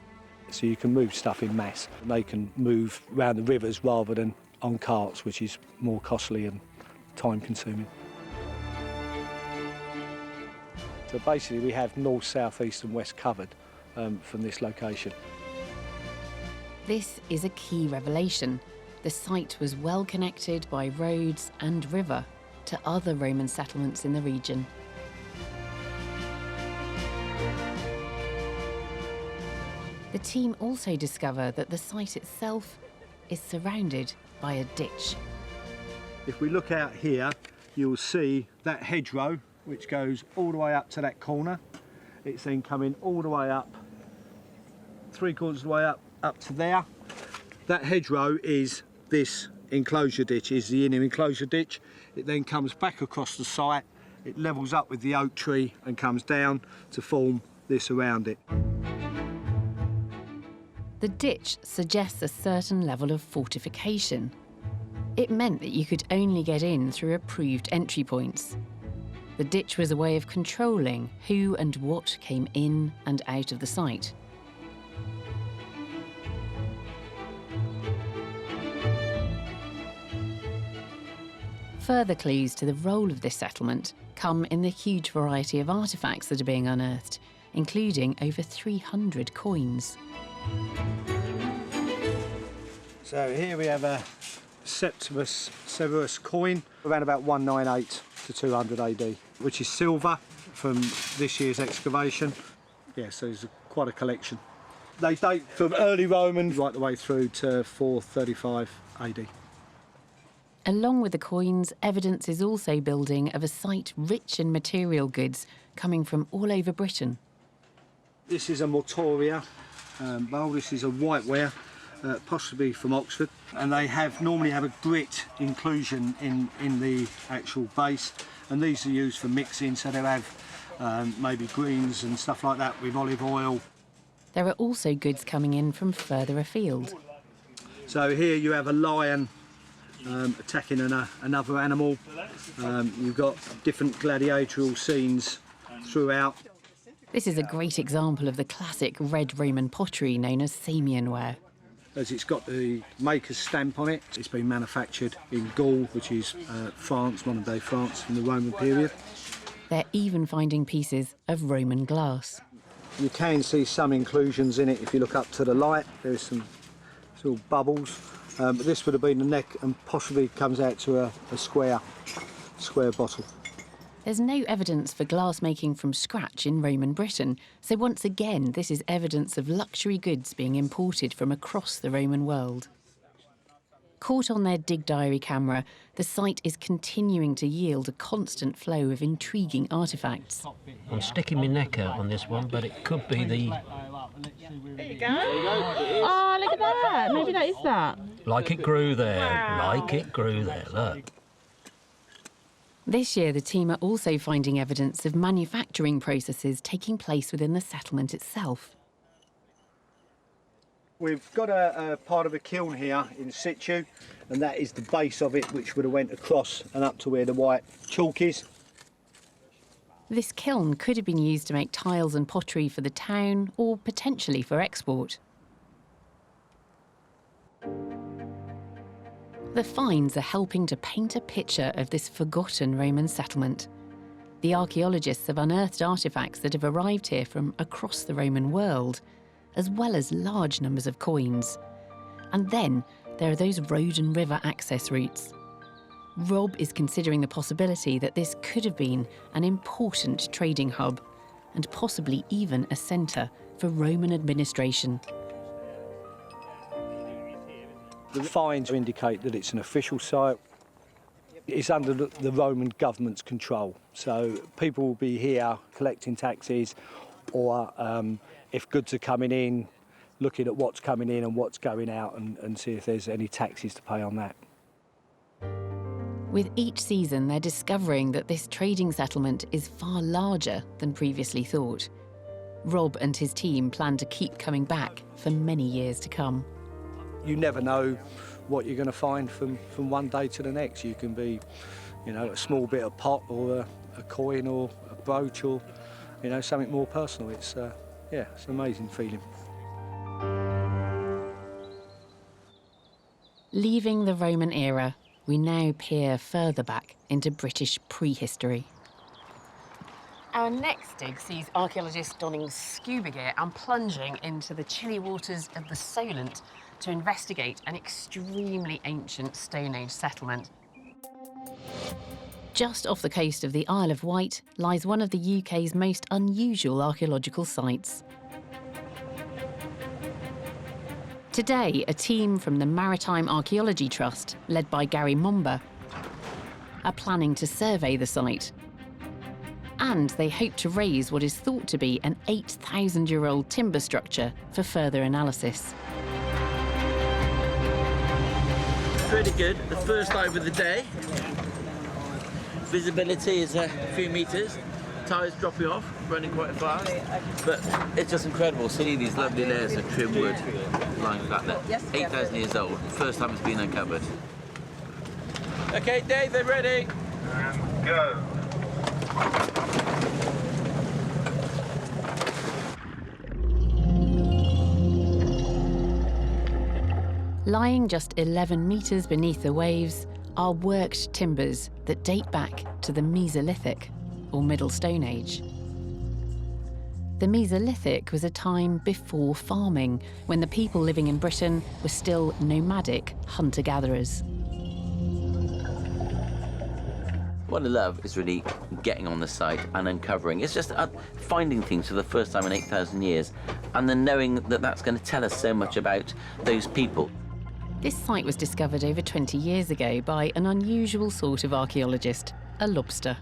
So you can move stuff in mass, and they can move around the rivers rather than on carts, which is more costly and time-consuming. So basically we have north, south, east and west covered from this location. This is a key revelation. The site was well connected by roads and river to other Roman settlements in the region. The team also discover that the site itself is surrounded by a ditch. If we look out here, you'll see that hedgerow, which goes all the way up to that corner. It's then coming all the way up, 3/4 of the way up to there. That hedgerow is this enclosure ditch, is the inner enclosure ditch. It then comes back across the site, it levels up with the oak tree and comes down to form this around it. The ditch suggests a certain level of fortification. It meant that you could only get in through approved entry points. The ditch was a way of controlling who and what came in and out of the site. Further clues to the role of this settlement come in the huge variety of artefacts that are being unearthed, including over 300 coins. So here we have a Septimus Severus coin, around about 198 to 200 AD, which is silver from this year's excavation. Yeah, so there's quite a collection. They date from early Roman right the way through to 435 AD. Along with the coins, evidence is also building of a site rich in material goods coming from all over Britain. This is a mortoria bowl. This is a whiteware, possibly from Oxford, and they normally have a grit inclusion in the actual base, and these are used for mixing, so they'll have maybe greens and stuff like that with olive oil. There are also goods coming in from further afield. So here you have a lion attacking another animal. You've got different gladiatorial scenes throughout. This is a great example of the classic red Roman pottery known as Samian ware. As it's got the maker's stamp on it. It's been manufactured in Gaul, which is France, modern-day France, from the Roman period. They're even finding pieces of Roman glass. You can see some inclusions in it if you look up to the light. There's some little bubbles, but this would have been the neck and possibly comes out to a square bottle. There's no evidence for glass making from scratch in Roman Britain, so once again this is evidence of luxury goods being imported from across the Roman world. Caught on their dig diary camera, the site is continuing to yield a constant flow of intriguing artefacts. I'm sticking my neck out on this one, but it could be the... There you go. Oh, look at that. Maybe that is that. Like it grew there. Wow. Like it grew there, look. This year, the team are also finding evidence of manufacturing processes taking place within the settlement itself. We've got a part of a kiln here in situ, and that is the base of it, which would have went across and up to where the white chalk is. This kiln could have been used to make tiles and pottery for the town, or potentially for export. The finds are helping to paint a picture of this forgotten Roman settlement. The archaeologists have unearthed artifacts that have arrived here from across the Roman world, as well as large numbers of coins. And then there are those road and river access routes. Rob is considering the possibility that this could have been an important trading hub, and possibly even a centre for Roman administration. The finds indicate that it's an official site. It's under the Roman government's control, so people will be here collecting taxes, or if goods are coming in, looking at what's coming in and what's going out, and see if there's any taxes to pay on that. With each season, they're discovering that this trading settlement is far larger than previously thought. Rob and his team plan to keep coming back for many years to come. You never know what you're going to find from one day to the next. You can be, a small bit of pot, or a coin, or a brooch, or, something more personal. It's, it's an amazing feeling. Leaving the Roman era, we now peer further back into British prehistory. Our next dig sees archaeologists donning scuba gear and plunging into the chilly waters of the Solent to investigate an extremely ancient Stone Age settlement. Just off the coast of the Isle of Wight lies one of the UK's most unusual archaeological sites. Today, a team from the Maritime Archaeology Trust, led by Gary Momber, are planning to survey the site. And they hope to raise what is thought to be an 8,000-year-old timber structure for further analysis. Pretty good. The first dive of the day. Visibility is a few metres. Tides dropping off, running quite fast. But it's just incredible seeing these lovely layers of trim wood lying flat there. 8,000 years old. First time it's been uncovered. Okay, Dave, they're ready. And go. Lying just 11 metres beneath the waves are worked timbers that date back to the Mesolithic, or Middle Stone Age. The Mesolithic was a time before farming, when the people living in Britain were still nomadic hunter-gatherers. What I love is really getting on the site and uncovering. It's just finding things for the first time in 8,000 years, and then knowing that that's going to tell us so much about those people. This site was discovered over 20 years ago by an unusual sort of archaeologist, a lobster.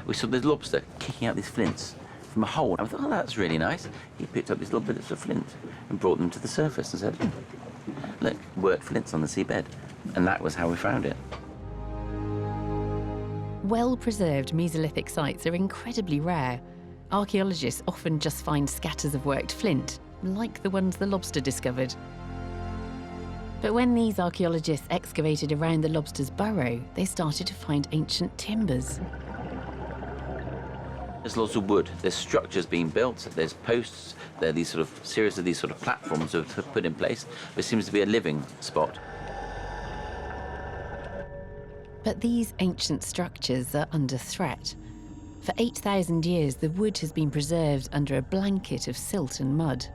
We saw this lobster kicking out these flints from a hole. I thought, oh, that's really nice. He picked up these little bits of flint and brought them to the surface and said, look, worked flints on the seabed. And that was how we found it. Well-preserved Mesolithic sites are incredibly rare. Archaeologists often just find scatters of worked flint, like the ones the lobster discovered. But when these archaeologists excavated around the lobster's burrow, they started to find ancient timbers. There's lots of wood, there's structures being built, there's posts, there are these sort of series of these sort of platforms that are put in place. There seems to be a living spot. But these ancient structures are under threat. For 8,000 years, the wood has been preserved under a blanket of silt and mud.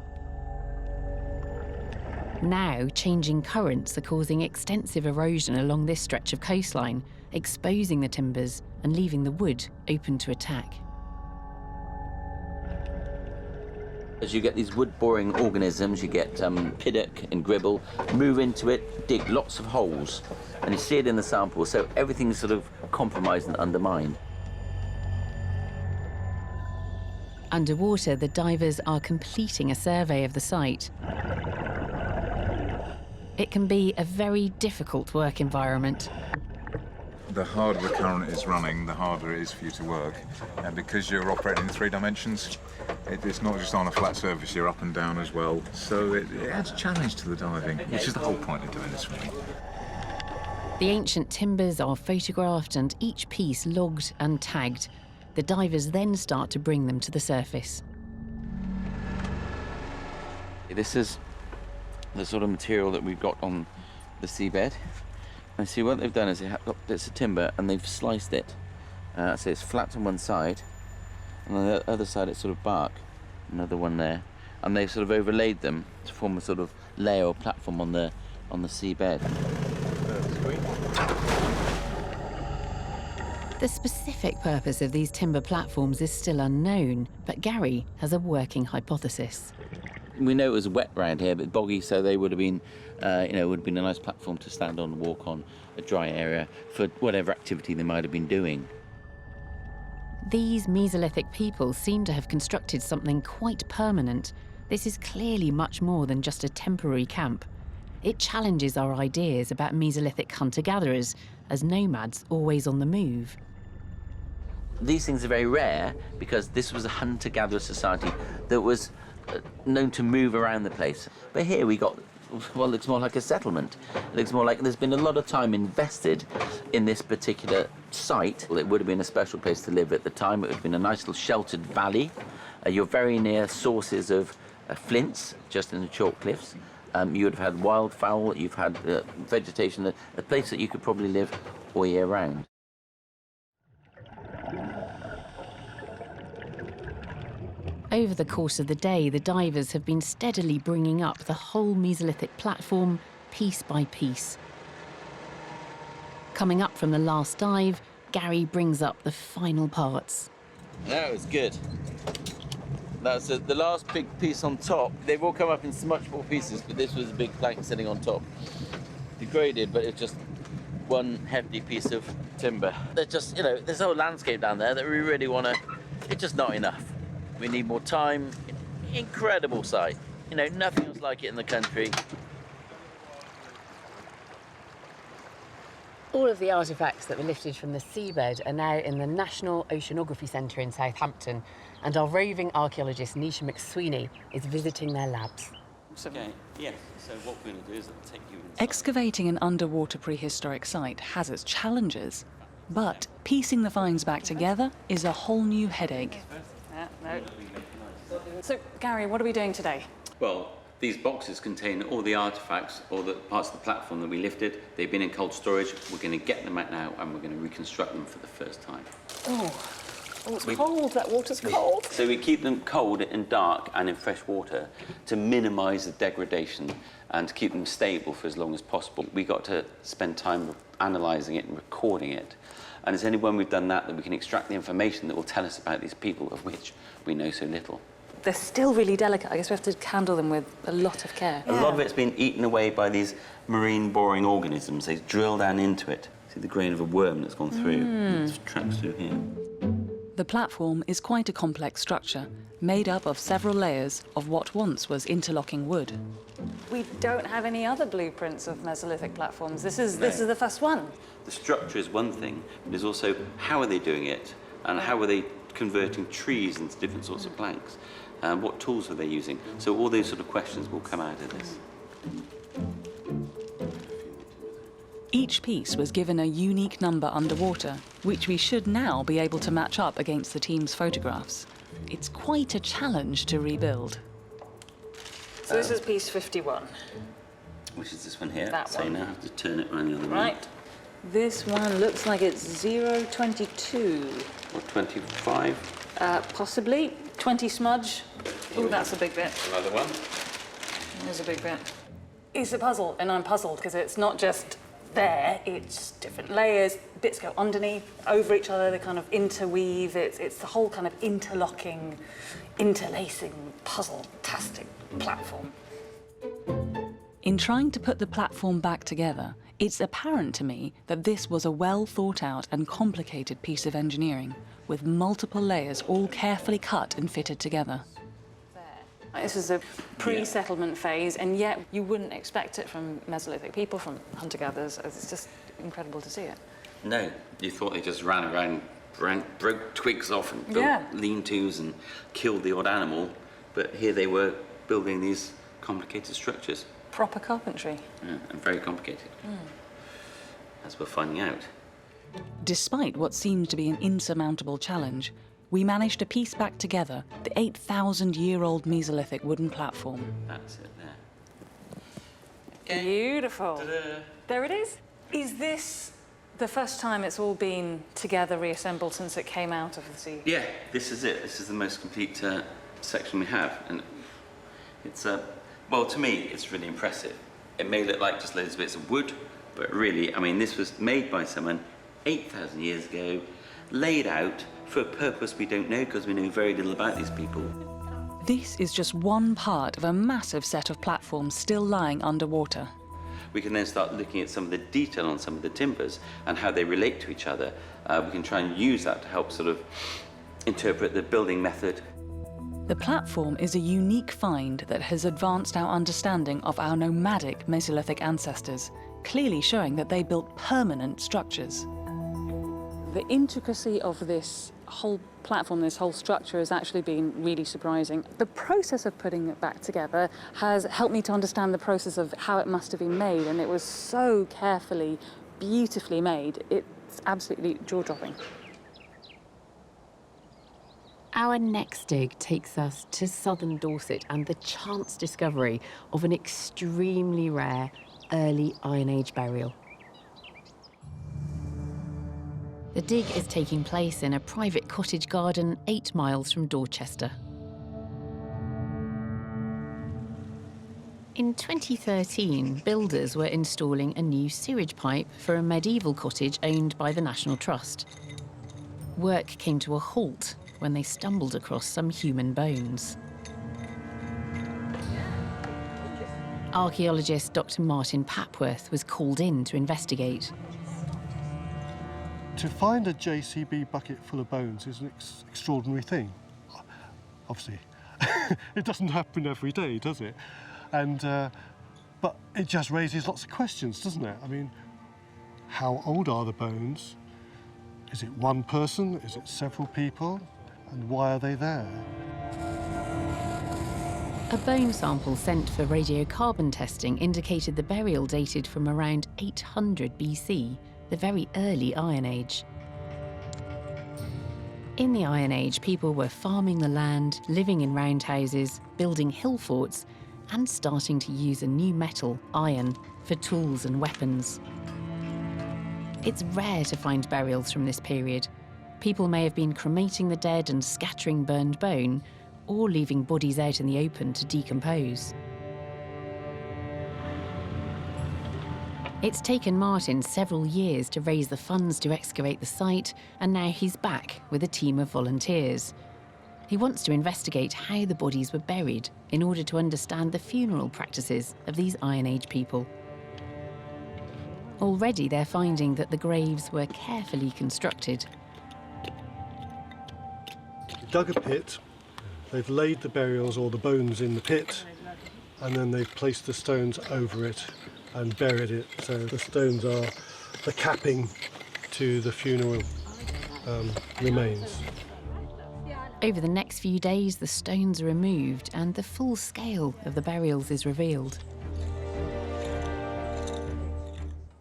Now, changing currents are causing extensive erosion along this stretch of coastline, exposing the timbers and leaving the wood open to attack. As you get these wood-boring organisms, you get piddock and gribble, move into it, dig lots of holes, and you see it in the sample, so everything's sort of compromised and undermined. Underwater, the divers are completing a survey of the site. It can be a very difficult work environment. The harder the current is running, the harder it is for you to work. And because you're operating in 3 dimensions, it's not just on a flat surface, you're up and down as well. So it adds a challenge to the diving, which is the whole point of doing this really. The ancient timbers are photographed and each piece logged and tagged. The divers then start to bring them to the surface. This is the sort of material that we've got on the seabed. And see what they've done is they have got bits of timber and they've sliced it. So it's flat on one side, and on the other side it's sort of bark. Another one there, and they've sort of overlaid them to form a sort of layer or platform on the seabed. The specific purpose of these timber platforms is still unknown, but Gary has a working hypothesis. We know it was wet round here, but boggy, so they would have been, would have been a nice platform to stand on and walk on, a dry area for whatever activity they might have been doing. These Mesolithic people seem to have constructed something quite permanent. This is clearly much more than just a temporary camp. It challenges our ideas about Mesolithic hunter-gatherers as nomads always on the move. These things are very rare because this was a hunter-gatherer society that was known to move around the place. But here we got, well, it looks more like a settlement. It looks more like there's been a lot of time invested in this particular site. Well, it would have been a special place to live at the time. It would have been a nice little sheltered valley. You're very near sources of flints, just in the chalk cliffs. You would have had wildfowl, you've had vegetation, a place that you could probably live all year round. Over the course of the day, the divers have been steadily bringing up the whole Mesolithic platform, piece by piece. Coming up from the last dive, Gary brings up the final parts. That was good. That's the last big piece on top. They've all come up in much more pieces, but this was a big plank sitting on top. Degraded, but it's just one hefty piece of timber. There's just, there's a whole landscape down there that we really want to, it's just not enough. We need more time. Incredible site. Nothing else like it in the country. All of the artefacts that were lifted from the seabed are now in the National Oceanography Centre in Southampton, and our roving archaeologist Nisha McSweeney is visiting their labs. Okay, yeah, so what we're going to do is take you inside. Excavating an underwater prehistoric site has its challenges, but piecing the finds back together is a whole new headache. No. So, Gary, what are we doing today? Well, these boxes contain all the artefacts, all the parts of the platform that we lifted. They've been in cold storage. We're going to get them out now and we're going to reconstruct them for the first time. Oh, it's cold. That water's cold. So we keep them cold and dark and in fresh water to minimise the degradation and to keep them stable for as long as possible. We got to spend time analysing it and recording it. And it's only when we've done that we can extract the information that will tell us about these people, of which we know so little. They're still really delicate. I guess we have to handle them with a lot of care. A lot of it's been eaten away by these marine boring organisms. They drill down into it. See the grain of a worm that's gone through. It's trapped through here. The platform is quite a complex structure, made up of several layers of what once was interlocking wood. We don't have any other blueprints of Mesolithic platforms. This is the first one. The structure is one thing, but there's also how are they doing it, and how are they converting trees into different sorts of planks, and what tools are they using. So all those sort of questions will come out of this. Each piece was given a unique number underwater, which we should now be able to match up against the team's photographs. It's quite a challenge to rebuild. So this is piece 51. Which is this one here. That so one. you now have to turn it around the other way. Right. This one looks like it's 022. Or 25? Possibly. 20 smudge. Oh, that's a big bit. Another one. There's a big bit. It's a puzzle, and I'm puzzled because it's not just there, it's different layers. Bits go underneath, over each other, they kind of interweave. It's the whole kind of interlocking, interlacing, puzzle-tastic platform. In trying to put the platform back together, it's apparent to me that this was a well-thought-out and complicated piece of engineering, with multiple layers all carefully cut and fitted together. This is a pre-settlement phase, and yet you wouldn't expect it from Mesolithic people, from hunter-gatherers. It's just incredible to see it. No, you thought they just ran around, broke twigs off and built lean-tos and killed the odd animal, but here they were building these complicated structures. Proper carpentry. Yeah, and very complicated, as we're finding out. Despite what seemed to be an insurmountable challenge, we managed to piece back together the 8,000-year-old Mesolithic wooden platform. That's it there. Beautiful. Ta-da. There it is. Is this the first time it's all been together, reassembled since it came out of the sea? Yeah, this is it. This is the most complete section we have, and it's well, to me, it's really impressive. It may look like just loads of bits of wood, but really, I mean, this was made by someone 8,000 years ago, laid out for a purpose we don't know because we know very little about these people. This is just one part of a massive set of platforms still lying underwater. We can then start looking at some of the detail on some of the timbers and how they relate to each other. We can try and use that to help sort of interpret the building method. The platform is a unique find that has advanced our understanding of our nomadic Mesolithic ancestors, clearly showing that they built permanent structures. The intricacy of this whole platform, this whole structure, has actually been really surprising. The process of putting it back together has helped me to understand the process of how it must have been made, and it was so carefully, beautifully made. It's absolutely jaw-dropping. Our next dig takes us to southern Dorset and the chance discovery of an extremely rare early Iron Age burial. The dig is taking place in a private cottage garden 8 miles from Dorchester. In 2013, builders were installing a new sewage pipe for a medieval cottage owned by the National Trust. Work came to a halt when they stumbled across some human bones. Archaeologist Dr. Martin Papworth was called in to investigate. To find a JCB bucket full of bones is an extraordinary thing. Obviously, it doesn't happen every day, does it? And but it just raises lots of questions, doesn't it? I mean, how old are the bones? Is it one person? Is it several people? And why are they there? A bone sample sent for radiocarbon testing indicated the burial dated from around 800 BC, the very early Iron Age. In the Iron Age, people were farming the land, living in roundhouses, building hill forts, and starting to use a new metal, iron, for tools and weapons. It's rare to find burials from this period. People may have been cremating the dead and scattering burned bone, or leaving bodies out in the open to decompose. It's taken Martin several years to raise the funds to excavate the site, and now he's back with a team of volunteers. He wants to investigate how the bodies were buried in order to understand the funeral practices of these Iron Age people. Already they're finding that the graves were carefully constructed. Dug a pit, they've laid the burials or the bones in the pit, and then they've placed the stones over it and buried it. So the stones are the capping to the funeral remains. Over the next few days, the stones are removed and the full scale of the burials is revealed.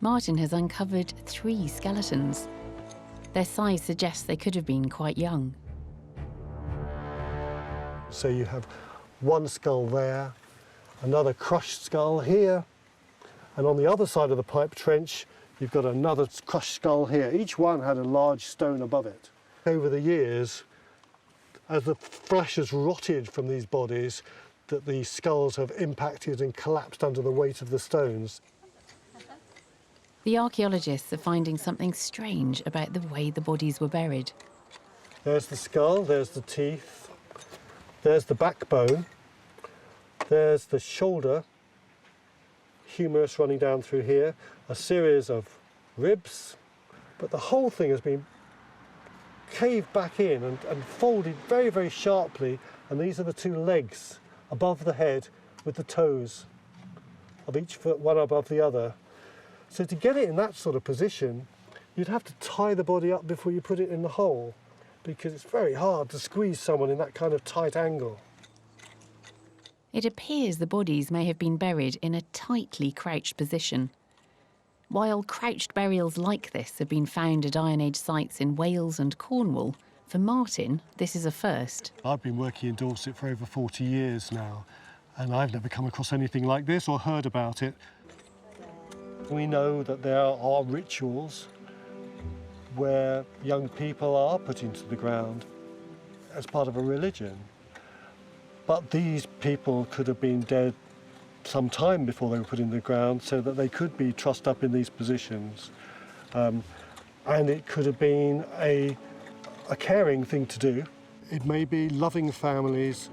Martin has uncovered 3 skeletons. Their size suggests they could have been quite young. So you have one skull there, another crushed skull here, and on the other side of the pipe trench You've got another crushed skull here. Each one had a large stone above it. Over the years, as the flesh has rotted from these bodies, that the skulls have impacted and collapsed under the weight of the stones. The archaeologists are finding something strange about the way the bodies were buried. There's the skull, there's the teeth, there's the backbone, there's the shoulder, humerus running down through here, a series of ribs, but the whole thing has been caved back in and folded very, very sharply, and these are the two legs above the head with the toes of each foot, one above the other. So to get it in that sort of position, you'd have to tie the body up before you put it in the hole, because it's very hard to squeeze someone in that kind of tight angle. It appears the bodies may have been buried in a tightly crouched position. While crouched burials like this have been found at Iron Age sites in Wales and Cornwall, for Martin, this is a first. I've been working in Dorset for over 40 years now, and I've never come across anything like this or heard about it. We know that there are rituals where young people are put into the ground as part of a religion. But these people could have been dead some time before they were put in the ground, so that they could be trussed up in these positions. And it could have been a caring thing to do. It may be loving families,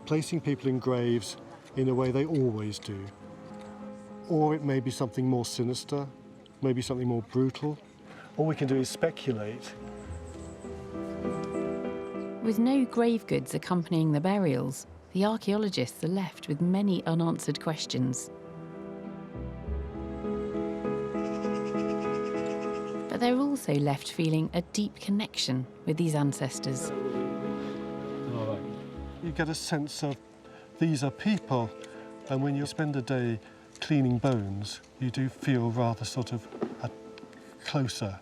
placing people in graves in a way they always do. Or it may be something more sinister, maybe something more brutal. All we can do is speculate. With no grave goods accompanying the burials, the archaeologists are left with many unanswered questions. But they're also left feeling a deep connection with these ancestors. You get a sense of these are people, and when you spend a day cleaning bones, you do feel rather sort of closer,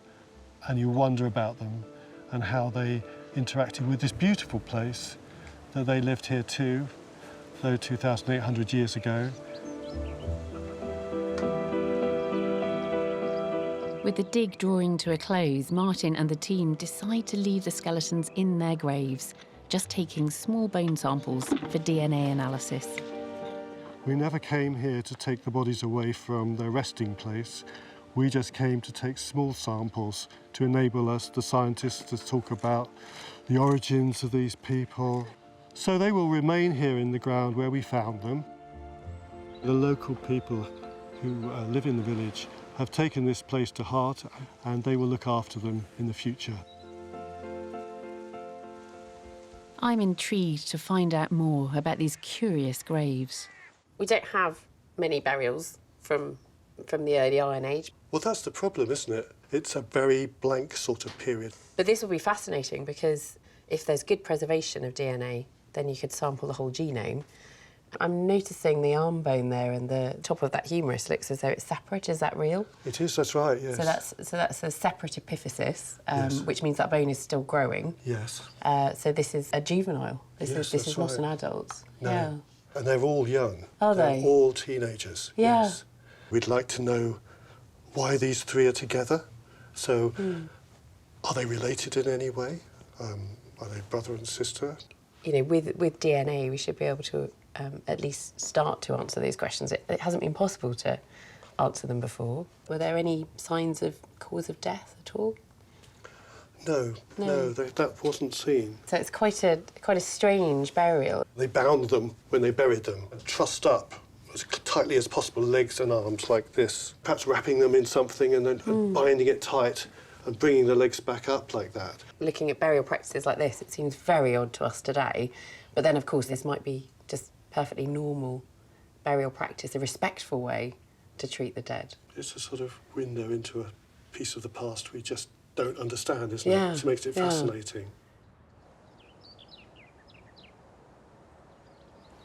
and you wonder about them and how they interacted with this beautiful place that they lived here too, though 2,800 years ago. With the dig drawing to a close, Martin and the team decide to leave the skeletons in their graves, just taking small bone samples for DNA analysis. We never came here to take the bodies away from their resting place. We just came to take small samples to enable us, the scientists, to talk about the origins of these people. So they will remain here in the ground where we found them. The local people who live in the village have taken this place to heart, and they will look after them in the future. I'm intrigued to find out more about these curious graves. We don't have many burials from the early Iron Age. Well, that's the problem, isn't it? It's a very blank sort of period. But this will be fascinating, because if there's good preservation of DNA, then you could sample the whole genome. I'm noticing the arm bone there, and the top of that humerus looks as though it's separate. Is that real? It is, that's right, yes. So that's a separate epiphysis, Yes. which means that bone is still growing. Yes. So this is a juvenile. This is not an adult. No. Yeah. And they're all young. Are They're they? all teenagers. Yeah. Yes. We'd like to know why these three are together. So, are they related in any way? Are they brother and sister? You know, with DNA, we should be able to at least start to answer these questions. It hasn't been possible to answer them before. Were there any signs of cause of death at all? No, that wasn't seen. So it's quite a strange burial. They bound them when they buried them and trussed up as tightly as possible, legs and arms like this, perhaps wrapping them in something and then binding it tight and bringing the legs back up like that. Looking at burial practices like this, it seems very odd to us today. But then, of course, this might be just perfectly normal burial practice, a respectful way to treat the dead. It's a sort of window into a piece of the past we just don't understand, isn't Yeah, it? Which makes it fascinating.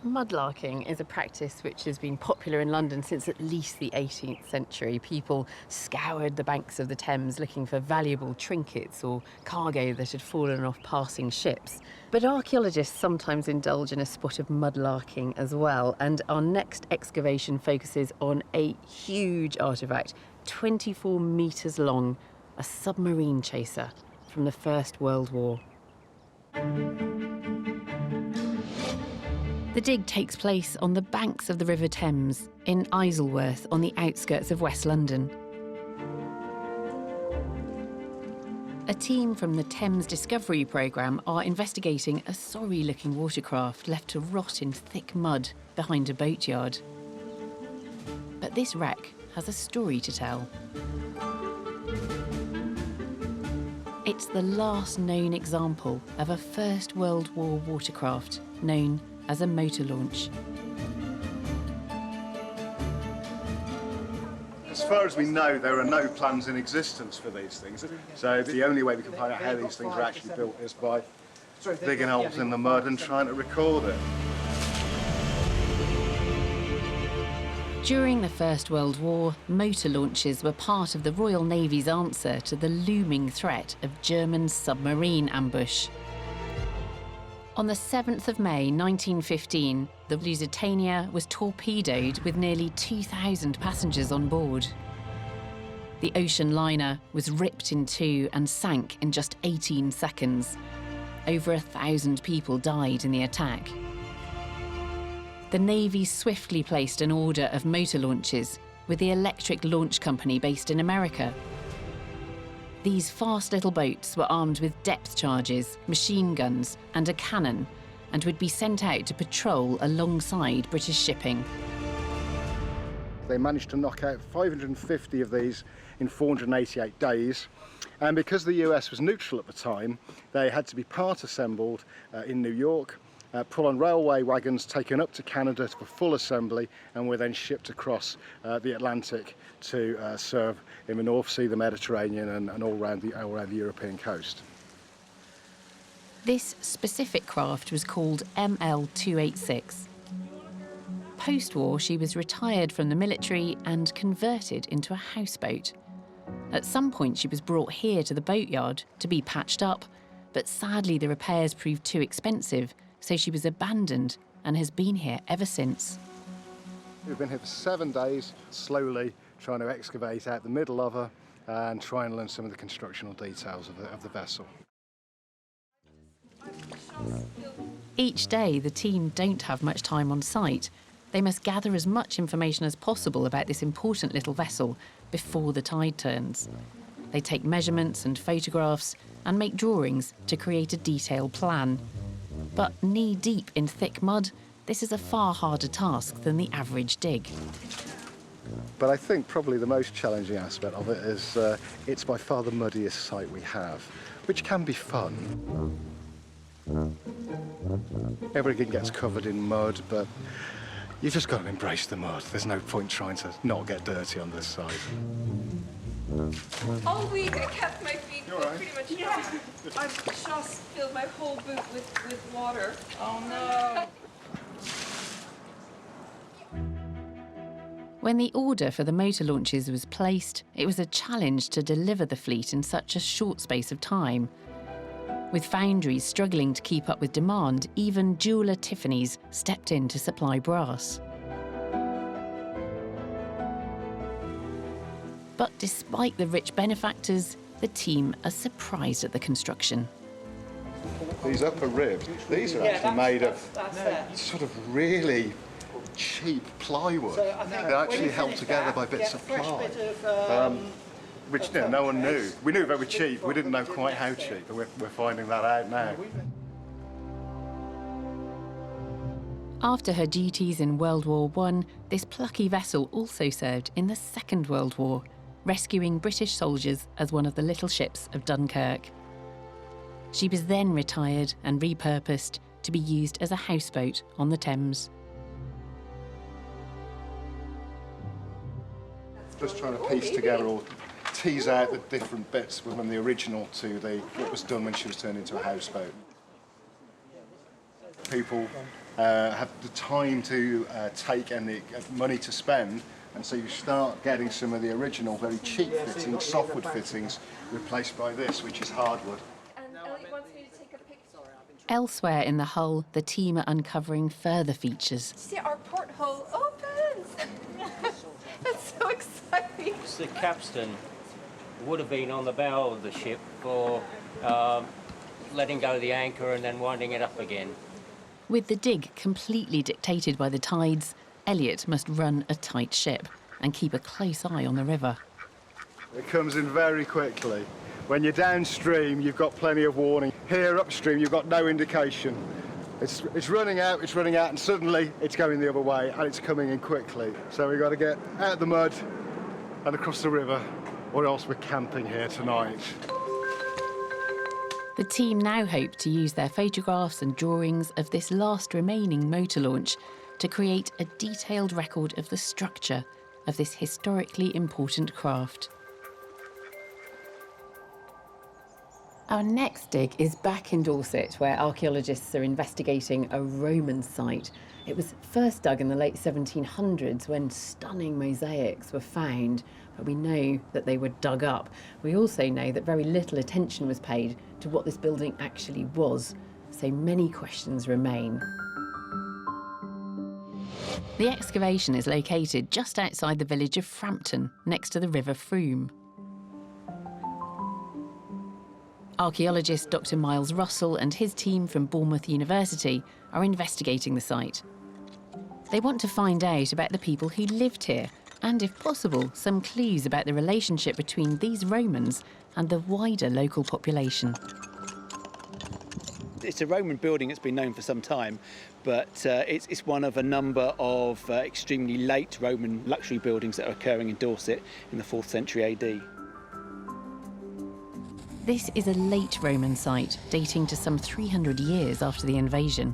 Mudlarking is a practice which has been popular in London since at least the 18th century. People scoured the banks of the Thames looking for valuable trinkets or cargo that had fallen off passing ships. But archaeologists sometimes indulge in a spot of mudlarking as well, and our next excavation focuses on a huge artefact 24 metres long, a submarine chaser from the First World War. The dig takes place on the banks of the River Thames in Isleworth on the outskirts of West London. A team from the Thames Discovery Programme are investigating a sorry-looking watercraft left to rot in thick mud behind a boatyard. But this wreck has a story to tell. It's the last known example of a First World War watercraft known as a motor launch. As far as we know, there are no plans in existence for these things. So the only way we can find out how these things were actually built is by digging holes in the mud and trying to record it. During the First World War, motor launches were part of the Royal Navy's answer to the looming threat of German submarine ambush. On the 7th of May 1915, the Lusitania was torpedoed with nearly 2,000 passengers on board. The ocean liner was ripped in two and sank in just 18 seconds. Over 1,000 people died in the attack. The Navy swiftly placed an order of motor launches with the Electric Launch Company based in America. These fast little boats were armed with depth charges, machine guns and a cannon, and would be sent out to patrol alongside British shipping. They managed to knock out 550 of these in 488 days, and because the US was neutral at the time, they had to be part assembled in New York, put on railway wagons, taken up to Canada for full assembly, and were then shipped across the Atlantic to serve in the North Sea, the Mediterranean, and all around the European coast. This specific craft was called ML-286. Post-war, she was retired from the military and converted into a houseboat. At some point, she was brought here to the boatyard to be patched up, but sadly the repairs proved too expensive, so she was abandoned and has been here ever since. We've been here for 7 days, slowly trying to excavate out the middle of her and try and learn some of the constructional details of the vessel. Each day, the team don't have much time on site. They must gather as much information as possible about this important little vessel before the tide turns. They take measurements and photographs and make drawings to create a detailed plan. But knee-deep in thick mud, this is a far harder task than the average dig. But I think probably the most challenging aspect of it is it's by far the muddiest site we have, which can be fun. Everything gets covered in mud, but you've just got to embrace the mud. There's no point trying to not get dirty on this side. All week I kept my feet pretty much dry. I've just filled my whole boot with water. Oh no. When the order for the motor launches was placed, it was a challenge to deliver the fleet in such a short space of time. With foundries struggling to keep up with demand, even jeweller Tiffany's stepped in to supply brass. But despite the rich benefactors, the team are surprised at the construction. These upper ribs, these are actually made of sort of really cheap plywood. They're actually held together by bits of ply, which no one knew. We knew they were cheap, we didn't know quite how cheap, but we're finding that out now. After her duties in World War I, this plucky vessel also served in the Second World War, rescuing British soldiers as one of the little ships of Dunkirk. She was then retired and repurposed to be used as a houseboat on the Thames. Just trying to piece together or tease out the different bits from the original to what was done when she was turned into a houseboat. People have the time to take and the money to spend, and so you start getting some of the original very cheap fittings, softwood fittings, replaced by this, which is hardwood. Elsewhere in the hull, the team are uncovering further features. See, our porthole opens! That's so exciting! It's the capstan. Would have been on the bow of the ship for letting go the anchor and then winding it up again. With the dig completely dictated by the tides, Elliot must run a tight ship and keep a close eye on the river. It comes in very quickly. When you're downstream, you've got plenty of warning. Here upstream, you've got no indication. It's running out, and suddenly it's going the other way, and it's coming in quickly. So we've got to get out of the mud and across the river, or else we're camping here tonight. The team now hope to use their photographs and drawings of this last remaining motor launch to create a detailed record of the structure of this historically important craft. Our next dig is back in Dorset, where archaeologists are investigating a Roman site. It was first dug in the late 1700s when stunning mosaics were found, but we know that they were dug up. We also know that very little attention was paid to what this building actually was, so many questions remain. The excavation is located just outside the village of Frampton, next to the River Frome. Archaeologist Dr. Miles Russell and his team from Bournemouth University are investigating the site. They want to find out about the people who lived here and, if possible, some clues about the relationship between these Romans and the wider local population. It's a Roman building that's been known for some time, but it's one of a number of extremely late Roman luxury buildings that are occurring in Dorset in the 4th century AD. This is a late Roman site, dating to some 300 years after the invasion.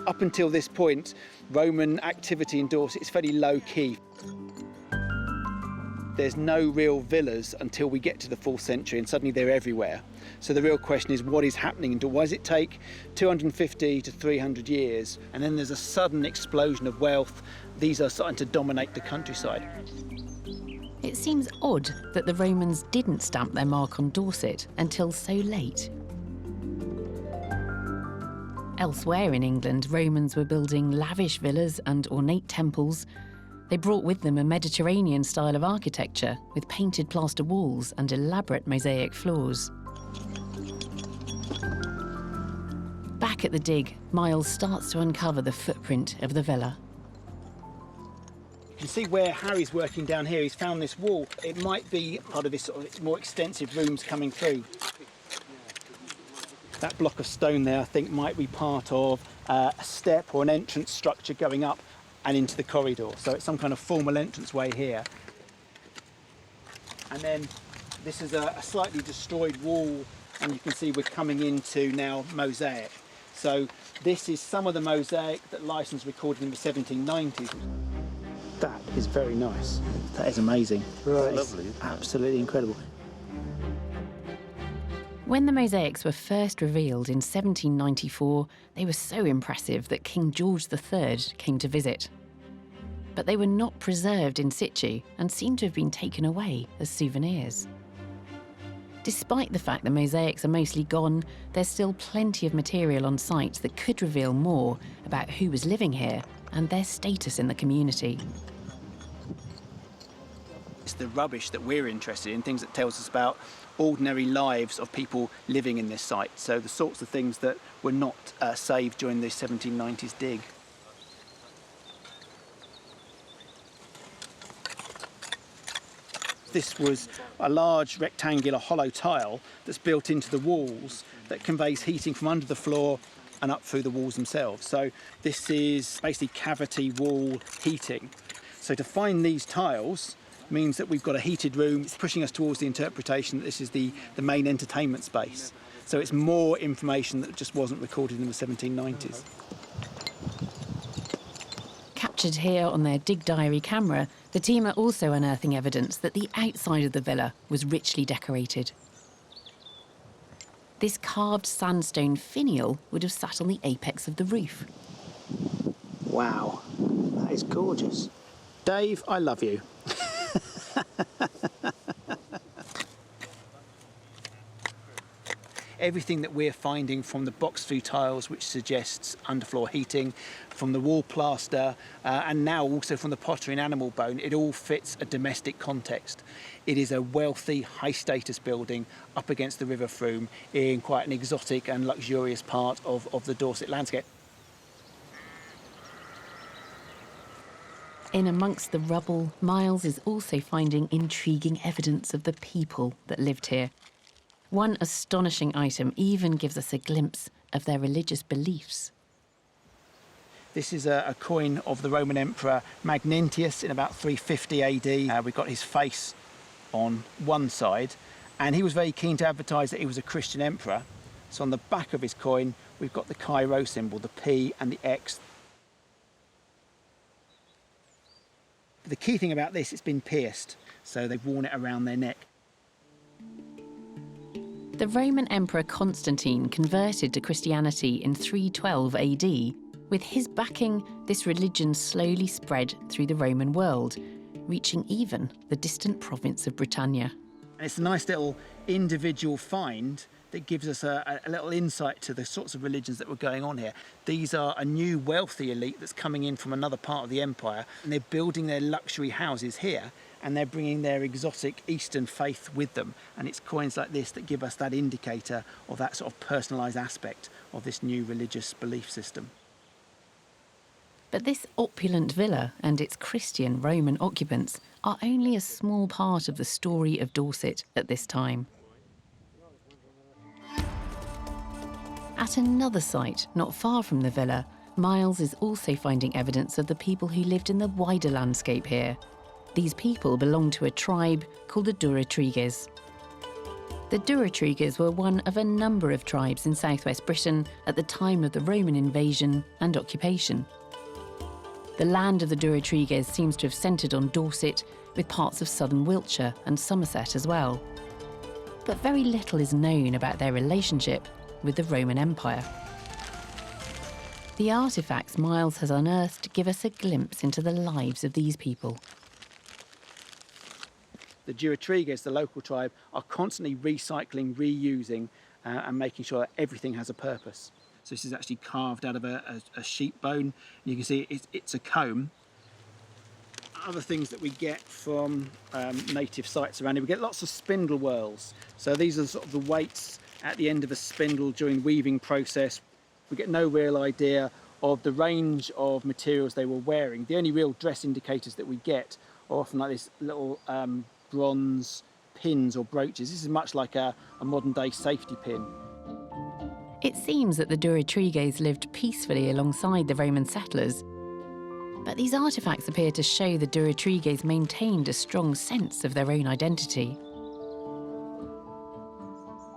Up until this point, Roman activity in Dorset is fairly low-key. There's no real villas until we get to the 4th century, and suddenly they're everywhere. So the real question is, what is happening in Dorset? Why does it take 250 to 300 years, and then there's a sudden explosion of wealth? These are starting to dominate the countryside. It seems odd that the Romans didn't stamp their mark on Dorset until so late. Elsewhere in England, Romans were building lavish villas and ornate temples. They brought with them a Mediterranean style of architecture with painted plaster walls and elaborate mosaic floors. Back at the dig, Miles starts to uncover the footprint of the villa. You can see where Harry's working down here. He's found this wall. It might be part of this sort of more extensive rooms coming through. That block of stone there, I think, might be part of a step or an entrance structure going up and into the corridor. So it's some kind of formal entranceway here. And then this is a slightly destroyed wall, and you can see we're coming into now mosaic. So this is some of the mosaic that Lyson's recorded in the 1790s. That is very nice. That is amazing. Right. Lovely. Absolutely incredible. When the mosaics were first revealed in 1794, they were so impressive that King George III came to visit. But they were not preserved in situ and seem to have been taken away as souvenirs. Despite the fact the mosaics are mostly gone, there's still plenty of material on site that could reveal more about who was living here and their status in the community. It's the rubbish that we're interested in, things that tells us about ordinary lives of people living in this site. So the sorts of things that were not saved during the 1790s dig. This was a large rectangular hollow tile that's built into the walls that conveys heating from under the floor and up through the walls themselves. So this is basically cavity wall heating. So to find these tiles means that we've got a heated room. It's pushing us towards the interpretation that this is the main entertainment space. So it's more information that just wasn't recorded in the 1790s. Captured here on their dig diary camera, the team are also unearthing evidence that the outside of the villa was richly decorated. This carved sandstone finial would have sat on the apex of the roof. Wow, that is gorgeous. Dave, I love you. everything that we're finding from the box flue tiles, which suggests underfloor heating, from the wall plaster, and now also from the pottery and animal bone, it all fits a domestic context. It is a wealthy, high-status building up against the River Frome in quite an exotic and luxurious part of the Dorset landscape. In amongst the rubble, Miles is also finding intriguing evidence of the people that lived here. One astonishing item even gives us a glimpse of their religious beliefs. This is a coin of the Roman Emperor Magnentius in about 350 AD. We've got his face on one side, and he was very keen to advertise that he was a Christian emperor. So on the back of his coin, we've got the Chi-Rho symbol, the P and the X. The key thing about this, it's been pierced, so they've worn it around their neck. The Roman Emperor Constantine converted to Christianity in 312 AD. With his backing, this religion slowly spread through the Roman world, reaching even the distant province of Britannia. And it's a nice little individual find that gives us a little insight to the sorts of religions that were going on here. These are a new wealthy elite that's coming in from another part of the empire, and they're building their luxury houses here, and they're bringing their exotic Eastern faith with them. And it's coins like this that give us that indicator of that sort of personalised aspect of this new religious belief system. But this opulent villa and its Christian Roman occupants are only a small part of the story of Dorset at this time. At another site, not far from the villa, Miles is also finding evidence of the people who lived in the wider landscape here. These people belong to a tribe called the Durotriges. The Durotriges were one of a number of tribes in southwest Britain at the time of the Roman invasion and occupation. The land of the Durotriges seems to have centred on Dorset, with parts of southern Wiltshire and Somerset as well. But very little is known about their relationship with the Roman Empire. The artefacts Miles has unearthed give us a glimpse into the lives of these people. The Durotriges, the local tribe, are constantly recycling, reusing, and making sure that everything has a purpose. So this is actually carved out of a sheep bone. You can see it's a comb. Other things that we get from native sites around here, we get lots of spindle whorls. So these are sort of the weights at the end of a spindle during weaving process. We get no real idea of the range of materials they were wearing. The only real dress indicators that we get are often like this little bronze pins or brooches. This is much like a modern day safety pin. It seems that the Durotriges lived peacefully alongside the Roman settlers, but these artefacts appear to show the Durotriges maintained a strong sense of their own identity.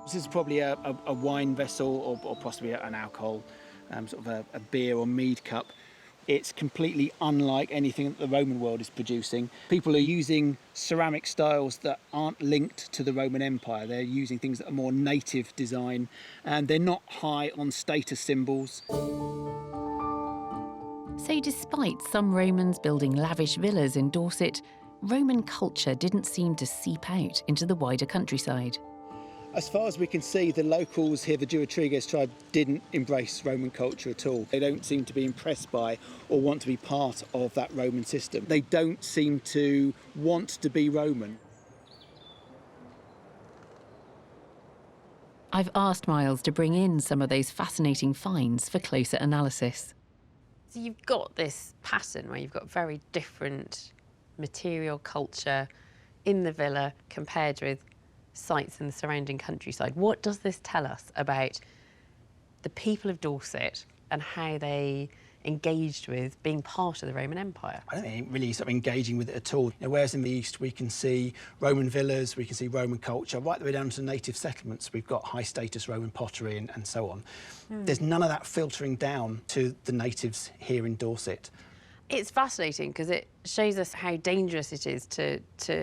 This is probably a wine vessel or possibly an alcohol, sort of a beer or mead cup. It's completely unlike anything that the Roman world is producing. People are using ceramic styles that aren't linked to the Roman Empire. They're using things that are more native design, and they're not high on status symbols. So despite some Romans building lavish villas in Dorset, Roman culture didn't seem to seep out into the wider countryside. As far as we can see, the locals here, the Durotriges tribe, didn't embrace Roman culture at all. They don't seem to be impressed by or want to be part of that Roman system. They don't seem to want to be Roman. I've asked Miles to bring in some of those fascinating finds for closer analysis. So you've got this pattern where you've got very different material culture in the villa compared with sites in the surrounding countryside. What does this tell us about the people of Dorset and how they engaged with being part of the Roman Empire? I don't think really sort of engaging with it at all. Whereas in the east we can see Roman villas, we can see Roman culture, right the way down to native settlements. We've got high status Roman pottery and so on. There's none of that filtering down to the natives here in Dorset. It's fascinating because it shows us how dangerous it is to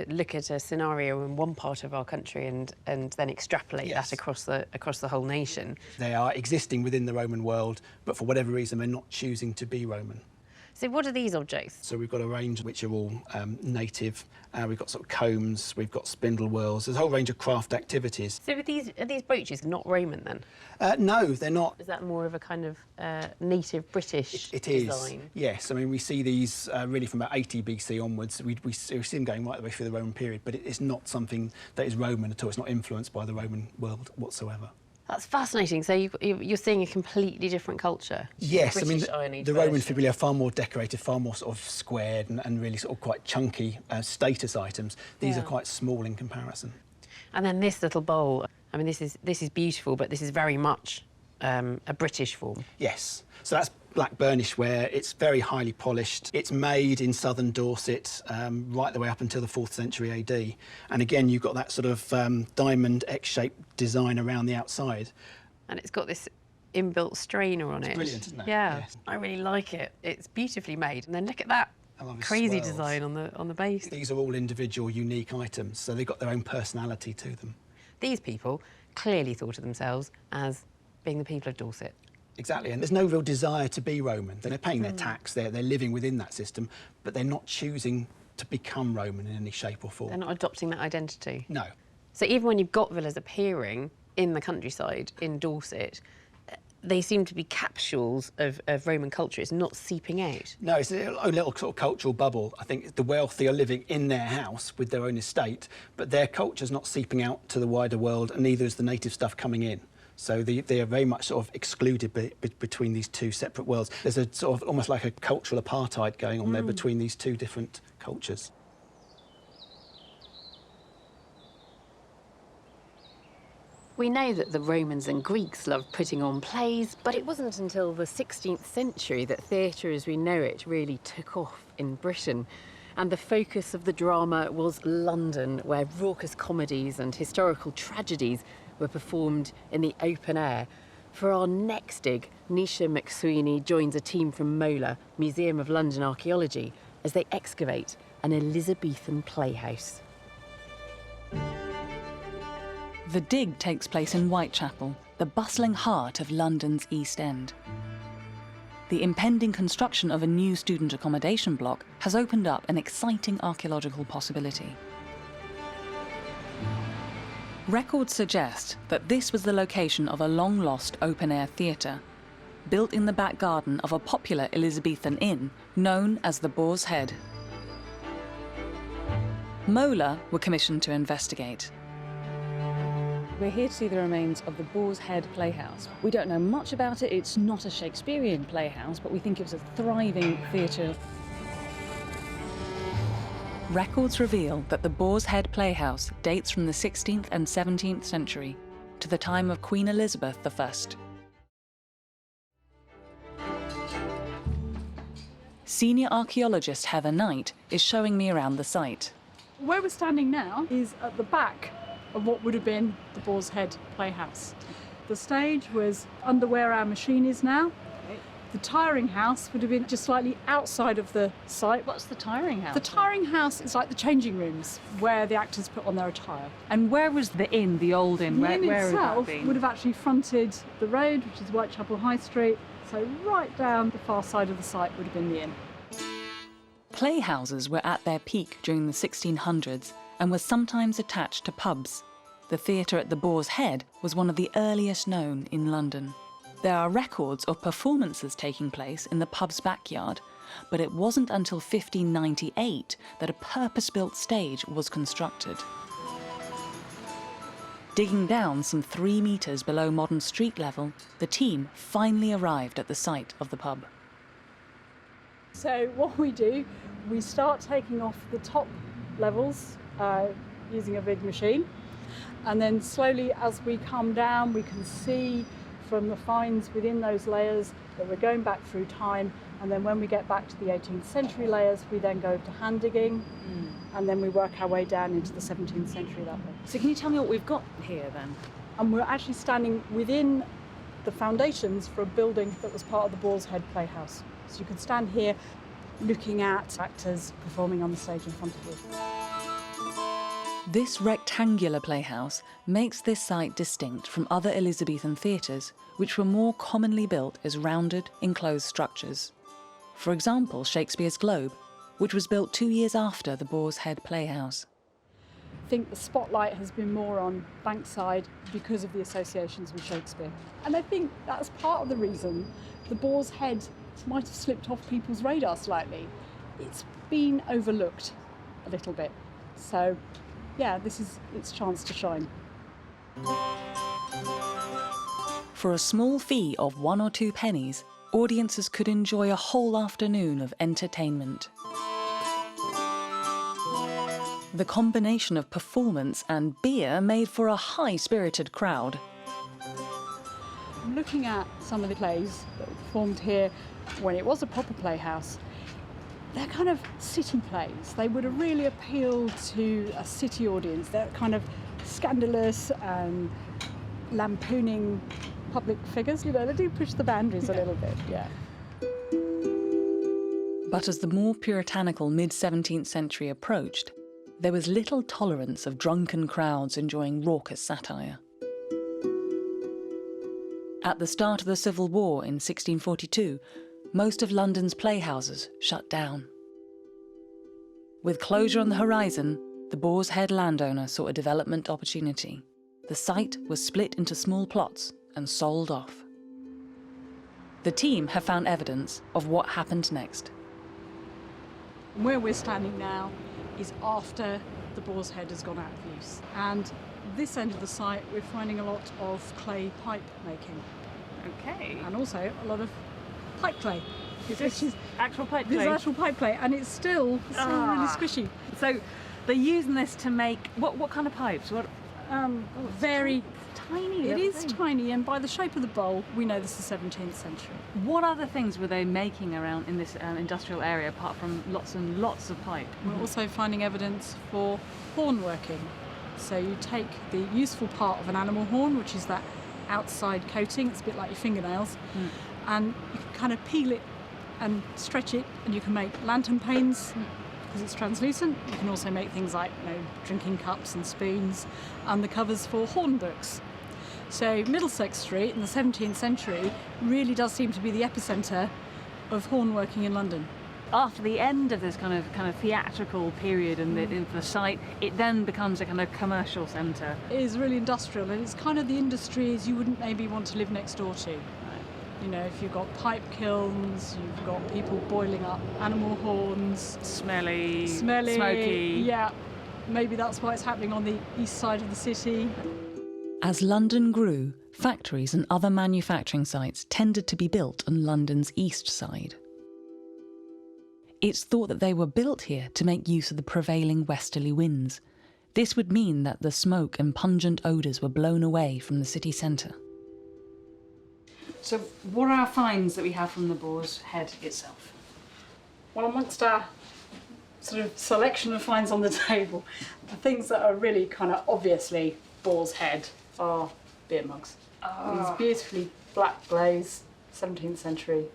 look at a scenario in one part of our country and then extrapolate that across the whole nation. They are existing within the Roman world, but for whatever reason they're not choosing to be Roman. So what are these objects? So we've got a range which are all native. We've got sort of combs, we've got spindle whorls. There's a whole range of craft activities. So are these brooches not Roman then? No, they're not. Is that more of a kind of native British It is, design? yes. I mean, we see these really from about 80 BC onwards. We see them going right the way through the Roman period, but it's not something that is Roman at all. It's not influenced by the Roman world whatsoever. That's fascinating. So you're seeing a completely different culture. Yes, I mean, British Iron Age the Roman version. fibulae are far more decorated, far more sort of squared and really sort of quite chunky status items. These Yeah. are quite small in comparison. And then this little bowl. I mean, this is beautiful, but this is very much a British form. Yes, so that's black burnishware. It's very highly polished. It's made in southern Dorset right the way up until the 4th century AD. And again, you've got that sort of diamond X-shaped design around the outside. And it's got this inbuilt strainer on it. It's brilliant, isn't it? Yeah, Yes. I really like it. It's beautifully made. And then look at that I love the crazy swirls. design on the base. These are all individual, unique items, so they've got their own personality to them. These people clearly thought of themselves as being the people of Dorset. Exactly, and there's no real desire to be Roman. They're paying their tax, they're living within that system, but they're not choosing to become Roman in any shape or form. They're not adopting that identity. No. So even when you've got villas appearing in the countryside in Dorset, they seem to be capsules of Roman culture. It's not seeping out. No, it's a little sort of cultural bubble. I think the wealthy are living in their house with their own estate, but their culture's not seeping out to the wider world, and neither is the native stuff coming in. So they are very much sort of excluded between these two separate worlds. There's a sort of almost like a cultural apartheid going on there between these two different cultures. We know that the Romans and Greeks loved putting on plays, but it wasn't until the 16th century that theatre as we know it really took off in Britain. And the focus of the drama was London, where raucous comedies and historical tragedies were performed in the open air. For our next dig, Nisha McSweeney joins a team from MOLA, Museum of London Archaeology, as they excavate an Elizabethan playhouse. The dig takes place in Whitechapel, the bustling heart of London's East End. The impending construction of a new student accommodation block has opened up an exciting archaeological possibility. Records suggest that this was the location of a long-lost open-air theatre, built in the back garden of a popular Elizabethan inn known as the Boar's Head. MOLA were commissioned to investigate. We're here to see the remains of the Boar's Head Playhouse. We don't know much about it. It's not a Shakespearean playhouse, but we think it was a thriving theatre. Records reveal that the Boar's Head Playhouse dates from the 16th and 17th century to the time of Queen Elizabeth I. Senior archaeologist Heather Knight is showing me around the site. Where we're standing now is at the back of what would have been the Boar's Head Playhouse. The stage was under where our machine is now. The tiring house would have been just slightly outside of the site. What's the tiring house? The tiring house is like the changing rooms where the actors put on their attire. And where was the inn, the old inn? The inn where itself would that would have actually fronted the road, which is Whitechapel High Street. So right down the far side of the site would have been the inn. Playhouses were at their peak during the 1600s and were sometimes attached to pubs. The theatre at the Boar's Head was one of the earliest known in London. There are records of performances taking place in the pub's backyard, but it wasn't until 1598 that a purpose-built stage was constructed. Digging down some 3 metres below modern street level, the team finally arrived at the site of the pub. So what we do, we start taking off the top levels using a big machine, and then slowly as we come down we can see from the finds within those layers that we're going back through time, and then when we get back to the 18th century layers we then go to hand digging, and then we work our way down into the 17th century that way. So can you tell me what we've got here then? And we're actually standing within the foundations for a building that was part of the Boar's Head Playhouse. So you could stand here looking at actors performing on the stage in front of you. This rectangular playhouse makes this site distinct from other Elizabethan theatres, which were more commonly built as rounded, enclosed structures. For example, Shakespeare's Globe, which was built 2 years after the Boar's Head Playhouse. I think the spotlight has been more on Bankside because of the associations with Shakespeare. And I think that's part of the reason the Boar's Head might have slipped off people's radar slightly. It's been overlooked a little bit. So, yeah, this is its chance to shine. For a small fee of 1 or 2 pennies, audiences could enjoy a whole afternoon of entertainment. The combination of performance and beer made for a high-spirited crowd. Looking at some of the plays that were performed here when it was a proper playhouse, they're kind of city plays. They would have really appealed to a city audience. They're kind of scandalous and lampooning public figures. You know, they do push the boundaries a little bit, yeah. But as the more puritanical mid-17th century approached, there was little tolerance of drunken crowds enjoying raucous satire. At the start of the Civil War in 1642, most of London's playhouses shut down. With closure on the horizon, the Boar's Head landowner saw a development opportunity. The site was split into small plots and sold off. The team have found evidence of what happened next. Where we're standing now is after the Boar's Head has gone out of use. And this end of the site, we're finding a lot of clay pipe making. Okay. And also a lot of pipe clay. Which is actual pipe clay? This is actual pipe clay, and it's still really squishy. So they're using this to make, what kind of pipes? What? Very tiny. It is tiny, and by the shape of the bowl, we know this is 17th century. What other things were they making around in this industrial area, apart from lots and lots of pipe? We're also finding evidence for horn working. So you take the useful part of an animal horn, which is that outside coating, it's a bit like your fingernails, and you can kind of peel it and stretch it, and you can make lantern panes because it's translucent. You can also make things like, you know, drinking cups and spoons, and the covers for horn books. So Middlesex Street in the 17th century really does seem to be the epicentre of horn working in London. After the end of this kind of theatrical period and the site, it then becomes a kind of commercial centre. It is really industrial, and it's kind of the industries you wouldn't maybe want to live next door to. You know, if you've got pipe kilns, you've got people boiling up animal horns. Smelly, smoky. Yeah, maybe that's why it's happening on the east side of the city. As London grew, factories and other manufacturing sites tended to be built on London's east side. It's thought that they were built here to make use of the prevailing westerly winds. This would mean that the smoke and pungent odours were blown away from the city centre. So what are our finds that we have from the Boar's Head itself? Well, amongst our sort of selection of finds on the table, the things that are really kind of obviously Boar's Head are beer mugs. These beautifully black glaze 17th century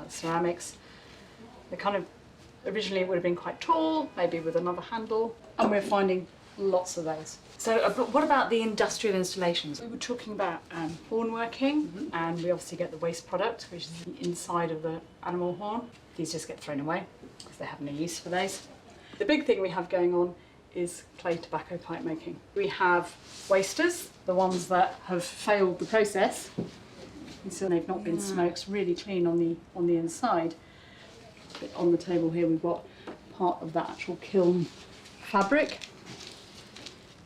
ceramics. They're kind of, originally it would have been quite tall, maybe with another handle, and we're finding lots of those. So what about the industrial installations? We were talking about horn working, and we obviously get the waste product, which is the inside of the animal horn. These just get thrown away because they have no use for those. The big thing we have going on is clay tobacco pipe making. We have wasters, the ones that have failed the process, and so they've not been smoked really clean on the inside. But on the table here we've got part of that actual kiln fabric.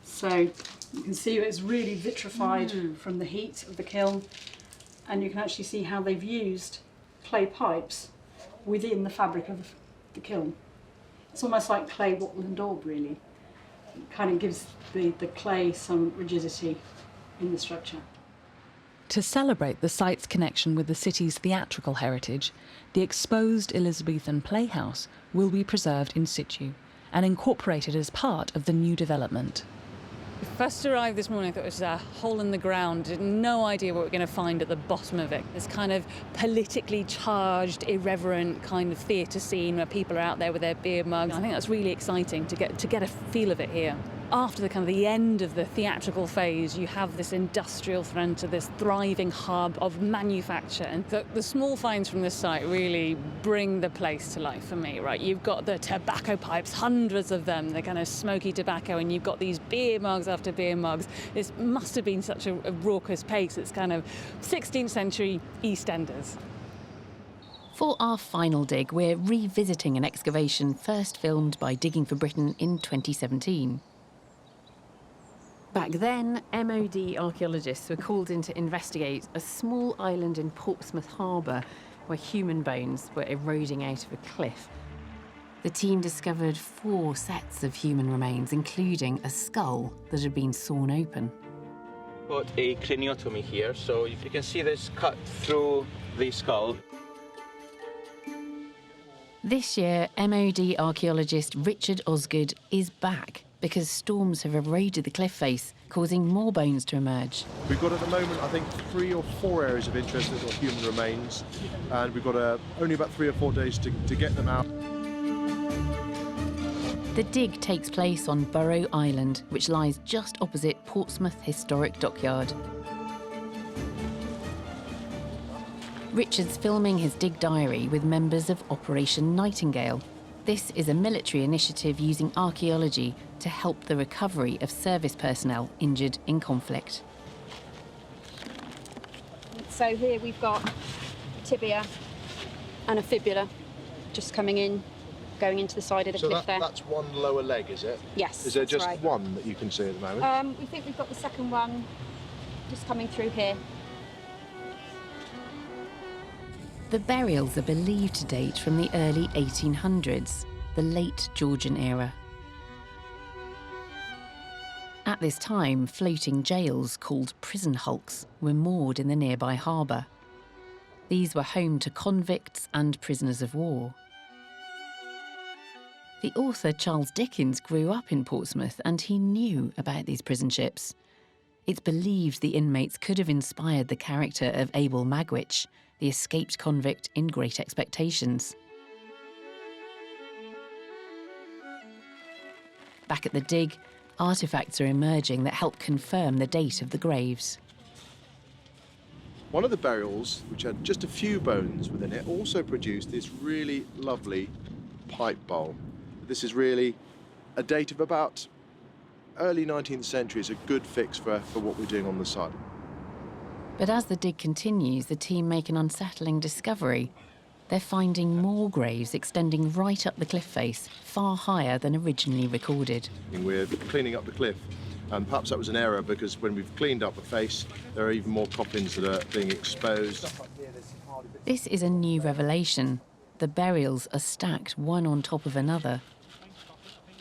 So you can see it's really vitrified from the heat of the kiln, and you can actually see how they've used clay pipes within the fabric of the kiln. It's almost like clay wattle and daub, really. It kind of gives the clay some rigidity in the structure. To celebrate the site's connection with the city's theatrical heritage, the exposed Elizabethan playhouse will be preserved in situ and incorporated as part of the new development. We first arrived this morning, I thought it was a hole in the ground. Had no idea what we were going to find at the bottom of it. This kind of politically charged, irreverent kind of theatre scene where people are out there with their beer mugs. I think that's really exciting to get a feel of it here. after the kind of the end of the theatrical phase, you have this industrial centre, this thriving hub of manufacture. And the small finds from this site really bring the place to life for me, right? You've got the tobacco pipes, hundreds of them, the kind of smoky tobacco, and you've got these beer mugs after beer mugs. This must have been such a raucous pace. It's kind of 16th century EastEnders. For our final dig, we're revisiting an excavation first filmed by Digging for Britain in 2017. Back then, MOD archaeologists were called in to investigate a small island in Portsmouth Harbour where human bones were eroding out of a cliff. The team discovered 4 sets of human remains, including a skull that had been sawn open. Got a craniotomy here, so if you can see this cut through the skull. This year, MOD archaeologist Richard Osgood is back because storms have eroded the cliff face, causing more bones to emerge. We've got at the moment, I think, 3 or 4 areas of interest that got human remains, and we've got only about 3 or 4 days to get them out. The dig takes place on Barrow Island, which lies just opposite Portsmouth Historic Dockyard. Richard's filming his dig diary with members of Operation Nightingale. This is a military initiative using archaeology to help the recovery of service personnel injured in conflict. So here we've got a tibia and a fibula just coming in, going into the side of the cliff there. That's one lower leg, is it? Yes. Is there that's just right. one that you can see at the moment? We think we've got the second one just coming through here. The burials are believed to date from the early 1800s, the late Georgian era. At this time, floating jails called prison hulks were moored in the nearby harbour. These were home to convicts and prisoners of war. The author Charles Dickens grew up in Portsmouth and he knew about these prison ships. It's believed the inmates could have inspired the character of Abel Magwitch, the escaped convict in Great Expectations. Back at the dig, artefacts are emerging that help confirm the date of the graves. One of the burials, which had just a few bones within it, also produced this really lovely pipe bowl. This is really a date of about early 19th century. It's a good fix for what we're doing on the site. But as the dig continues, the team make an unsettling discovery. They're finding more graves extending right up the cliff face, far higher than originally recorded. We're cleaning up the cliff, and perhaps that was an error because when we've cleaned up the face, there are even more coffins that are being exposed. This is a new revelation. The burials are stacked one on top of another.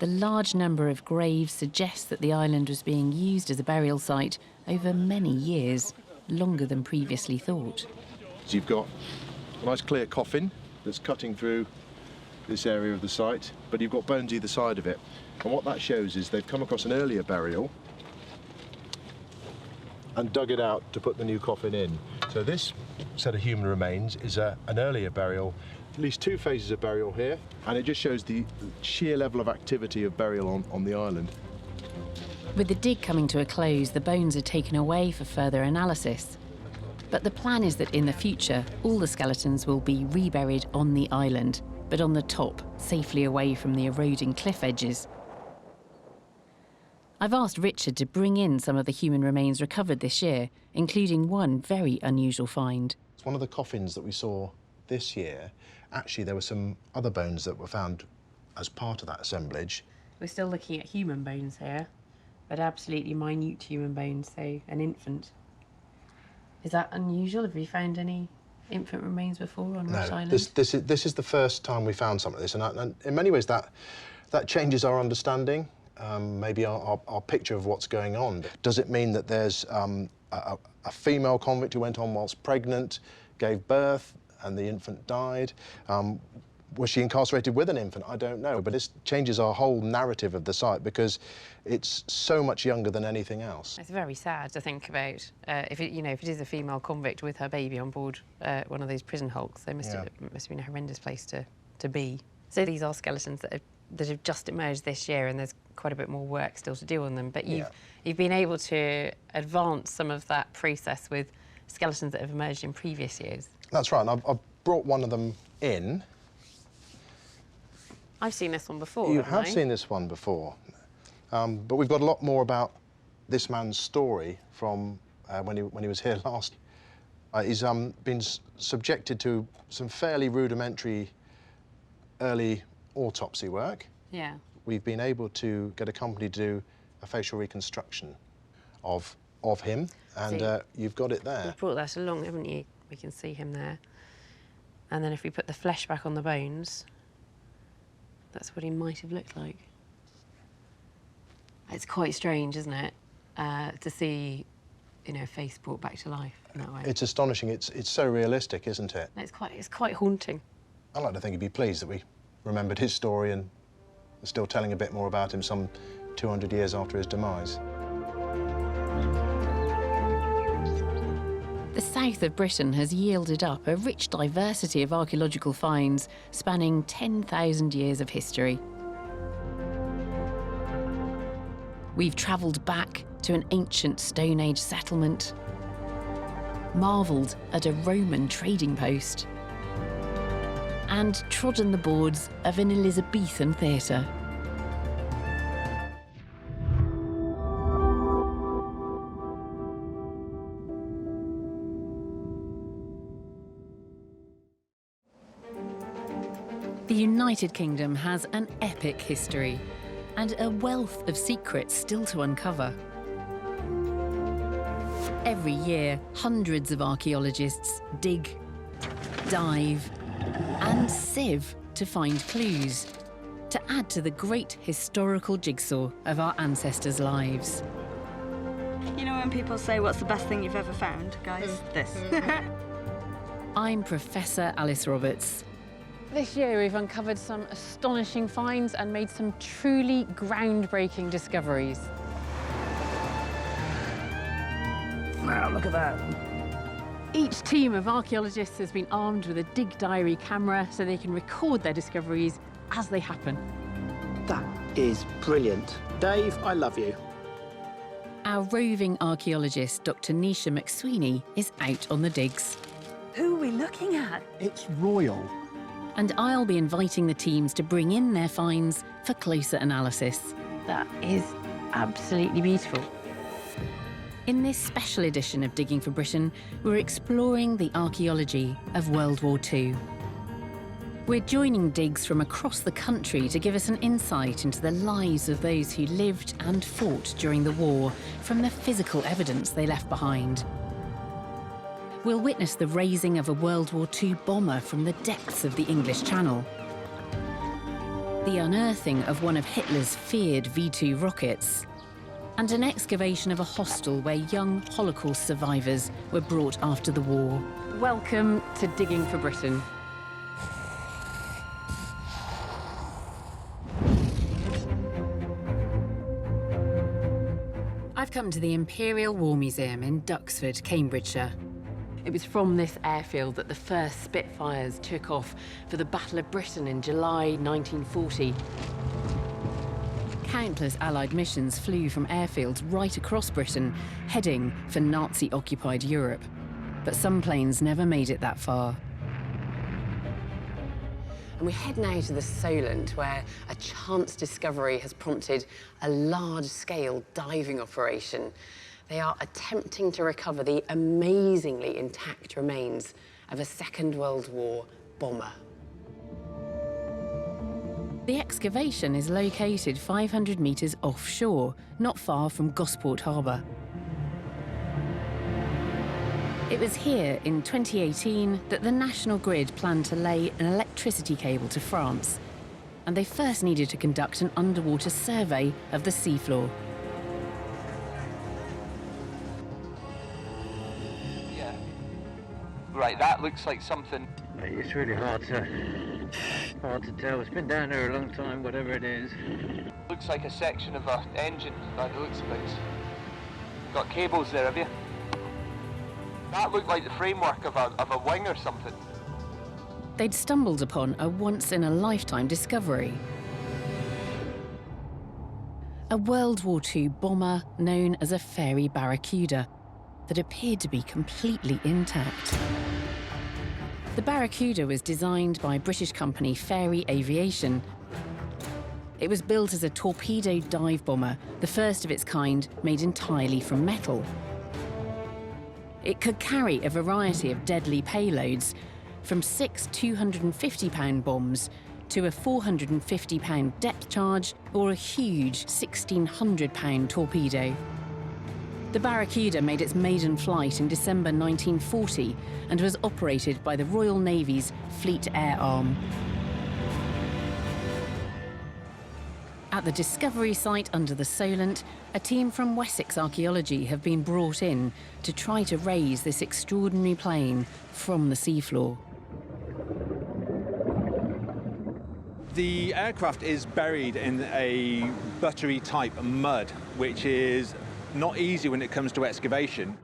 The large number of graves suggests that the island was being used as a burial site over many years, longer than previously thought. So you've got a nice clear coffin that's cutting through this area of the site, but you've got bones either side of it. And what that shows is they've come across an earlier burial and dug it out to put the new coffin in. So this set of human remains is an earlier burial, at least 2 phases of burial here, and it just shows the sheer level of activity of burial on the island. With the dig coming to a close, the bones are taken away for further analysis. But the plan is that in the future, all the skeletons will be reburied on the island, but on the top, safely away from the eroding cliff edges. I've asked Richard to bring in some of the human remains recovered this year, including one very unusual find. It's one of the coffins that we saw this year. Actually, there were some other bones that were found as part of that assemblage. We're still looking at human bones here, but absolutely minute human bones, so an infant. Is that unusual? Have you found any infant remains before on Ross Island? This is the first time we found something like this, and in many ways that changes our understanding, maybe our picture of what's going on. Does it mean that there's a female convict who went on whilst pregnant, gave birth, and the infant died? Was she incarcerated with an infant? I don't know, but it changes our whole narrative of the site because it's so much younger than anything else. It's very sad to think about. If it is a female convict with her baby on board one of those prison hulks, it must have been a horrendous place to be. So these are skeletons that have just emerged this year, and there's quite a bit more work still to do on them, but you've been able to advance some of that process with skeletons that have emerged in previous years. That's right, and I've brought one of them in. I've seen this one before. You have seen this one before, but we've got a lot more about this man's story from when he was here last. He's been subjected to some fairly rudimentary early autopsy work. Yeah. We've been able to get a company to do a facial reconstruction of him, and you've got it there. You've brought that along, haven't you? We can see him there. And then if we put the flesh back on the bones, that's what he might have looked like. It's quite strange, isn't it, to see, you know, a face brought back to life in that way. It's astonishing. It's so realistic, isn't it? It's quite haunting. I'd like to think he'd be pleased that we remembered his story and are still telling a bit more about him some 200 years after his demise. The south of Britain has yielded up a rich diversity of archaeological finds spanning 10,000 years of history. We've travelled back to an ancient Stone Age settlement, marvelled at a Roman trading post, and trodden the boards of an Elizabethan theatre. The United Kingdom has an epic history and a wealth of secrets still to uncover. Every year, hundreds of archaeologists dig, dive, and sieve to find clues to add to the great historical jigsaw of our ancestors' lives. You know when people say, what's the best thing you've ever found, guys? This. I'm Professor Alice Roberts. This year we've uncovered some astonishing finds and made some truly groundbreaking discoveries. Wow, look at that. Each team of archaeologists has been armed with a dig diary camera so they can record their discoveries as they happen. That is brilliant. Dave, I love you. Our roving archaeologist, Dr. Nisha McSweeney, is out on the digs. Who are we looking at? It's royal. And I'll be inviting the teams to bring in their finds for closer analysis. That is absolutely beautiful. In this special edition of Digging for Britain, we're exploring the archaeology of World War II. We're joining digs from across the country to give us an insight into the lives of those who lived and fought during the war, from the physical evidence they left behind. We'll witness the raising of a World War II bomber from the depths of the English Channel, the unearthing of one of Hitler's feared V-2 rockets, and an excavation of a hostel where young Holocaust survivors were brought after the war. Welcome to Digging for Britain. I've come to the Imperial War Museum in Duxford, Cambridgeshire. It was from this airfield that the first Spitfires took off for the Battle of Britain in July 1940. Countless Allied missions flew from airfields right across Britain, heading for Nazi-occupied Europe. But some planes never made it that far. And we head now to the Solent, where a chance discovery has prompted a large-scale diving operation. They are attempting to recover the amazingly intact remains of a Second World War bomber. The excavation is located 500 metres offshore, not far from Gosport Harbour. It was here in 2018 that the National Grid planned to lay an electricity cable to France, and they first needed to conduct an underwater survey of the seafloor. Yeah. Right, that looks like something. It's really hard to tell. It's been down there a long time, whatever it is. Looks like a section of an engine by the looks of it. Got cables there, have you? That looked like the framework of a wing or something. They'd stumbled upon a once-in-a-lifetime discovery. a World War II bomber known as a Fairy Barracuda that appeared to be completely intact. The Barracuda was designed by British company Fairy Aviation. It was built as a torpedo dive bomber, the first of its kind made entirely from metal. It could carry a variety of deadly payloads, from 6 250-pound bombs to a 450-pound depth charge or a huge 1,600-pound torpedo. The Barracuda made its maiden flight in December 1940 and was operated by the Royal Navy's Fleet Air Arm. At the discovery site under the Solent, a team from Wessex Archaeology have been brought in to try to raise this extraordinary plane from the seafloor. The aircraft is buried in a buttery type mud, which is not easy when it comes to excavation.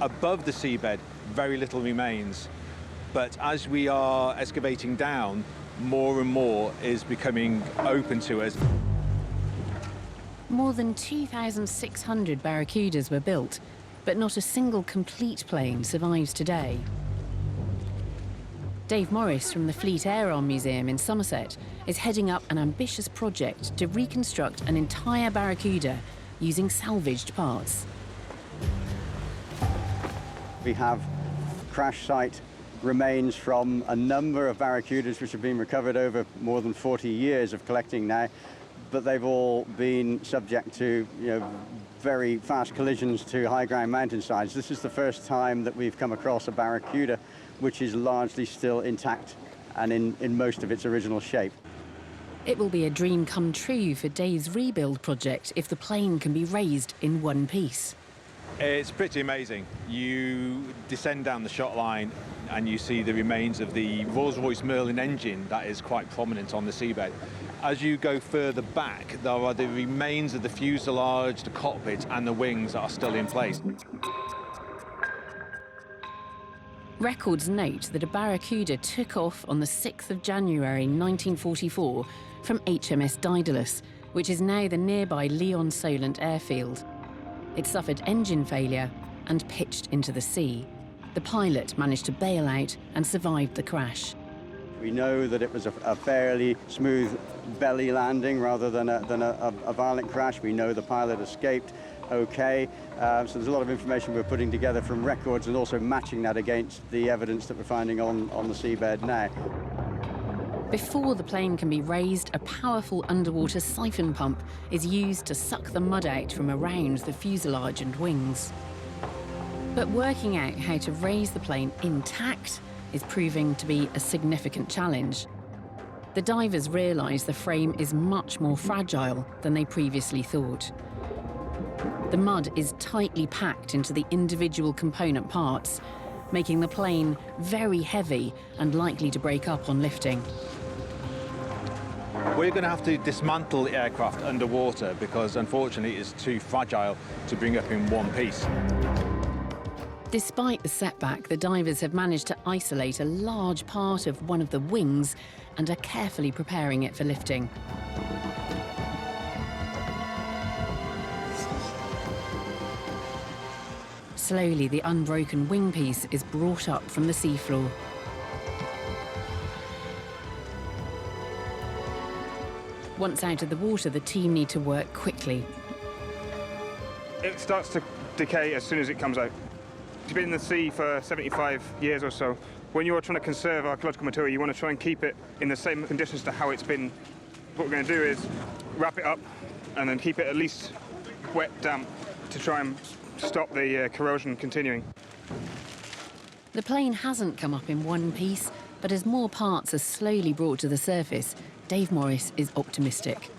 Above the seabed, very little remains, but as we are excavating down, more and more is becoming open to us. More than 2,600 Barracudas were built, but not a single complete plane survives today. Dave Morris from the Fleet Air Arm Museum in Somerset is heading up an ambitious project to reconstruct an entire Barracuda using salvaged parts. We have crash site remains from a number of Barracudas which have been recovered over more than 40 years of collecting now, but they've all been subject to very fast collisions to high ground mountainsides. This is the first time that we've come across a Barracuda which is largely still intact and in most of its original shape. It will be a dream come true for Dave's rebuild project if the plane can be raised in one piece. It's pretty amazing. You descend down the shot line and you see the remains of the Rolls-Royce Merlin engine that is quite prominent on the seabed. As you go further back, there are the remains of the fuselage, the cockpit and the wings that are still in place. Records note that a Barracuda took off on the 6th of January 1944 from HMS Daedalus, which is now the nearby Lyon Solent airfield. It suffered engine failure and pitched into the sea. The pilot managed to bail out and survived the crash. We know that it was a fairly smooth belly landing rather than a violent crash. We know the pilot escaped okay. So there's a lot of information we're putting together from records and also matching that against the evidence that we're finding on the seabed now. Before the plane can be raised, a powerful underwater siphon pump is used to suck the mud out from around the fuselage and wings. But working out how to raise the plane intact is proving to be a significant challenge. The divers realise the frame is much more fragile than they previously thought. The mud is tightly packed into the individual component parts, making the plane very heavy and likely to break up on lifting. We're going to have to dismantle the aircraft underwater because unfortunately it's too fragile to bring up in one piece. Despite the setback, the divers have managed to isolate a large part of one of the wings and are carefully preparing it for lifting. Slowly, the unbroken wing piece is brought up from the seafloor. Once out of the water, the team need to work quickly. It starts to decay as soon as it comes out. It's been in the sea for 75 years or so. When you're trying to conserve archaeological material, you want to try and keep it in the same conditions to how it's been. What we're going to do is wrap it up and then keep it at least wet, damp, to try and stop the corrosion continuing. The plane hasn't come up in one piece, but as more parts are slowly brought to the surface, Dave Morris is optimistic.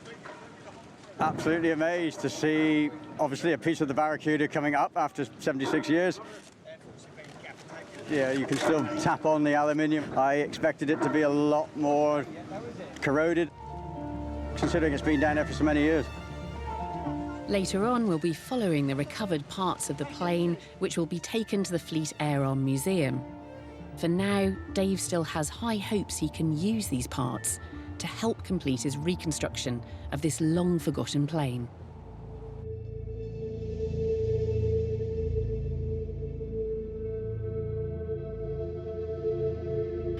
Absolutely amazed to see, obviously, a piece of the Barracuda coming up after 76 years. Yeah, you can still tap on the aluminium. I expected it to be a lot more corroded, considering it's been down there for so many years. Later on, we'll be following the recovered parts of the plane, which will be taken to the Fleet Air Arm Museum. For now, Dave still has high hopes he can use these parts to help complete his reconstruction of this long-forgotten plain.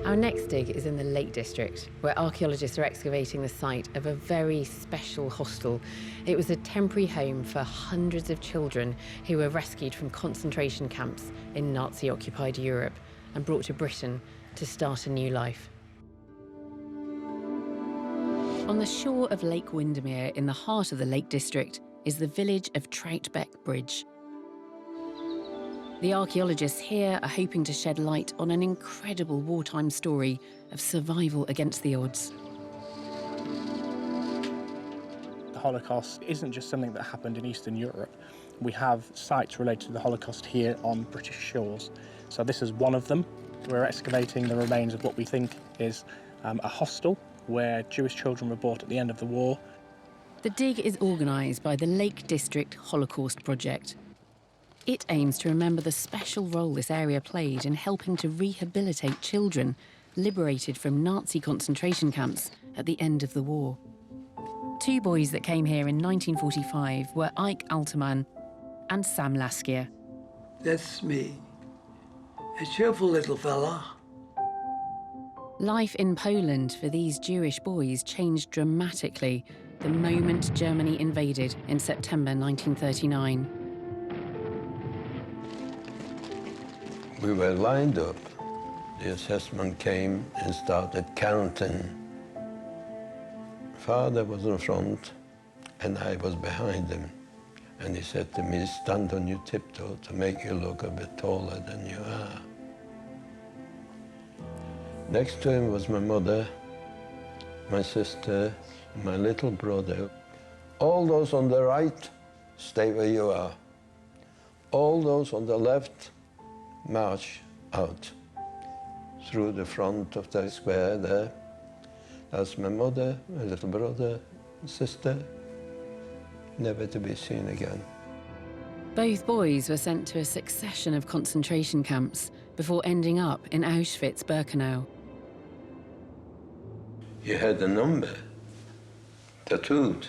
Our next dig is in the Lake District, where archaeologists are excavating the site of a very special hostel. It was a temporary home for hundreds of children who were rescued from concentration camps in Nazi-occupied Europe and brought to Britain to start a new life. On the shore of Lake Windermere, in the heart of the Lake District, is the village of Troutbeck Bridge. The archaeologists here are hoping to shed light on an incredible wartime story of survival against the odds. The Holocaust isn't just something that happened in Eastern Europe. We have sites related to the Holocaust here on British shores. So this is one of them. We're excavating the remains of what we think is a hostel where Jewish children were brought at the end of the war. The dig is organised by the Lake District Holocaust Project. It aims to remember the special role this area played in helping to rehabilitate children liberated from Nazi concentration camps at the end of the war. Two boys that came here in 1945 were Ike Alterman and Sam Laskier. That's me, a cheerful little fella. Life in Poland for these Jewish boys changed dramatically the moment Germany invaded in September 1939. We were lined up. The assessment came and started counting. Father was in front and I was behind him. And he said to me, stand on your tiptoe to make you look a bit taller than you are. Next to him was my mother, my sister, my little brother. All those on the right, stay where you are. All those on the left, march out through the front of the square there. That's my mother, my little brother, sister, never to be seen again. Both boys were sent to a succession of concentration camps before ending up in Auschwitz-Birkenau. You had a number tattooed.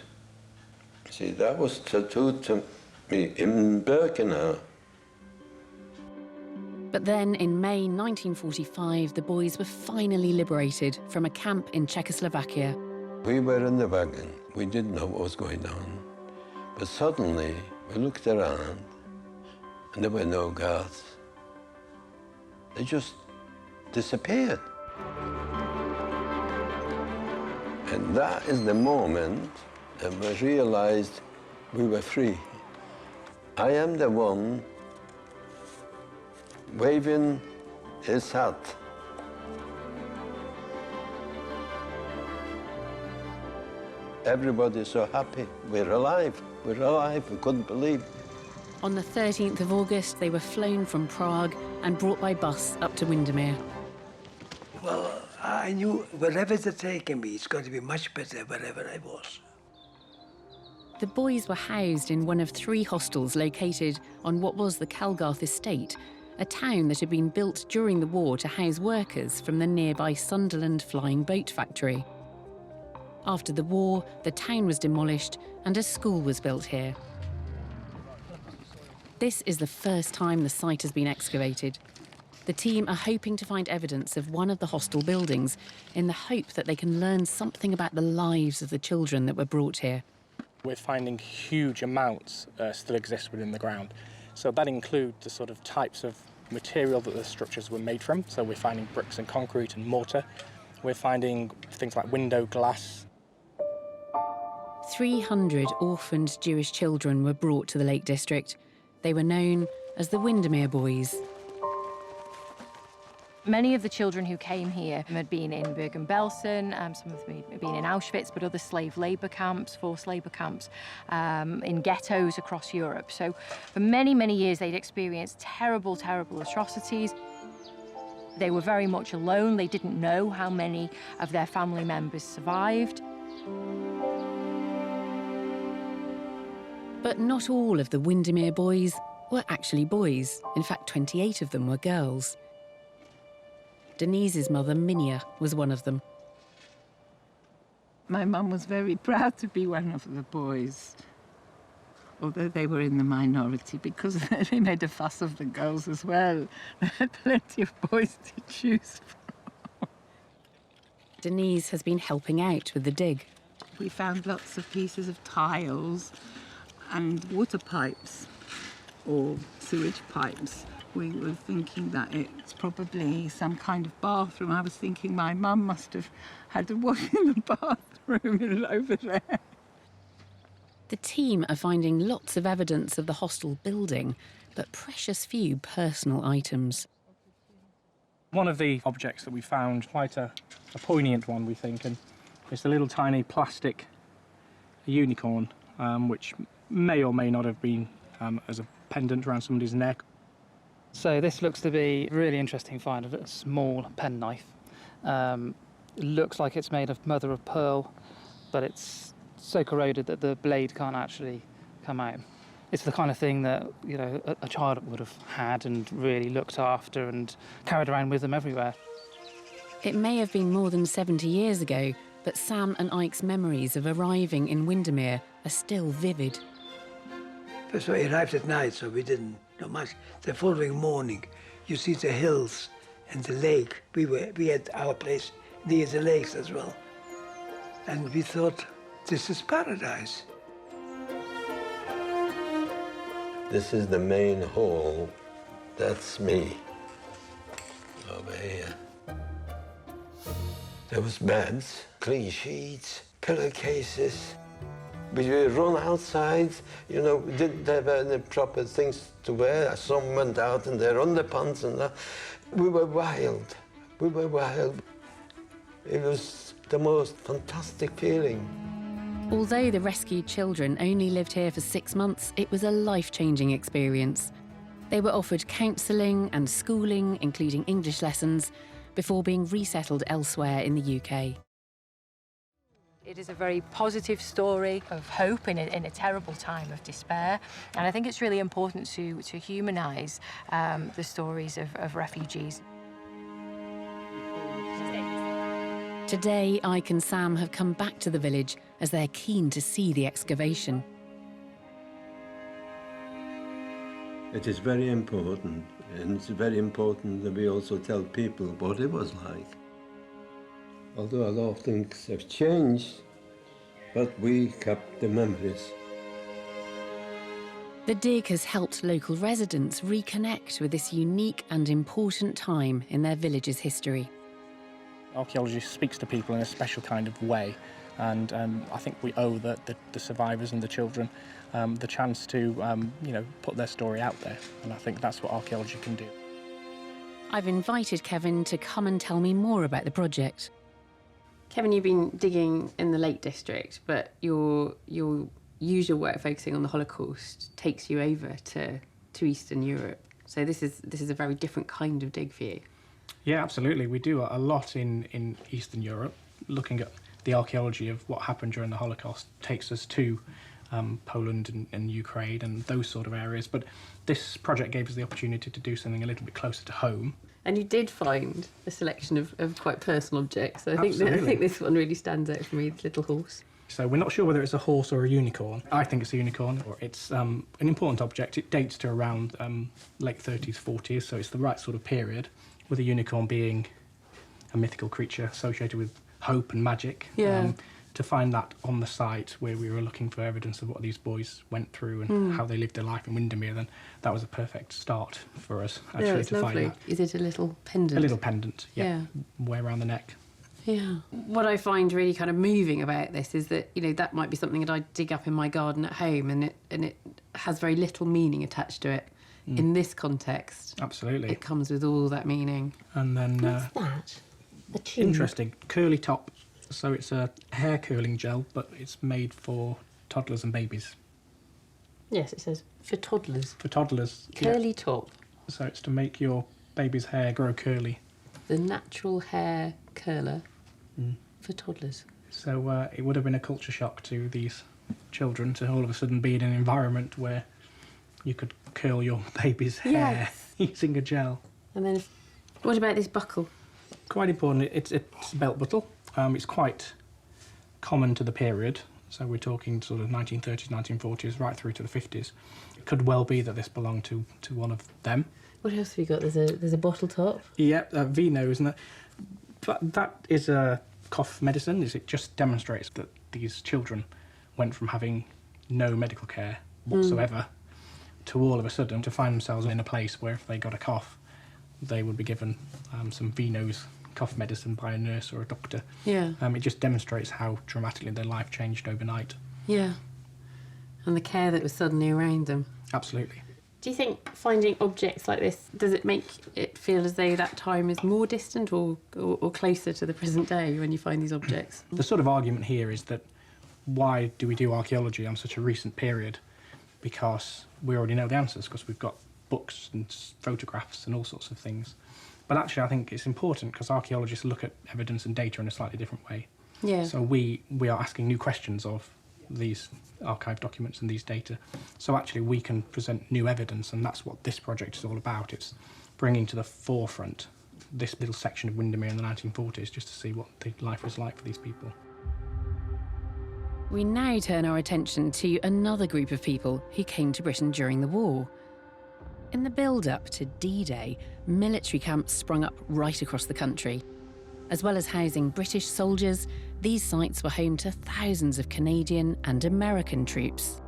See, that was tattooed to me in Birkenau. But then, in May 1945, the boys were finally liberated from a camp in Czechoslovakia. We were in the wagon. We didn't know what was going on. But suddenly, we looked around, and there were no guards. They just disappeared. And that is the moment that we realized we were free. I am the one waving his hat. Everybody's so happy. We're alive. We're alive. We couldn't believe it. On the 13th of August, they were flown from Prague and brought by bus up to Windermere. Well, I knew wherever they're taking me, it's going to be much better wherever I was. The boys were housed in one of 3 hostels located on what was the Kalgarth estate, a town that had been built during the war to house workers from the nearby Sunderland flying boat factory. After the war, the town was demolished and a school was built here. This is the first time the site has been excavated. The team are hoping to find evidence of one of the hostel buildings in the hope that they can learn something about the lives of the children that were brought here. We're finding huge amounts still exist within the ground. So that includes the sort of types of material that the structures were made from. So we're finding bricks and concrete and mortar. We're finding things like window glass. 300 orphaned Jewish children were brought to the Lake District. They were known as the Windermere Boys. Many of the children who came here had been in Bergen-Belsen, some of them had been in Auschwitz, but other slave labour camps, forced labour camps, in ghettos across Europe. So for many, many years, they'd experienced terrible, terrible atrocities. They were very much alone. They didn't know how many of their family members survived. But not all of the Windermere Boys were actually boys. In fact, 28 of them were girls. Denise's mother, Minia, was one of them. My mum was very proud to be one of the boys, although they were in the minority, because they made a fuss of the girls as well. They had plenty of boys to choose from. Denise has been helping out with the dig. We found lots of pieces of tiles and water pipes or sewage pipes. We were thinking that it's probably some kind of bathroom. I was thinking my mum must have had to wash in the bathroom over there. The team are finding lots of evidence of the hostel building, but precious few personal items. One of the objects that we found, quite a poignant one, we think, and it's a little tiny plastic unicorn, which may or may not have been as a pendant around somebody's neck. So this looks to be a really interesting find, a small penknife. Looks like it's made of mother of pearl, but it's so corroded that the blade can't actually come out. It's the kind of thing that, you know, a child would have had and really looked after and carried around with them everywhere. It may have been more than 70 years ago, but Sam and Ike's memories of arriving in Windermere are still vivid. First of all, we arrived at night, so we didn't know much. The following morning, you see the hills and the lake. We had our place near the lakes as well. And we thought, this is paradise. This is the main hall. That's me over here. There was beds, clean sheets, pillowcases. We run outside, you know, we didn't have any proper things to wear. Some went out in their underpants and that. We were wild. We were wild. It was the most fantastic feeling. Although the rescued children only lived here for 6 months, it was a life-changing experience. They were offered counselling and schooling, including English lessons, before being resettled elsewhere in the UK. It is a very positive story of hope in a terrible time of despair, and I think it's really important to humanise the stories of refugees. Today, Ike and Sam have come back to the village as they're keen to see the excavation. It is very important, and it's very important that we also tell people what it was like. Although a lot of things have changed, but we kept the memories. The dig has helped local residents reconnect with this unique and important time in their village's history. Archaeology speaks to people in a special kind of way, and I think we owe the survivors and the children the chance to you know, put their story out there, and I think that's what archaeology can do. I've invited Kevin to come and tell me more about the project. Kevin, you've been digging in the Lake District, but your usual work focusing on the Holocaust takes you over to Eastern Europe. So this is a very different kind of dig for you. Yeah, absolutely. We do a lot in Eastern Europe. Looking at the archaeology of what happened during the Holocaust takes us to Poland and Ukraine and those sort of areas. But this project gave us the opportunity to do something a little bit closer to home. And you did find a selection of quite personal objects. So I think this one really stands out for me, the little horse. So we're not sure whether it's a horse or a unicorn. I think it's a unicorn, or it's an important object. It dates to around late 30s, 40s, so it's the right sort of period, with a unicorn being a mythical creature associated with hope and magic. Yeah. To find that on the site where we were looking for evidence of what these boys went through and how they lived their life in Windermere, then that was a perfect start for us, actually, yeah, it's to lovely. find that. Is it a little pendant? A little pendant, yeah. Wear around the neck. Yeah. What I find really kind of moving about this is that, you know, that might be something that I dig up in my garden at home, and it has very little meaning attached to it. In this context, absolutely, it comes with all that meaning. And then what's that? A tune? Interesting, curly top. So it's a hair curling gel, but it's made for toddlers and babies. Yes, it says for toddlers. For toddlers. Curly top. So it's to make your baby's hair grow curly. The natural hair curler for toddlers. So it would have been a culture shock to these children to all of a sudden be in an environment where you could curl your baby's hair using a gel. And then, what about this buckle? Quite important. It's a belt buckle. It's quite common to the period, so we're talking sort of 1930s, 1940s, right through to the 50s. It could well be that this belonged to one of them. What else have you got? There's a bottle top. Yeah, vino, isn't it? But that is a cough medicine. It just demonstrates that these children went from having no medical care whatsoever to all of a sudden to find themselves in a place where if they got a cough, they would be given some Vino's cough medicine by a nurse or a doctor. Yeah. It just demonstrates how dramatically their life changed overnight. Yeah. And the care that was suddenly around them. Absolutely. Do you think finding objects like this, does it make it feel as though that time is more distant or closer to the present day when you find these objects? The sort of argument here is that why do we do archaeology on such a recent period? Because we already know the answers, because we've got books and photographs and all sorts of things. But actually I think it's important because archaeologists look at evidence and data in a slightly different way. Yeah. So we are asking new questions of these archive documents and these data. So actually we can present new evidence, and that's what this project is all about. It's bringing to the forefront this little section of Windermere in the 1940s just to see what the life was like for these people. We now turn our attention to another group of people who came to Britain during the war. In the build-up to D-Day, military camps sprung up right across the country. As well as housing British soldiers, these sites were home to thousands of Canadian and American troops.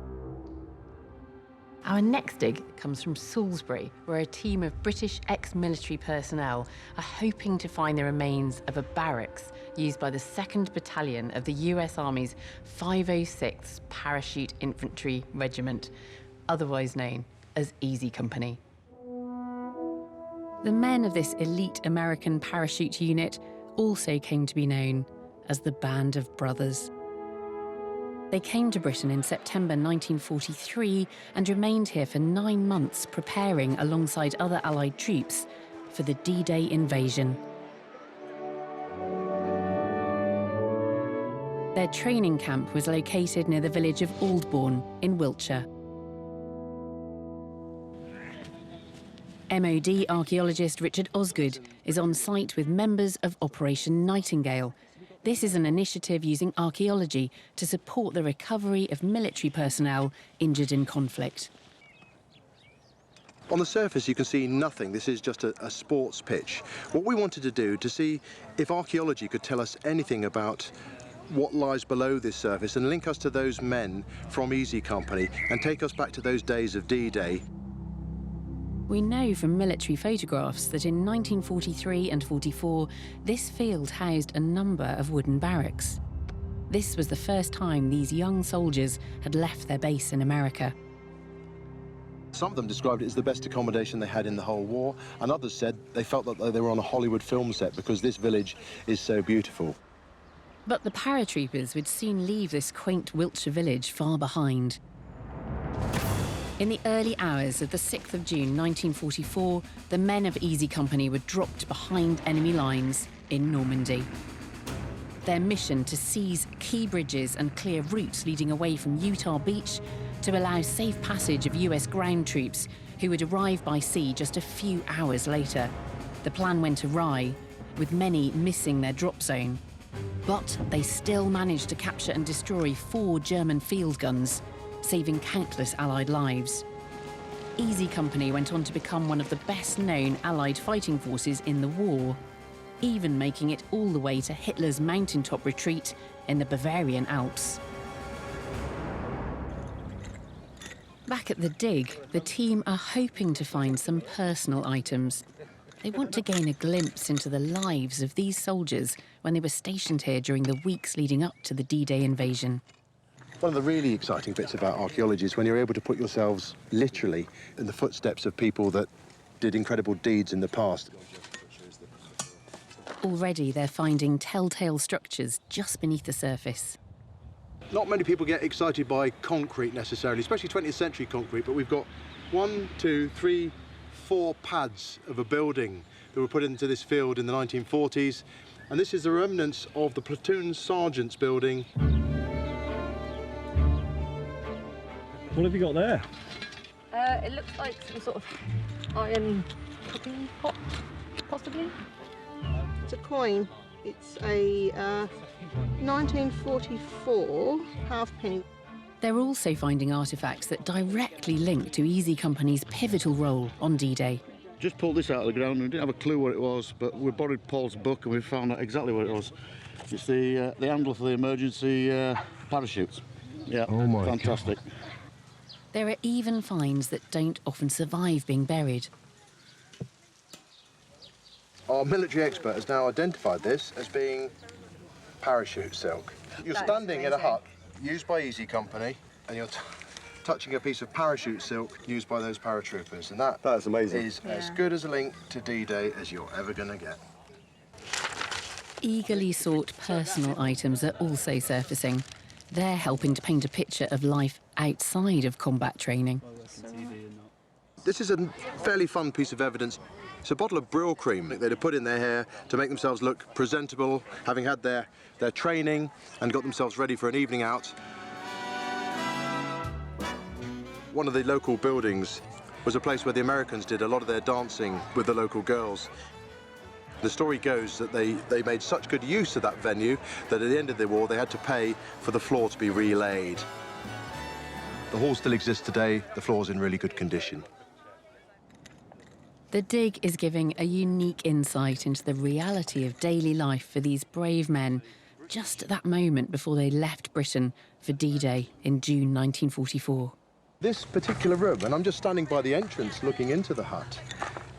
Our next dig comes from Salisbury, where a team of British ex-military personnel are hoping to find the remains of a barracks used by the 2nd Battalion of the US Army's 506th Parachute Infantry Regiment, otherwise known as Easy Company. The men of this elite American parachute unit also came to be known as the Band of Brothers. They came to Britain in September 1943 and remained here for 9 months, preparing alongside other Allied troops for the D-Day invasion. Their training camp was located near the village of Aldbourne in Wiltshire. MOD archaeologist Richard Osgood is on site with members of Operation Nightingale. This is an initiative using archaeology to support the recovery of military personnel injured in conflict. On the surface you can see nothing. This is just a sports pitch. What we wanted to do to see if archaeology could tell us anything about what lies below this surface and link us to those men from Easy Company and take us back to those days of D-Day. We know from military photographs that in 1943 and 44, this field housed a number of wooden barracks. This was the first time these young soldiers had left their base in America. Some of them described it as the best accommodation they had in the whole war, and others said they felt that they were on a Hollywood film set because this village is so beautiful. But the paratroopers would soon leave this quaint Wiltshire village far behind. In the early hours of the 6th of June 1944, the men of Easy Company were dropped behind enemy lines in Normandy. Their mission to seize key bridges and clear routes leading away from Utah Beach to allow safe passage of US ground troops who would arrive by sea just a few hours later. The plan went awry, with many missing their drop zone. But they still managed to capture and destroy 4 German field guns, saving countless Allied lives. Easy Company went on to become one of the best-known Allied fighting forces in the war, even making it all the way to Hitler's mountaintop retreat in the Bavarian Alps. Back at the dig, the team are hoping to find some personal items. They want to gain a glimpse into the lives of these soldiers when they were stationed here during the weeks leading up to the D-Day invasion. One of the really exciting bits about archaeology is when you're able to put yourselves literally in the footsteps of people that did incredible deeds in the past. Already they're finding telltale structures just beneath the surface. Not many people get excited by concrete necessarily, especially 20th century concrete, but we've got 1, 2, 3, 4 pads of a building that were put into this field in the 1940s, and this is the remnants of the platoon sergeant's building. What have you got there? It looks like some sort of iron cooking pot, possibly. It's a coin. It's a 1944 halfpenny. They're also finding artefacts that directly link to Easy Company's pivotal role on D-Day. Just pulled this out of the ground. We didn't have a clue what it was, but we borrowed Paul's book and we found out exactly what it was. It's the handle for the emergency parachutes. Yeah, oh my fantastic. God. There are even finds that don't often survive being buried. Our military expert has now identified this as being parachute silk. You're standing in a hut used by Easy Company, and you're touching a piece of parachute silk used by those paratroopers, and that's amazing. Is as good as a link to D-Day as you're ever going to get. Eagerly sought personal items are also surfacing. They're helping to paint a picture of life outside of combat training. This is a fairly fun piece of evidence. It's a bottle of Brill cream that they'd have put in their hair to make themselves look presentable, having had their training and got themselves ready for an evening out. One of the local buildings was a place where the Americans did a lot of their dancing with the local girls. The story goes that they made such good use of that venue that at the end of the war they had to pay for the floor to be relaid. The hall still exists today. The floor's in really good condition. The dig is giving a unique insight into the reality of daily life for these brave men just at that moment before they left Britain for D-Day in June 1944. This particular room, and I'm just standing by the entrance looking into the hut,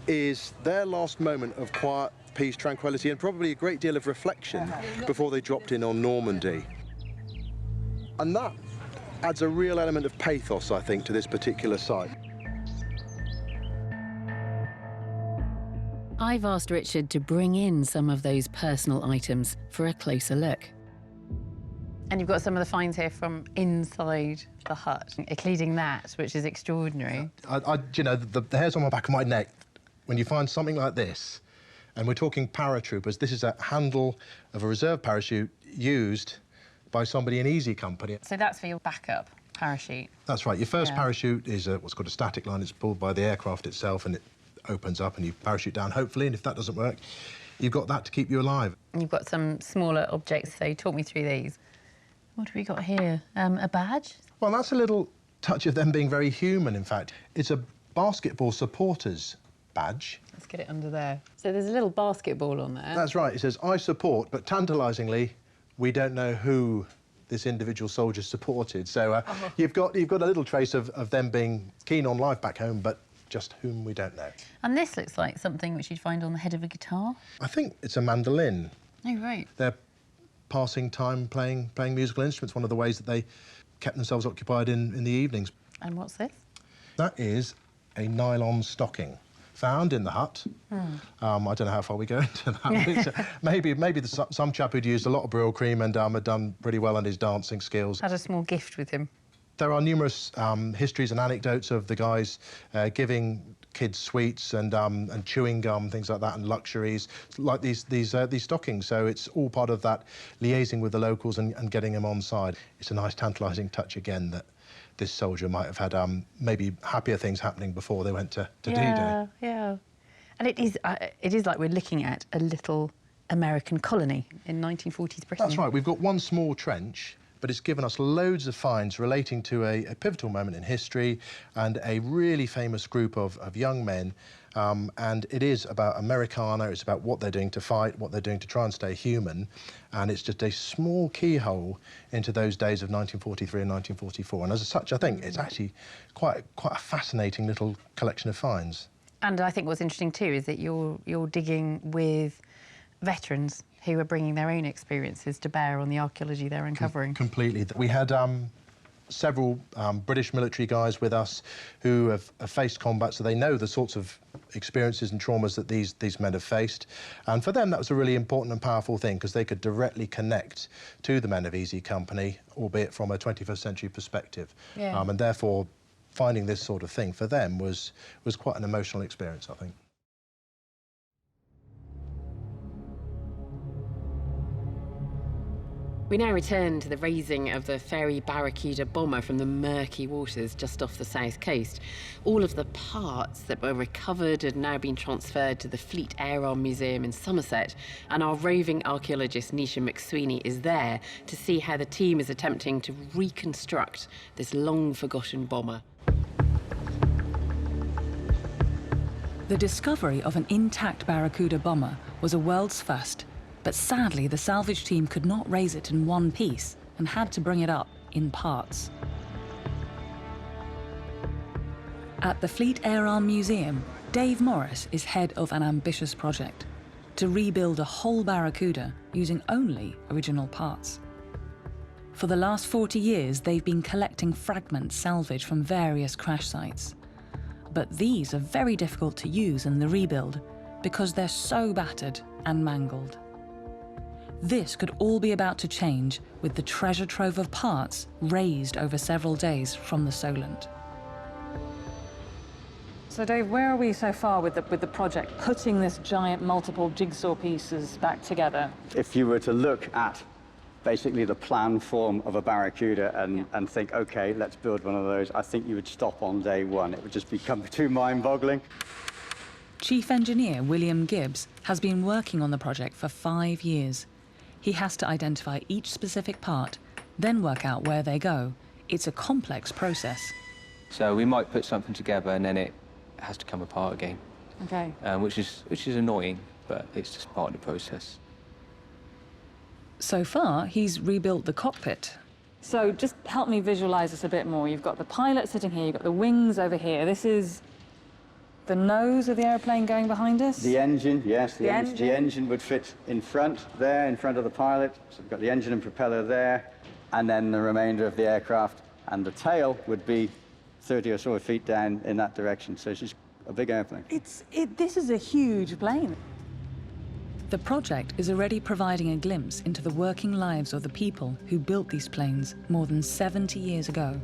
is their last moment of quiet, peace, tranquility, and probably a great deal of reflection before they dropped in on Normandy. And that adds a real element of pathos, I think, to this particular site. I've asked Richard to bring in some of those personal items for a closer look. And you've got some of the finds here from inside the hut, including that, which is extraordinary. You know, the hairs on the back of my neck, when you find something like this, and we're talking paratroopers, this is a handle of a reserve parachute used by somebody in Easy Company. So that's for your backup parachute? That's right. Your first parachute is what's called a static line. It's pulled by the aircraft itself, and it opens up and you parachute down, hopefully, and if that doesn't work, you've got that to keep you alive. And you've got some smaller objects, so talk me through these. What have we got here? A badge? Well, that's a little touch of them being very human, in fact. It's a basketball supporters badge. Let's get it under there. So there's a little basketball on there. That's right. It says, I support, but tantalisingly, we don't know who this individual soldier supported. So you've got a little trace of them being keen on life back home, but just whom we don't know. And this looks like something which you'd find on the head of a guitar. I think it's a mandolin. Oh, right. They're passing time playing musical instruments, one of the ways that they kept themselves occupied in the evenings. And what's this? That is a nylon stocking found in the hut. I don't know how far we go into that. maybe some chap who'd used a lot of Brill cream and had done pretty well on his dancing skills. Had a small gift with him. There are numerous histories and anecdotes of the guys giving kids sweets and chewing gum, things like that, and luxuries like these stockings. So it's all part of that liaising with the locals and getting them on side. It's a nice, tantalising touch again that this soldier might have had maybe happier things happening before they went to D-Day. Yeah. And it is like we're looking at a little American colony in 1940s Britain. That's right. We've got one small trench, but it's given us loads of finds relating to a pivotal moment in history and a really famous group of young men. And it is about Americana, it's about what they're doing to fight, what they're doing to try and stay human. And it's just a small keyhole into those days of 1943 and 1944. And as such, I think it's actually quite a fascinating little collection of finds. And I think what's interesting too is that you're digging with veterans who are bringing their own experiences to bear on the archaeology they're uncovering. Completely. We had several British military guys with us who have faced combat, so they know the sorts of experiences and traumas that these men have faced. And for them, that was a really important and powerful thing because they could directly connect to the men of Easy Company, albeit from a 21st century perspective. Yeah. And therefore, finding this sort of thing for them was quite an emotional experience, I think. We now return to the raising of the ferry barracuda bomber from the murky waters just off the south coast. All of the parts that were recovered had now been transferred to the Fleet Air Arm Museum in Somerset, and our roving archaeologist Nisha McSweeney is there to see how the team is attempting to reconstruct this long-forgotten bomber. The discovery of an intact barracuda bomber was a world's first, but sadly the salvage team could not raise it in one piece and had to bring it up in parts. At the Fleet Air Arm Museum, Dave Morris is head of an ambitious project to rebuild a whole barracuda using only original parts. For the last 40 years, they've been collecting fragments salvaged from various crash sites. But these are very difficult to use in the rebuild because they're so battered and mangled. This could all be about to change with the treasure trove of parts raised over several days from the Solent. So Dave, where are we so far with the project, putting this giant multiple jigsaw pieces back together? If you were to look at basically the plan form of a barracuda and think, okay, let's build one of those, I think you would stop on day one. It would just become too mind-boggling. Chief Engineer William Gibbs has been working on the project for 5 years. He has to identify each specific part, then work out where they go. It's a complex process. So we might put something together and then it has to come apart again. Okay. Which is annoying, but it's just part of the process. So far, he's rebuilt the cockpit. So just help me visualize this a bit more. You've got the pilot sitting here, you've got the wings over here. This is the nose of the airplane going behind us? The engine, yes. The engine. The engine would fit in front there, in front of the pilot. So we've got the engine and propeller there, and then the remainder of the aircraft. And the tail would be 30 or so feet down in that direction. So it's just a big airplane. This is a huge plane. The project is already providing a glimpse into the working lives of the people who built these planes more than 70 years ago.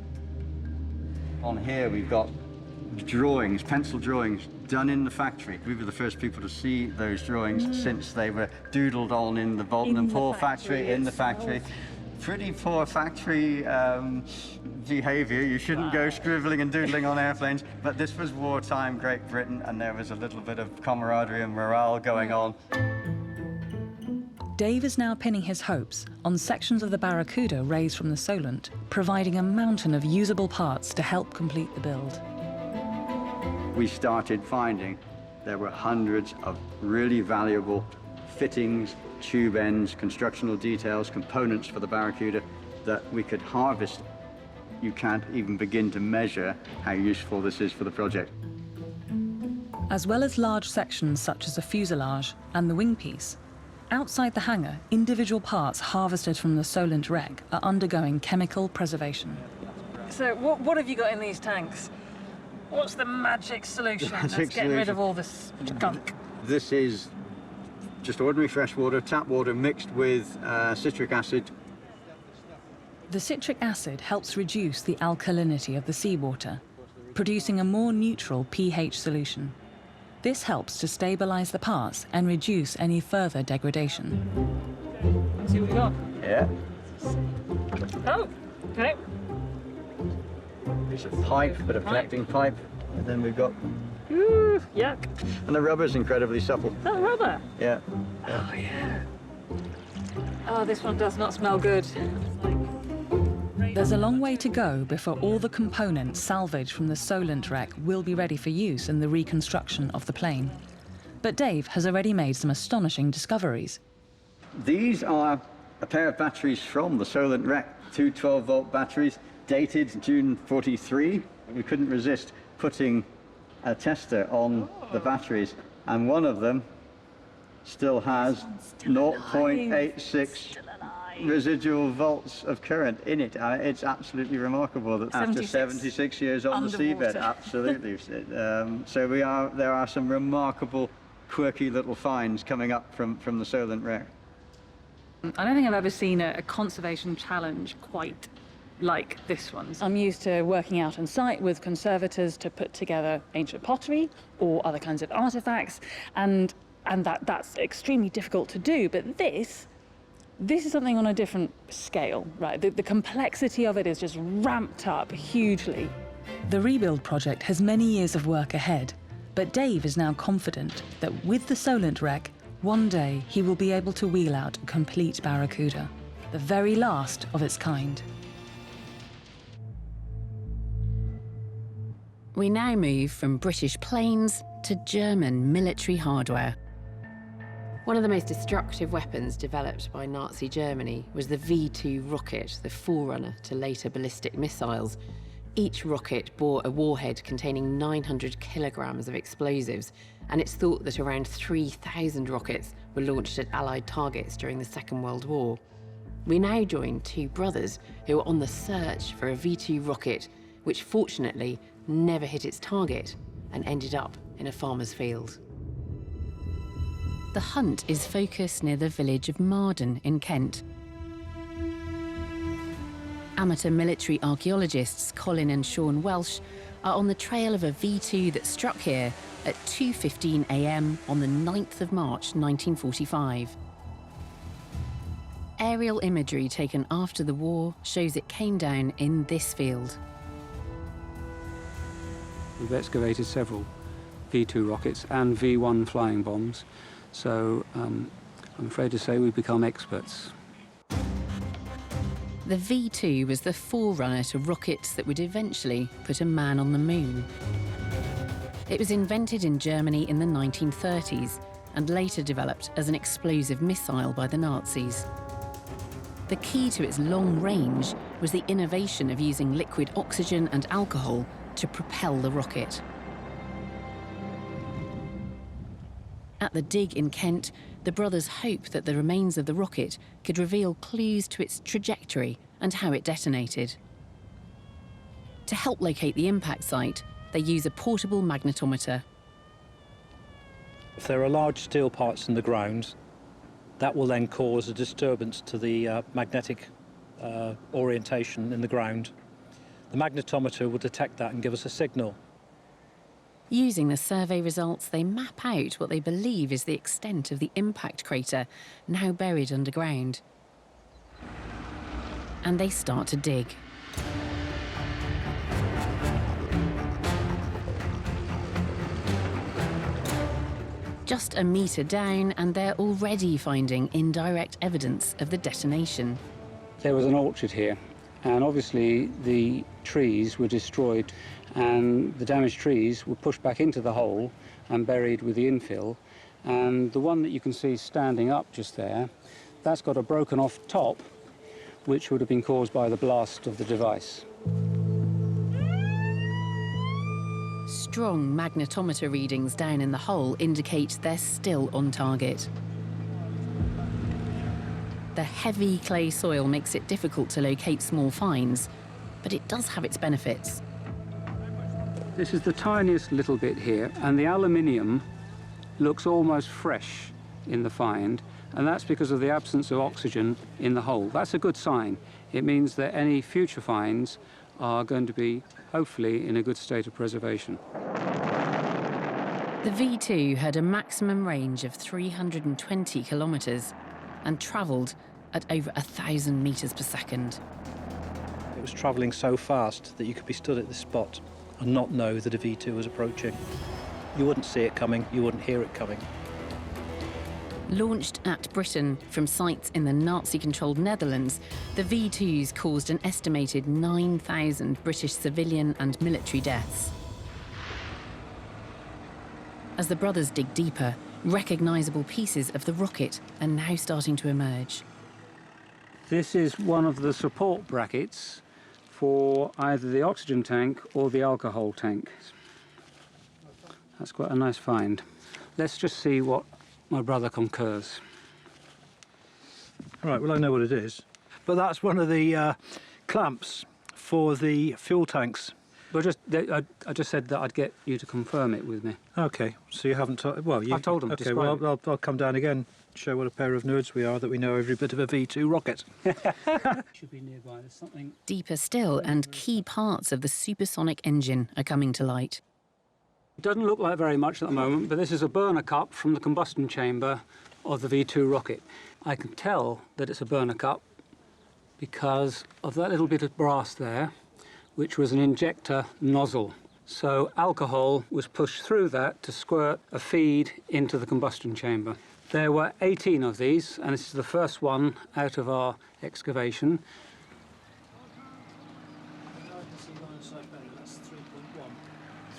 On here we've got drawings, pencil drawings, done in the factory. We were the first people to see those drawings since they were doodled on in the Bolton and Paul factory, in the factory. Pretty poor factory behaviour. You shouldn't go scribbling and doodling on airplanes, but this was wartime Great Britain, and there was a little bit of camaraderie and morale going on. Dave is now pinning his hopes on sections of the barracuda raised from the Solent, providing a mountain of usable parts to help complete the build. We started finding there were hundreds of really valuable fittings, tube ends, constructional details, components for the barracuda that we could harvest. You can't even begin to measure how useful this is for the project. As well as large sections such as the fuselage and the wing piece, outside the hangar, individual parts harvested from the Solent wreck are undergoing chemical preservation. So what have you got in these tanks? What's the magic solution that's getting rid of all this gunk? This is just ordinary fresh water, tap water mixed with citric acid. The citric acid helps reduce the alkalinity of the seawater, producing a more neutral pH solution. This helps to stabilize the parts and reduce any further degradation. Let's see what we got. Yeah. Oh, okay. It's a pipe, bit of collecting pipe, and then we've got. Ooh, yuck. And the rubber's incredibly supple. Oh, rubber. Yeah. Oh, yeah. Oh, this one does not smell good. There's a long way to go before all the components salvaged from the Solent wreck will be ready for use in the reconstruction of the plane. But Dave has already made some astonishing discoveries. These are a pair of batteries from the Solent wreck, two 12-volt batteries, dated June 43. We couldn't resist putting a tester on the batteries, and one of them still has 0.86 residual volts of current in it. It's absolutely remarkable that after 76 years on the seabed, absolutely. So there are some remarkable, quirky little finds coming up from the Solent wreck. I don't think I've ever seen a conservation challenge quite like this one. I'm used to working out on site with conservators to put together ancient pottery or other kinds of artifacts, and that's extremely difficult to do. But this This is something on a different scale, right? The complexity of it is just ramped up hugely. The rebuild project has many years of work ahead, but Dave is now confident that with the Solent wreck, one day he will be able to wheel out a complete barracuda, the very last of its kind. We now move from British planes to German military hardware. One of the most destructive weapons developed by Nazi Germany was the V2 rocket, the forerunner to later ballistic missiles. Each rocket bore a warhead containing 900 kilograms of explosives, and it's thought that around 3,000 rockets were launched at Allied targets during the Second World War. We now join two brothers who are on the search for a V2 rocket, which fortunately never hit its target and ended up in a farmer's field. The hunt is focused near the village of Marden in Kent. Amateur military archaeologists Colin and Sean Welsh are on the trail of a V2 that struck here at 2:15 a.m. on the 9th of March 1945. Aerial imagery taken after the war shows it came down in this field. We've excavated several V2 rockets and V1 flying bombs, so I'm afraid to say we've become experts. The V2 was the forerunner to rockets that would eventually put a man on the moon. It was invented in Germany in the 1930s and later developed as an explosive missile by the Nazis. The key to its long range was the innovation of using liquid oxygen and alcohol to propel the rocket. At the dig in Kent, the brothers hope that the remains of the rocket could reveal clues to its trajectory and how it detonated. To help locate the impact site, they use a portable magnetometer. If there are large steel parts in the ground, that will then cause a disturbance to the magnetic orientation in the ground. The magnetometer will detect that and give us a signal. Using the survey results, they map out what they believe is the extent of the impact crater now buried underground. And they start to dig. Just a metre down, and they're already finding indirect evidence of the detonation. There was an orchard here, and obviously the trees were destroyed, and the damaged trees were pushed back into the hole and buried with the infill. And the one that you can see standing up just there, that's got a broken off top, which would have been caused by the blast of the device. Strong magnetometer readings down in the hole indicate they're still on target. The heavy clay soil makes it difficult to locate small finds, but it does have its benefits. This is the tiniest little bit here, and the aluminium looks almost fresh in the find, and that's because of the absence of oxygen in the hole. That's a good sign. It means that any future finds are going to be, hopefully, in a good state of preservation. The V2 had a maximum range of 320 kilometres and travelled at over 1,000 metres per second. It was travelling so fast that you could be stood at this spot and not know that a V2 was approaching. You wouldn't see it coming, you wouldn't hear it coming. Launched at Britain from sites in the Nazi-controlled Netherlands, the V2s caused an estimated 9,000 British civilian and military deaths. As the brothers dig deeper, recognisable pieces of the rocket are now starting to emerge. This is one of the support brackets for either the oxygen tank or the alcohol tank. That's quite a nice find. Let's just see what my brother concurs. Right, well, I know what it is. But that's one of the clamps for the fuel tanks. Well, I just said that I'd get you to confirm it with me. OK, so you haven't told... Well, I've told them. OK, well, I'll come down again, show what a pair of nerds we are, that we know every bit of a V2 rocket. Should be nearby. There's something... Deeper still, and key parts of the supersonic engine are coming to light. It doesn't look like very much at the moment, but this is a burner cup from the combustion chamber of the V2 rocket. I can tell that it's a burner cup because of that little bit of brass there, which was an injector nozzle. So alcohol was pushed through that to squirt a feed into the combustion chamber. There were 18 of these, and this is the first one out of our excavation.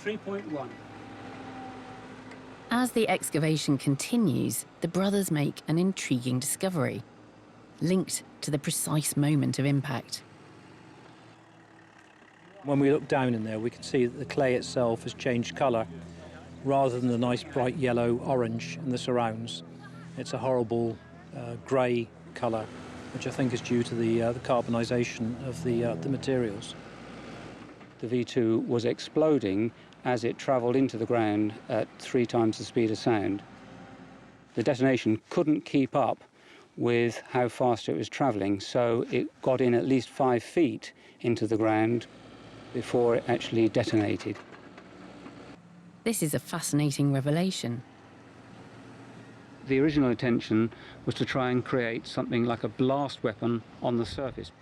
3.1. As the excavation continues, the brothers make an intriguing discovery, linked to the precise moment of impact. When we look down in there, we can see that the clay itself has changed colour. Rather than the nice bright yellow-orange in the surrounds, it's a horrible grey colour, which I think is due to the carbonisation of the materials. The V2 was exploding as it travelled into the ground at 3 times the speed of sound. The detonation couldn't keep up with how fast it was travelling, so it got in at least 5 feet into the ground before it actually detonated. This is a fascinating revelation. The original intention was to try and create something like a blast weapon on the surface.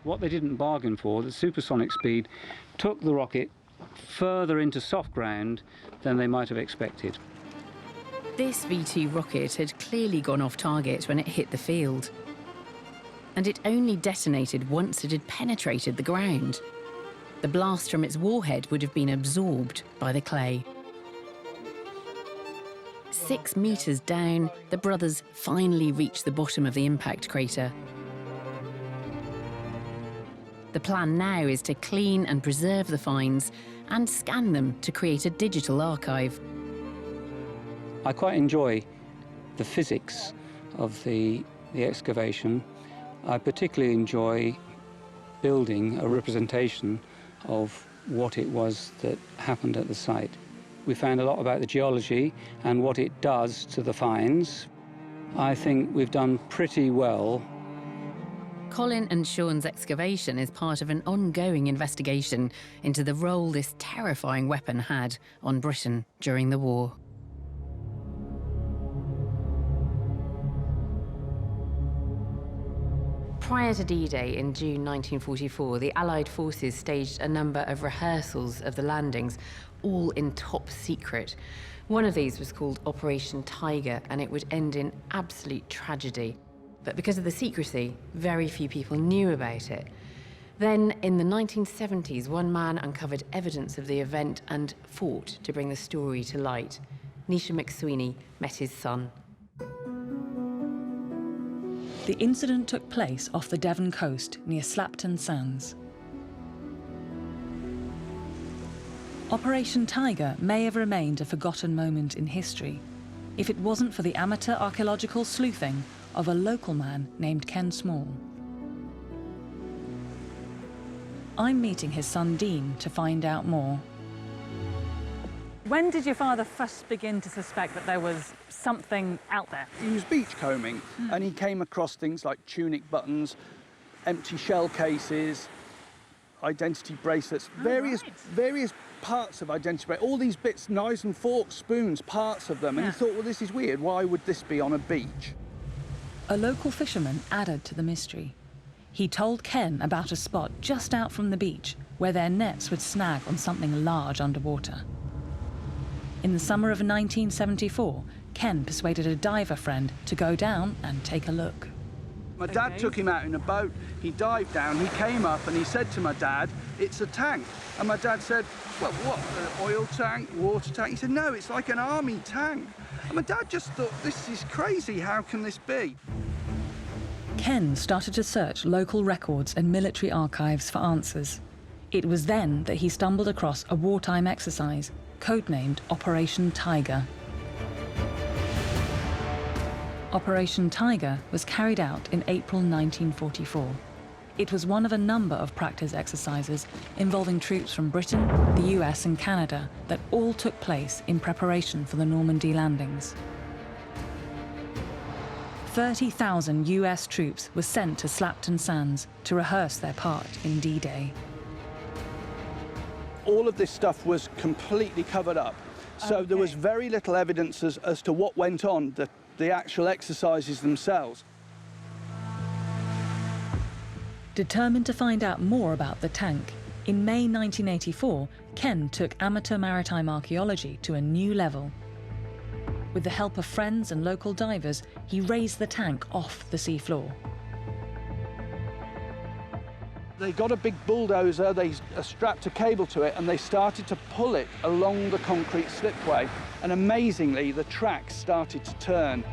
What they didn't bargain for, the supersonic speed, took the rocket further into soft ground than they might have expected. This V2 rocket had clearly gone off target when it hit the field. And it only detonated once it had penetrated the ground. The blast from its warhead would have been absorbed by the clay. 6 meters down, the brothers finally reached the bottom of the impact crater. The plan now is to clean and preserve the finds and scan them to create a digital archive. I quite enjoy the physics of the excavation. I particularly enjoy building a representation of what it was that happened at the site. We found a lot about the geology and what it does to the finds. I think we've done pretty well. Colin and Sean's excavation is part of an ongoing investigation into the role this terrifying weapon had on Britain during the war. Prior to D-Day in June 1944, the Allied forces staged a number of rehearsals of the landings, all in top secret. One of these was called Operation Tiger, and it would end in absolute tragedy. But because of the secrecy, very few people knew about it. Then, in the 1970s, one man uncovered evidence of the event and fought to bring the story to light. Nisha McSweeney met his son. The incident took place off the Devon coast near Slapton Sands. Operation Tiger may have remained a forgotten moment in history if it wasn't for the amateur archaeological sleuthing of a local man named Ken Small. I'm meeting his son Dean to find out more. When did your father first begin to suspect that there was something out there? He was beachcombing and he came across things like tunic buttons, empty shell cases, identity bracelets, various parts of identity bracelets, all these bits, knives and forks, spoons, parts of them. And he thought, well, this is weird. Why would this be on a beach? A local fisherman added to the mystery. He told Ken about a spot just out from the beach where their nets would snag on something large underwater. In the summer of 1974, Ken persuaded a diver friend to go down and take a look. My dad took him out in a boat, he dived down, he came up and he said to my dad, it's a tank. And my dad said, well, what, an oil tank, water tank? He said, no, it's like an army tank. And my dad just thought, this is crazy, how can this be? Ken started to search local records and military archives for answers. It was then that he stumbled across a wartime exercise, codenamed Operation Tiger. Operation Tiger was carried out in April 1944. It was one of a number of practice exercises involving troops from Britain, the US and Canada that all took place in preparation for the Normandy landings. 30,000 US troops were sent to Slapton Sands to rehearse their part in D-Day. All of this stuff was completely covered up. So there was very little evidence as to what went on. The the actual exercises themselves. Determined to find out more about the tank, in May 1984, Ken took amateur maritime archaeology to a new level. With the help of friends and local divers, he raised the tank off the seafloor. They got a big bulldozer, they strapped a cable to it, and they started to pull it along the concrete slipway. And amazingly, the tracks started to turn.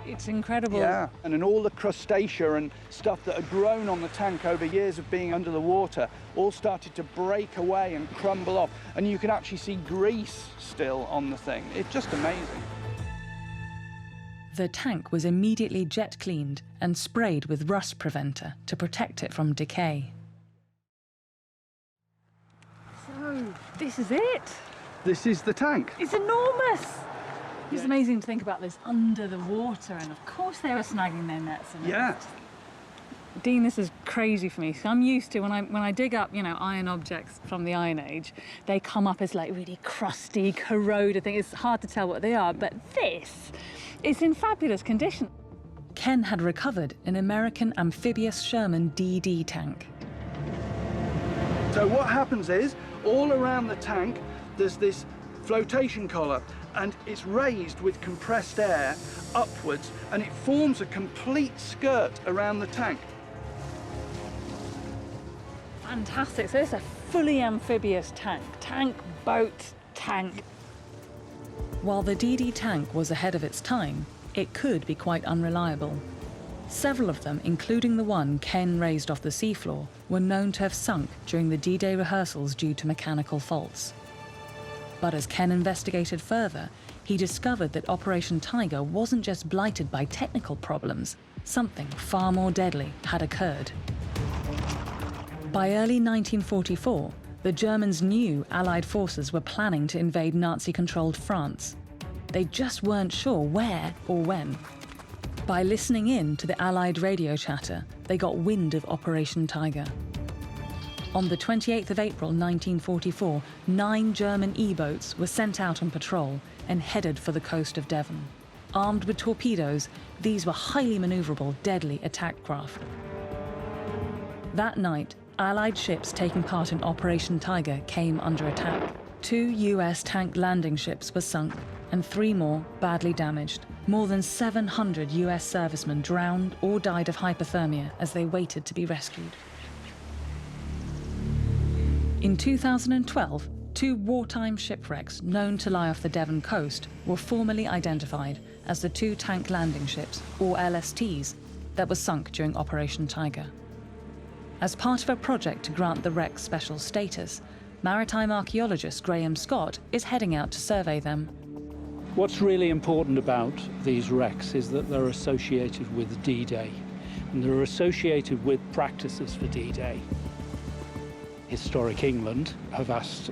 It's incredible. Yeah, and then all the crustacea and stuff that had grown on the tank over years of being under the water all started to break away and crumble off. And you can actually see grease still on the thing. It's just amazing. The tank was immediately jet cleaned and sprayed with rust preventer to protect it from decay. So, this is it? This is the tank. It's enormous! It's amazing to think about this under the water, and of course they were snagging their nets. And yeah. Dean, this is crazy for me. So I'm used to when I dig up, you know, iron objects from the Iron Age, they come up as like really crusty, corroded things. It's hard to tell what they are, but this is in fabulous condition. Ken had recovered an American amphibious Sherman DD tank. So what happens is, all around the tank, there's this flotation collar, and it's raised with compressed air upwards, and it forms a complete skirt around the tank. Fantastic. So it's a fully amphibious tank. Tank, boat, tank. While the DD tank was ahead of its time, it could be quite unreliable. Several of them, including the one Ken raised off the seafloor, were known to have sunk during the D-Day rehearsals due to mechanical faults. But as Ken investigated further, he discovered that Operation Tiger wasn't just blighted by technical problems. Something far more deadly had occurred. By early 1944, the Germans knew Allied forces were planning to invade Nazi-controlled France. They just weren't sure where or when. By listening in to the Allied radio chatter, they got wind of Operation Tiger. On the 28th of April 1944, 9 German E-boats were sent out on patrol and headed for the coast of Devon. Armed with torpedoes, these were highly maneuverable, deadly attack craft. That night, Allied ships taking part in Operation Tiger came under attack. 2 US tank landing ships were sunk and 3 more badly damaged. More than 700 US servicemen drowned or died of hypothermia as they waited to be rescued. In 2012, 2 wartime shipwrecks known to lie off the Devon coast were formally identified as the 2 tank landing ships, or LSTs, that were sunk during Operation Tiger. As part of a project to grant the wrecks special status, maritime archaeologist Graham Scott is heading out to survey them. What's really important about these wrecks is that they're associated with D-Day, and they're associated with practices for D-Day. Historic England have asked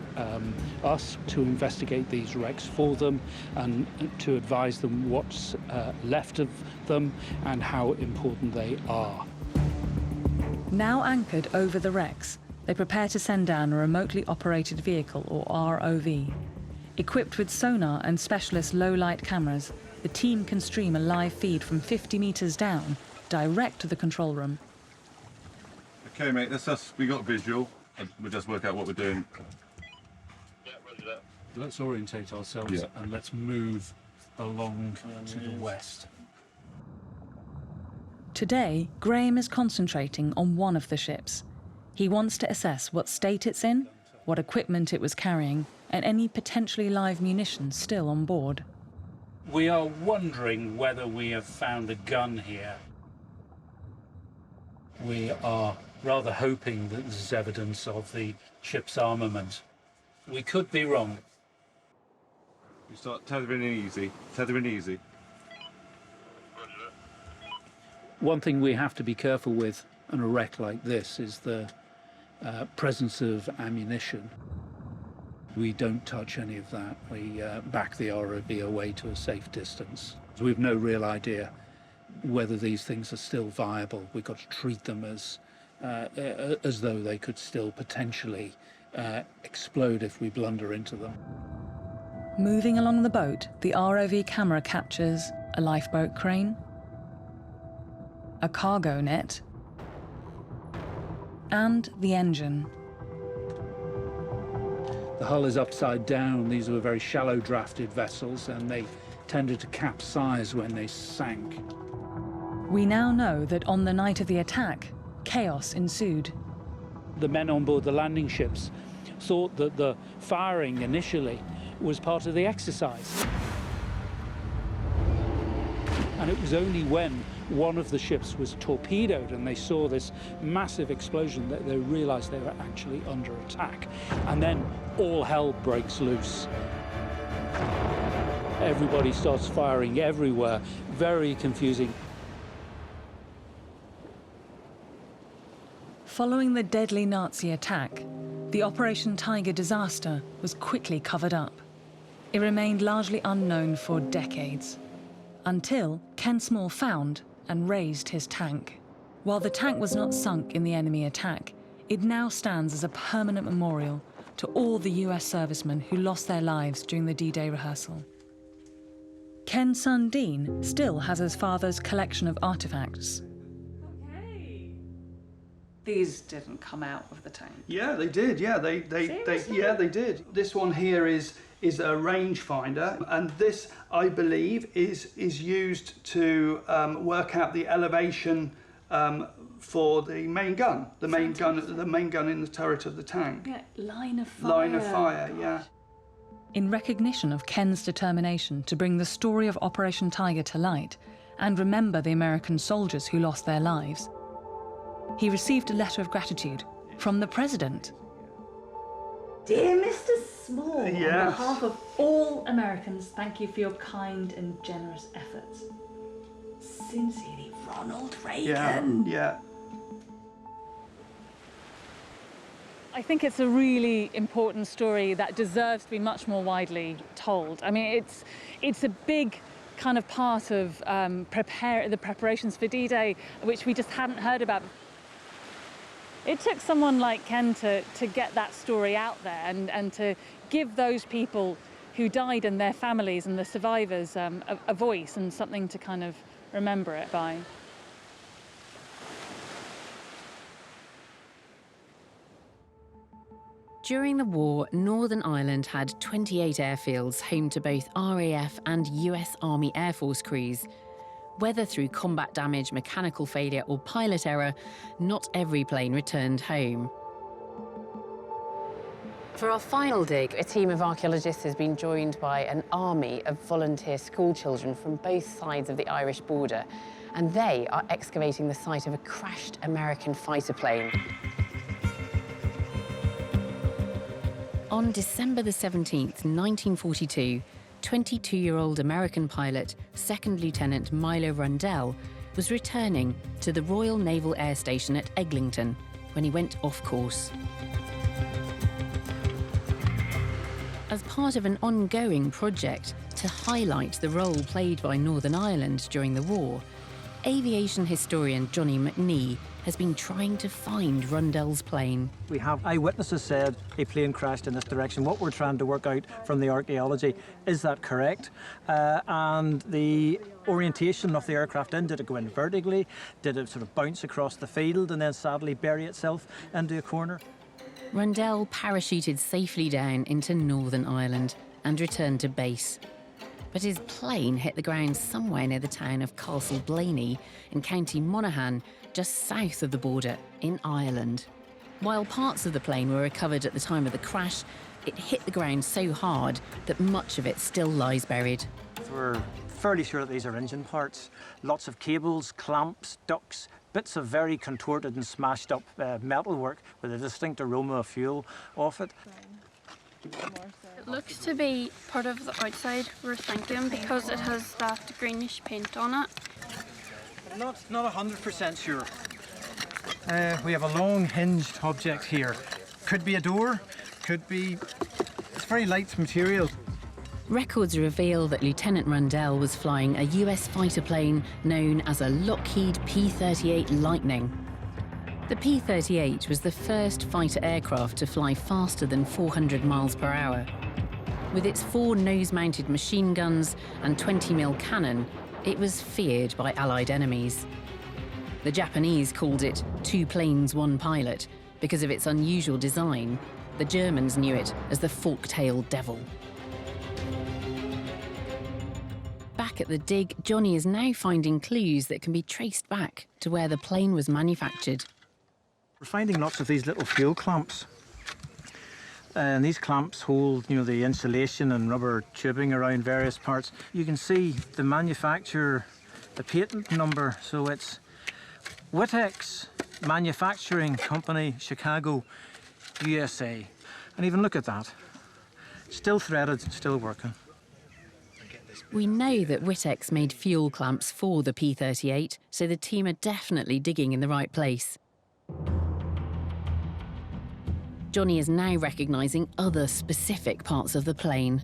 us to investigate these wrecks for them and to advise them what's left of them and how important they are. Now anchored over the wrecks, they prepare to send down a remotely operated vehicle, or ROV. Equipped with sonar and specialist low-light cameras, the team can stream a live feed from 50 metres down, direct to the control room. Okay, mate, that's us. We got visual. We'll just work out what we're doing. Let's orientate ourselves and let's move along to the west. Today, Graham is concentrating on one of the ships. He wants to assess what state it's in, what equipment it was carrying, and any potentially live munitions still on board. We are wondering whether we have found a gun here. We are rather hoping that this is evidence of the ship's armament. We could be wrong. We start tethering easy. Tethering easy. One thing we have to be careful with on a wreck like this is the presence of ammunition. We don't touch any of that. We back the ROV away to a safe distance. We've no real idea whether these things are still viable. We've got to treat them as though they could still potentially explode if we blunder into them. Moving along the boat, the ROV camera captures a lifeboat crane, a cargo net, and the engine. The hull is upside down. These were very shallow drafted vessels, and they tended to capsize when they sank. We now know that on the night of the attack, chaos ensued. The men on board the landing ships thought that the firing initially was part of the exercise. And it was only when one of the ships was torpedoed and they saw this massive explosion that they realized they were actually under attack. And then all hell breaks loose. Everybody starts firing everywhere, very confusing. Following the deadly Nazi attack, the Operation Tiger disaster was quickly covered up. It remained largely unknown for decades, until Ken Small found and raised his tank. While the tank was not sunk in the enemy attack, it now stands as a permanent memorial to all the US servicemen who lost their lives during the D-Day rehearsal. Ken's son Dean still has his father's collection of artifacts. These didn't come out of the tank. Yeah, they did. Yeah, they did. This one here is a rangefinder, and this, I believe, is used to work out the elevation for the main gun. The main gun in the turret of the tank. Yeah, line of fire. Line of fire. Yeah. In recognition of Ken's determination to bring the story of Operation Tiger to light and remember the American soldiers who lost their lives, he received a letter of gratitude from the president. Dear Mr. Small, Yes. on behalf of all Americans, thank you for your kind and generous efforts. Sincerely, Ronald Reagan. Yeah. I think it's a really important story that deserves to be much more widely told. I mean, it's a big kind of part of the preparations for D-Day, which we just hadn't heard about. It took someone like Ken to get that story out there and to give those people who died and their families and the survivors a voice and something to kind of remember it by. During the war, Northern Ireland had 28 airfields home to both RAF and US Army Air Force crews. Whether through combat damage, mechanical failure or pilot error, not every plane returned home. For our final dig, a team of archaeologists has been joined by an army of volunteer schoolchildren from both sides of the Irish border, and they are excavating the site of a crashed American fighter plane. On December the 17th, 1942, 22-year-old American pilot, Second Lieutenant Milo Rundell, was returning to the Royal Naval Air Station at Eglinton when he went off course. As part of an ongoing project to highlight the role played by Northern Ireland during the war, aviation historian Johnny McNee has been trying to find Rundell's plane. We have eyewitnesses said a plane crashed in this direction. What we're trying to work out from the archaeology, is that correct? And the orientation of the aircraft did it go in vertically? Did it sort of bounce across the field and then sadly bury itself into a corner? Rundell parachuted safely down into Northern Ireland and returned to base. But his plane hit the ground somewhere near the town of Castle Blaney in County Monaghan, just south of the border in Ireland. While parts of the plane were recovered at the time of the crash, it hit the ground so hard that much of it still lies buried. We're fairly sure that these are engine parts. Lots of cables, clamps, ducts, bits of very contorted and smashed up metalwork with a distinct aroma of fuel off it. It looks to be part of the outside, we're thinking, because it has that greenish paint on it. I'm not 100% sure. We have a long hinged object here. Could be a door, could be... It's very light material. Records reveal that Lieutenant Rundell was flying a US fighter plane known as a Lockheed P-38 Lightning. The P-38 was the first fighter aircraft to fly faster than 400 miles per hour. With its 4 nose-mounted machine guns and 20mm cannon, it was feared by Allied enemies. The Japanese called it 2 planes, 1 pilot because of its unusual design. The Germans knew it as the fork-tailed devil. Back at the dig, Johnny is now finding clues that can be traced back to where the plane was manufactured. We're finding lots of these little fuel clamps. And these clamps hold, the insulation and rubber tubing around various parts. You can see the manufacturer, the patent number, so it's Wittex Manufacturing Company, Chicago, USA. And even look at that. Still threaded, still working. We know that Wittex made fuel clamps for the P-38, so the team are definitely digging in the right place. Johnny is now recognising other specific parts of the plane.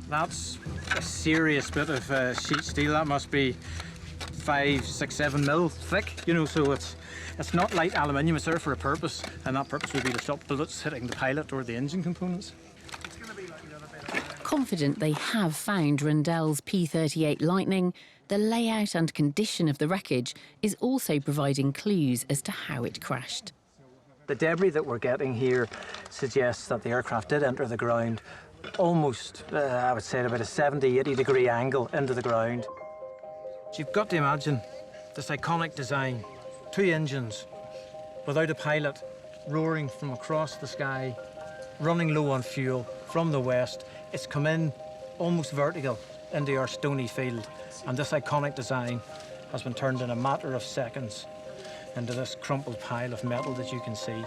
That's a serious bit of sheet steel. That must be 5, 6, 7 mil thick, so it's not light aluminium. It's there for a purpose, and that purpose would be to stop bullets hitting the pilot or the engine components. Confident they have found Rundell's P-38 Lightning, the layout and condition of the wreckage is also providing clues as to how it crashed. The debris that we're getting here suggests that the aircraft did enter the ground almost, I would say, at about a 70, 80-degree angle into the ground. So you've got to imagine this iconic design, 2 engines, without a pilot, roaring from across the sky, running low on fuel from the west. It's come in almost vertical into our stony field, and this iconic design has been turned in a matter of seconds into this crumpled pile of metal that you can see.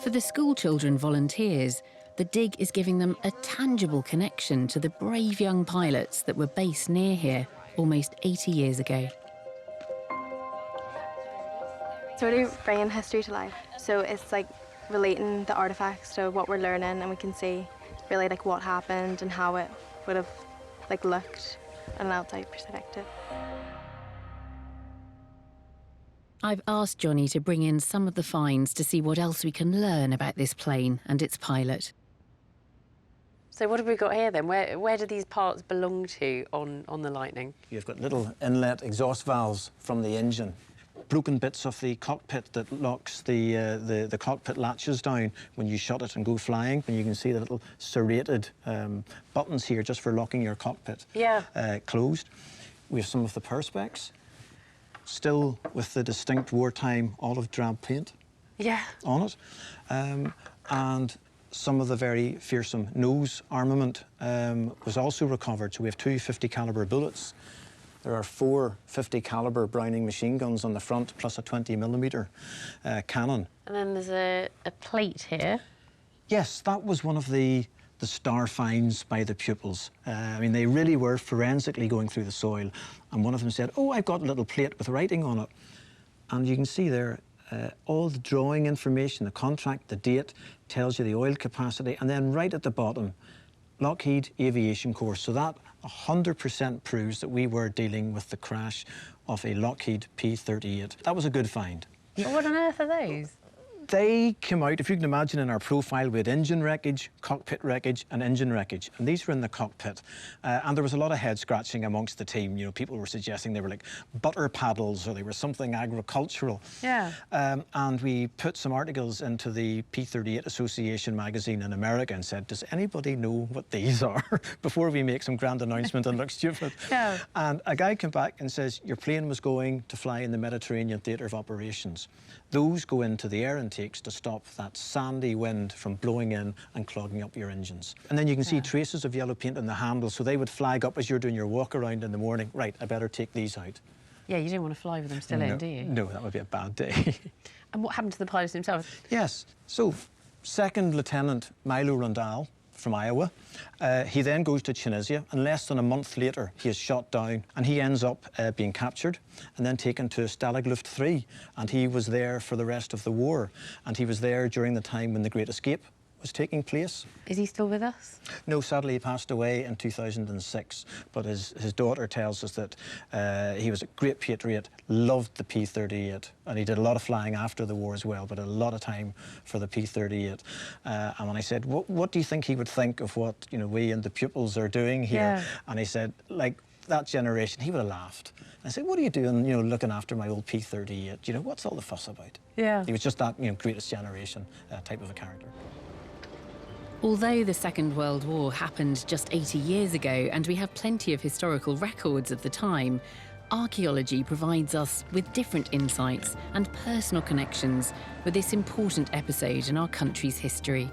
For the schoolchildren volunteers, the dig is giving them a tangible connection to the brave young pilots that were based near here almost 80 years ago. It's really bringing history to life. So it's like relating the artifacts to what we're learning, and we can see really what happened and how it would have looked at an outside perspective. I've asked Johnny to bring in some of the finds to see what else we can learn about this plane and its pilot. So what have we got here then? Where do these parts belong to on the Lightning? You've got little inlet exhaust valves from the engine, broken bits of the cockpit that locks the cockpit latches down when you shut it and go flying, and you can see the little serrated buttons here just for locking your cockpit closed. We have some of the perspex, still with the distinct wartime olive drab paint on it, and some of the very fearsome nose armament was also recovered. So we have 2 50 caliber bullets. There are 4 50 caliber Browning machine guns on the front, plus a 20mm cannon. And then there's a plate here. Yes, that was one of the star finds by the pupils. I mean, they really were forensically going through the soil, and one of them said, "Oh, I've got a little plate with writing on it." And you can see there all the drawing information, the contract, the date, tells you the oil capacity, and then right at the bottom, Lockheed Aviation Corps. So that 100% proves that we were dealing with the crash of a Lockheed P-38. That was a good find. Well, what on earth are those? They came out, if you can imagine, in our profile, we had engine wreckage, cockpit wreckage, and engine wreckage. And these were in the cockpit. And there was a lot of head scratching amongst the team. People were suggesting they were like butter paddles or they were something agricultural. Yeah. And we put some articles into the P-38 Association magazine in America and said, does anybody know what these are? Before we make some grand announcement and look stupid. Yeah. And a guy came back and says, your plane was going to fly in the Mediterranean Theatre of Operations. Those go into the air intakes to stop that sandy wind from blowing in and clogging up your engines. And then you can see traces of yellow paint on the handles, so they would flag up as you're doing your walk around in the morning. Right, I better take these out. Yeah, you don't want to fly with them still in, do you? No, that would be a bad day. And what happened to the pilot himself? Yes, so Second Lieutenant Milo Rundell from Iowa. He then goes to Tunisia, and less than a month later, he is shot down, and he ends up being captured and then taken to Stalag Luft 3, and he was there for the rest of the war, and he was there during the time when the Great Escape was taking place. Is he still with us? No, sadly he passed away in 2006, but his daughter tells us that he was a great patriot, loved the P-38, and he did a lot of flying after the war as well, but a lot of time for the P-38. And when I said, what do you think he would think of what, you know, we and the pupils are doing here? Yeah. And he said, like, that generation, he would have laughed. I said, what are you doing, you know, looking after my old P-38? You know, what's all the fuss about? Yeah. He was just that, you know, greatest generation type of a character. Although the Second World War happened just 80 years ago and we have plenty of historical records of the time, archaeology provides us with different insights and personal connections with this important episode in our country's history.